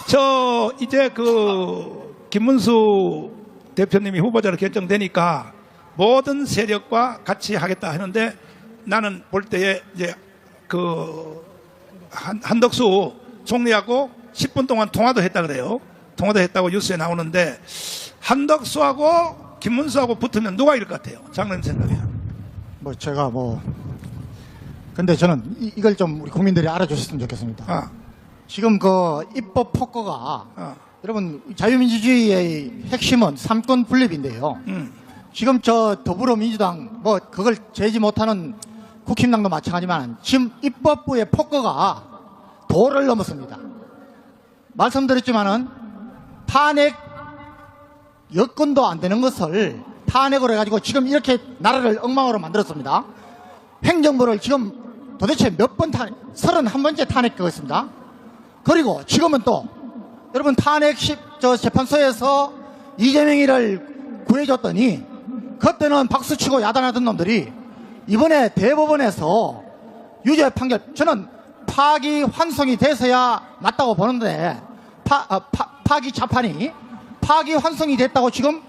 S2: 저 이제 그 김문수 대표님이 후보자로 결정되니까 모든 세력과 같이 하겠다 하는데 나는 볼 때에 이제 그 한덕수 총리하고 10분 동안 통화도 했다 그래요. 통화도 했다고 뉴스에 나오는데 한덕수하고 김문수하고 붙으면 누가 이길 것 같아요? 장관님 생각에.
S6: 뭐 제가 근데 저는 이걸 좀 우리 국민들이 알아주셨으면 좋겠습니다. 지금 그 입법 폭거가 여러분 자유민주주의의 핵심은 삼권 분립인데요. 지금 저 더불어민주당 그걸 제지 못하는 국힘당도 마찬가지지만 지금 입법부의 폭거가 도를 넘었습니다. 말씀드렸지만은 탄핵 여건도 안 되는 것을 탄핵으로 해가지고 지금 이렇게 나라를 엉망으로 만들었습니다. 행정부를 지금 도대체 몇 번 31번째 탄핵했습니다. 그리고 지금은 또 여러분 탄핵 재판소에서 이재명이를 구해줬더니 그때는 박수치고 야단하던 놈들이 이번에 대법원에서 유죄 판결, 저는 파기 환송이 돼서야 맞다고 보는데 파기 재판이 파기 환송이 됐다고 지금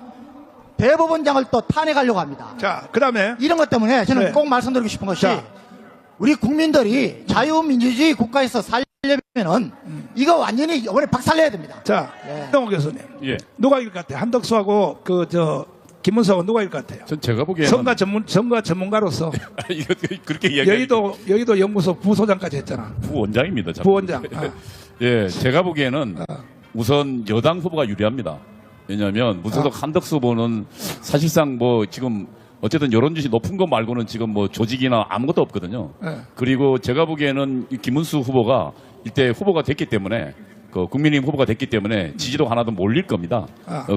S6: 대법원장을 또 탄핵하려고 합니다.
S2: 자, 그 다음에
S6: 이런 것 때문에 저는
S2: 네.
S6: 꼭 말씀드리고 싶은 것이
S2: 자.
S6: 우리 국민들이 자유민주주의 국가에서 살려면은 이거 완전히 이번에 박살내야 됩니다.
S2: 자,
S6: 예.
S2: 홍 교수님.
S7: 예.
S2: 누가 이길 것 같아요? 한덕수하고 김문수하고 누가 이길 것 같아요?
S7: 전 제가 보기에는
S2: 선거 전문가로서
S7: 이거 그렇게 이야기하기
S2: 여의도 연구소 부소장까지 했잖아.
S7: 부원장입니다. 저는.
S2: 부원장.
S7: 예, 제가 보기에는 우선 여당 후보가 유리합니다. 왜냐하면 무소속 한덕수 후보는 사실상 지금 어쨌든 여론지지 높은 것 말고는 지금 조직이나 아무것도 없거든요. 그리고 제가 보기에는 이 김문수 후보가 이때 후보가 됐기 때문에 국민의힘 후보가 됐기 때문에 지지도 하나도 몰릴 겁니다.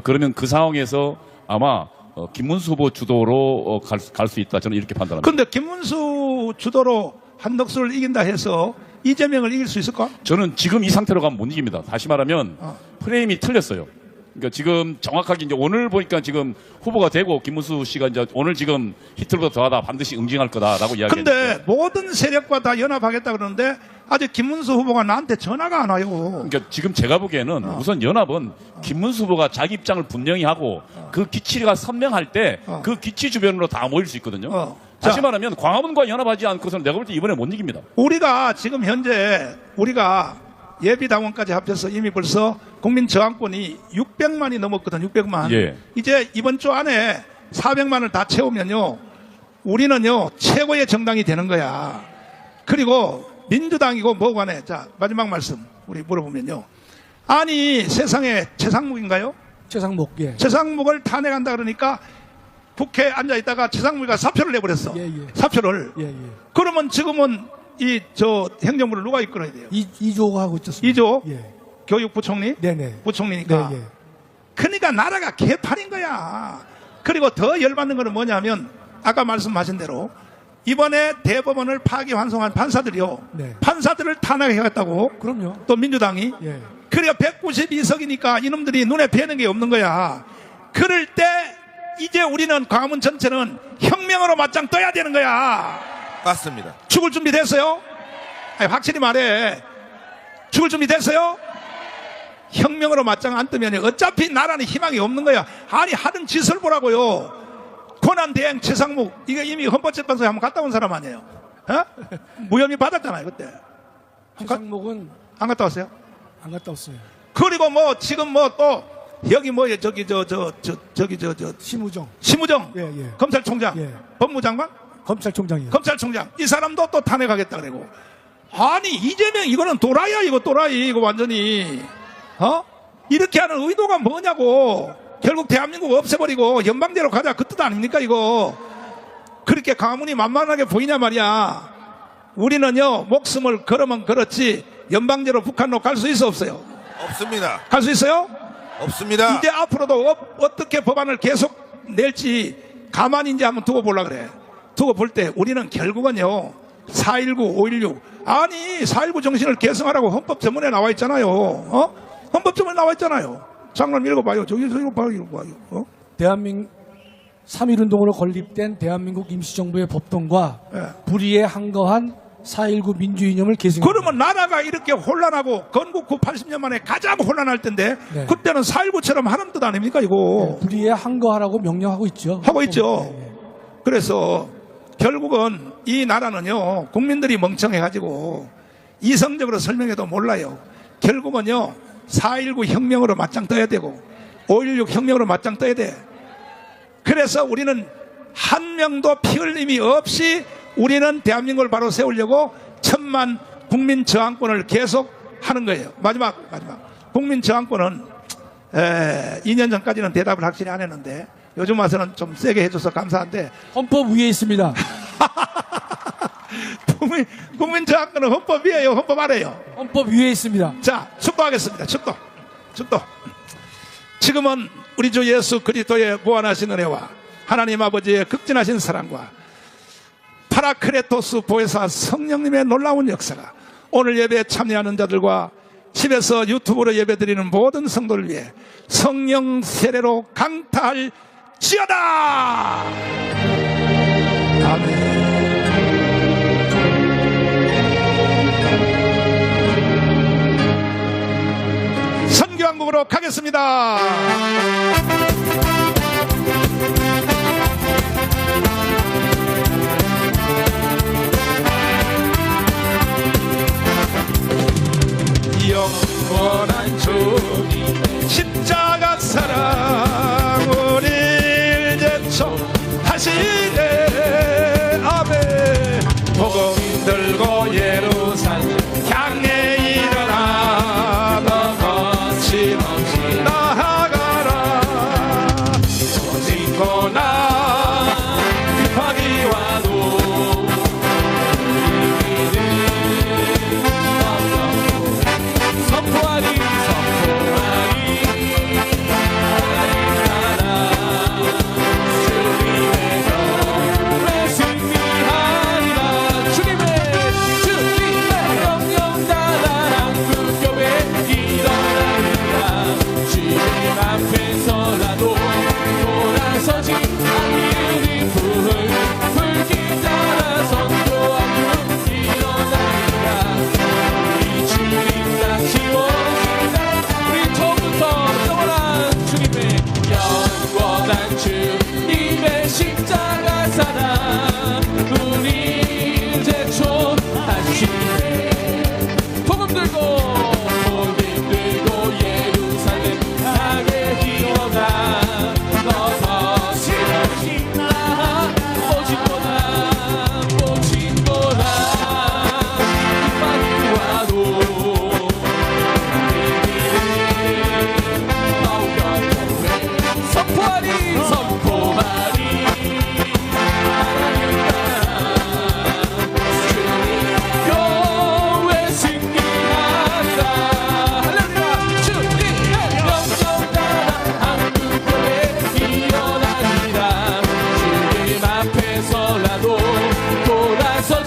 S7: 그러면 그 상황에서 아마 김문수 후보 주도로 갈 수 있다. 저는 이렇게 판단합니다.
S2: 근데 김문수 주도로 한덕수를 이긴다 해서 이재명을 이길 수 있을까?
S7: 저는 지금 이 상태로 가면 못 이깁니다. 다시 말하면 프레임이 틀렸어요. 그러니까 지금 정확하게 이제 오늘 보니까 지금 후보가 되고 김문수 씨가 이제 오늘 지금 히틀보다 더하다 반드시 응징할 거다라고 이야기했는데.
S2: 근데 모든 세력과 다 연합하겠다 그러는데 아직 김문수 후보가 나한테 전화가 안 와요.
S7: 그러니까 지금 제가 보기에는 우선 연합은 김문수 후보가 자기 입장을 분명히 하고 그 기치가 선명할 때 그 기치 주변으로 다 모일 수 있거든요. 다시 말하면 광화문과 연합하지 않고서는 내가 볼 때 이번에 못 이깁니다.
S2: 우리가 지금 현재 우리가 예비당원까지 합쳐서 이미 벌써 국민 저항권이 600만이 넘었거든. 600만.
S7: 예.
S2: 이제 이번 주 안에 400만을 다 채우면요, 우리는요 최고의 정당이 되는 거야. 그리고 민주당이고 뭐고 간에, 자 마지막 말씀 우리 물어보면요, 아니 세상에 최상목인가요?
S4: 최상목, 예.
S2: 최상목을 탄핵한다 그러니까 국회에 앉아 있다가 최상목이가 사표를 내버렸어.
S4: 예, 예.
S2: 사표를.
S4: 예, 예.
S2: 그러면 지금은 이 저 행정부를 누가 이끌어야 돼요?
S4: 이조가 하고 있었습니다.
S2: 이조?
S4: 예.
S2: 교육부총리?
S4: 네네.
S2: 부총리니까.
S4: 네, 예.
S2: 그러니까 나라가 개판인 거야. 그리고 더 열받는 거는 뭐냐면 아까 말씀하신 대로 이번에 대법원을 파기환송한 판사들이요.
S4: 네.
S2: 판사들을 탄핵해갔다고.
S4: 그럼요.
S2: 또 민주당이.
S4: 예.
S2: 그래야 192석이니까 이놈들이 눈에 뵈는 게 없는 거야. 그럴 때 이제 우리는 광화문 전체는 혁명으로 맞짱 떠야 되는 거야.
S5: 맞습니다.
S2: 죽을 준비 됐어요? 아니, 확실히 말해. 죽을 준비 됐어요? 혁명으로 맞짱 안 뜨면 어차피 나라는 희망이 없는 거야. 아니, 하는 짓을 보라고요. 권한대행 최상목, 이거 이미 헌법재판소에 한번 갔다 온 사람 아니에요? 어? 무혐의 받았잖아요, 그때.
S4: 최상목은
S2: 안 갔다 왔어요?
S4: 안 갔다 왔어요.
S2: 그리고 뭐, 지금 뭐 또, 여기 뭐예요, 저기,
S4: 심우정.
S2: 심우정.
S4: 예, 예.
S2: 검찰총장.
S4: 예.
S2: 법무장관?
S4: 검찰총장이요.
S2: 검찰총장. 이 사람도 또 탄핵하겠다 그러고. 아니, 이재명 이거는 또라이야, 이거 또라이. 이거 완전히. 어? 이렇게 하는 의도가 뭐냐고. 결국 대한민국 없애버리고 연방제로 가자. 그 뜻 아닙니까, 이거. 그렇게 광화문이 만만하게 보이냐 말이야. 우리는요, 목숨을 걸으면 걸었지, 연방제로 북한으로 갈 수 있어, 없어요?
S5: 없습니다.
S2: 갈 수 있어요?
S5: 없습니다.
S2: 이제 앞으로도 어떻게 법안을 계속 낼지 가만히 이제 한번 두고 보려고 그래. 두고 볼 때 우리는 결국은요, 4.19, 5.16. 아니, 4.19 정신을 계승하라고 헌법 전문에 나와 있잖아요. 어? 헌법 전문에 나와 있잖아요. 장관 읽어봐요. 저기 읽어봐요. 어?
S4: 대한민국 3.1운동으로 건립된 대한민국 임시정부의 법통과 불의에 한거한 4.19 민주이념을 계승.
S2: 그러면 나라가 이렇게 혼란하고 건국 후 80년 만에 가장 혼란할 텐데,
S4: 네.
S2: 그때는 4.19처럼 하는 뜻 아닙니까, 이거?
S4: 불의에 한거하라고 명령하고 있죠.
S2: 하고 있죠.
S4: 네, 네.
S2: 그래서 결국은 이 나라는요, 국민들이 멍청해가지고 이성적으로 설명해도 몰라요. 결국은요, 4.19 혁명으로 맞짱 떠야 되고 5.16 혁명으로 맞짱 떠야 돼. 그래서 우리는 한 명도 피 흘림이 없이 우리는 대한민국을 바로 세우려고 천만 국민 저항권을 계속 하는 거예요. 마지막 국민 저항권은 2년 전까지는 대답을 확실히 안 했는데 요즘 와서는 좀 세게 해줘서 감사한데,
S4: 헌법 위에 있습니다.
S2: 국민 저항권은 헌법 위에요, 헌법 아래요?
S4: 헌법 위에 있습니다.
S2: 자, 축도하겠습니다. 축도. 지금은 우리 주 예수 그리스도의 무한하신 은혜와 하나님 아버지의 극진하신 사랑과 파라크레토스 보혜사 성령님의 놀라운 역사가 오늘 예배에 참여하는 자들과 집에서 유튜브로 예배드리는 모든 성도를 위해 성령 세례로 강타할지어다. 아멘. 선교왕국으로 가겠습니다. 영원한 주님 십자가 사랑 우리를 제쳐하시네. 아멘. 복음 들고 예루살렘 향해 일어나 너 거침없이 나아가라.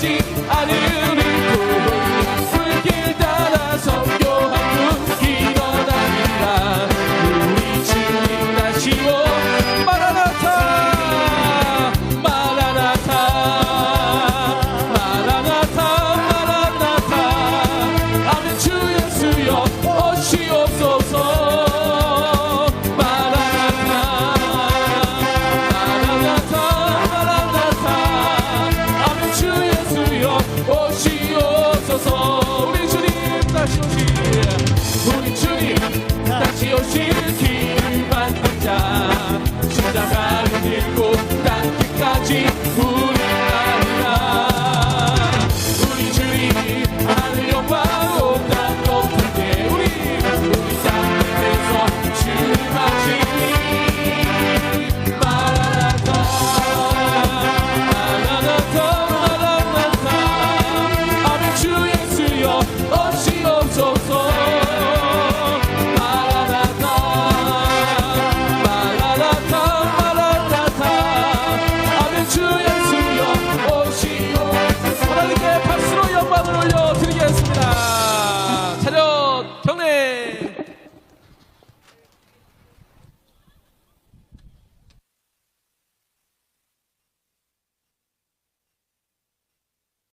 S8: 아직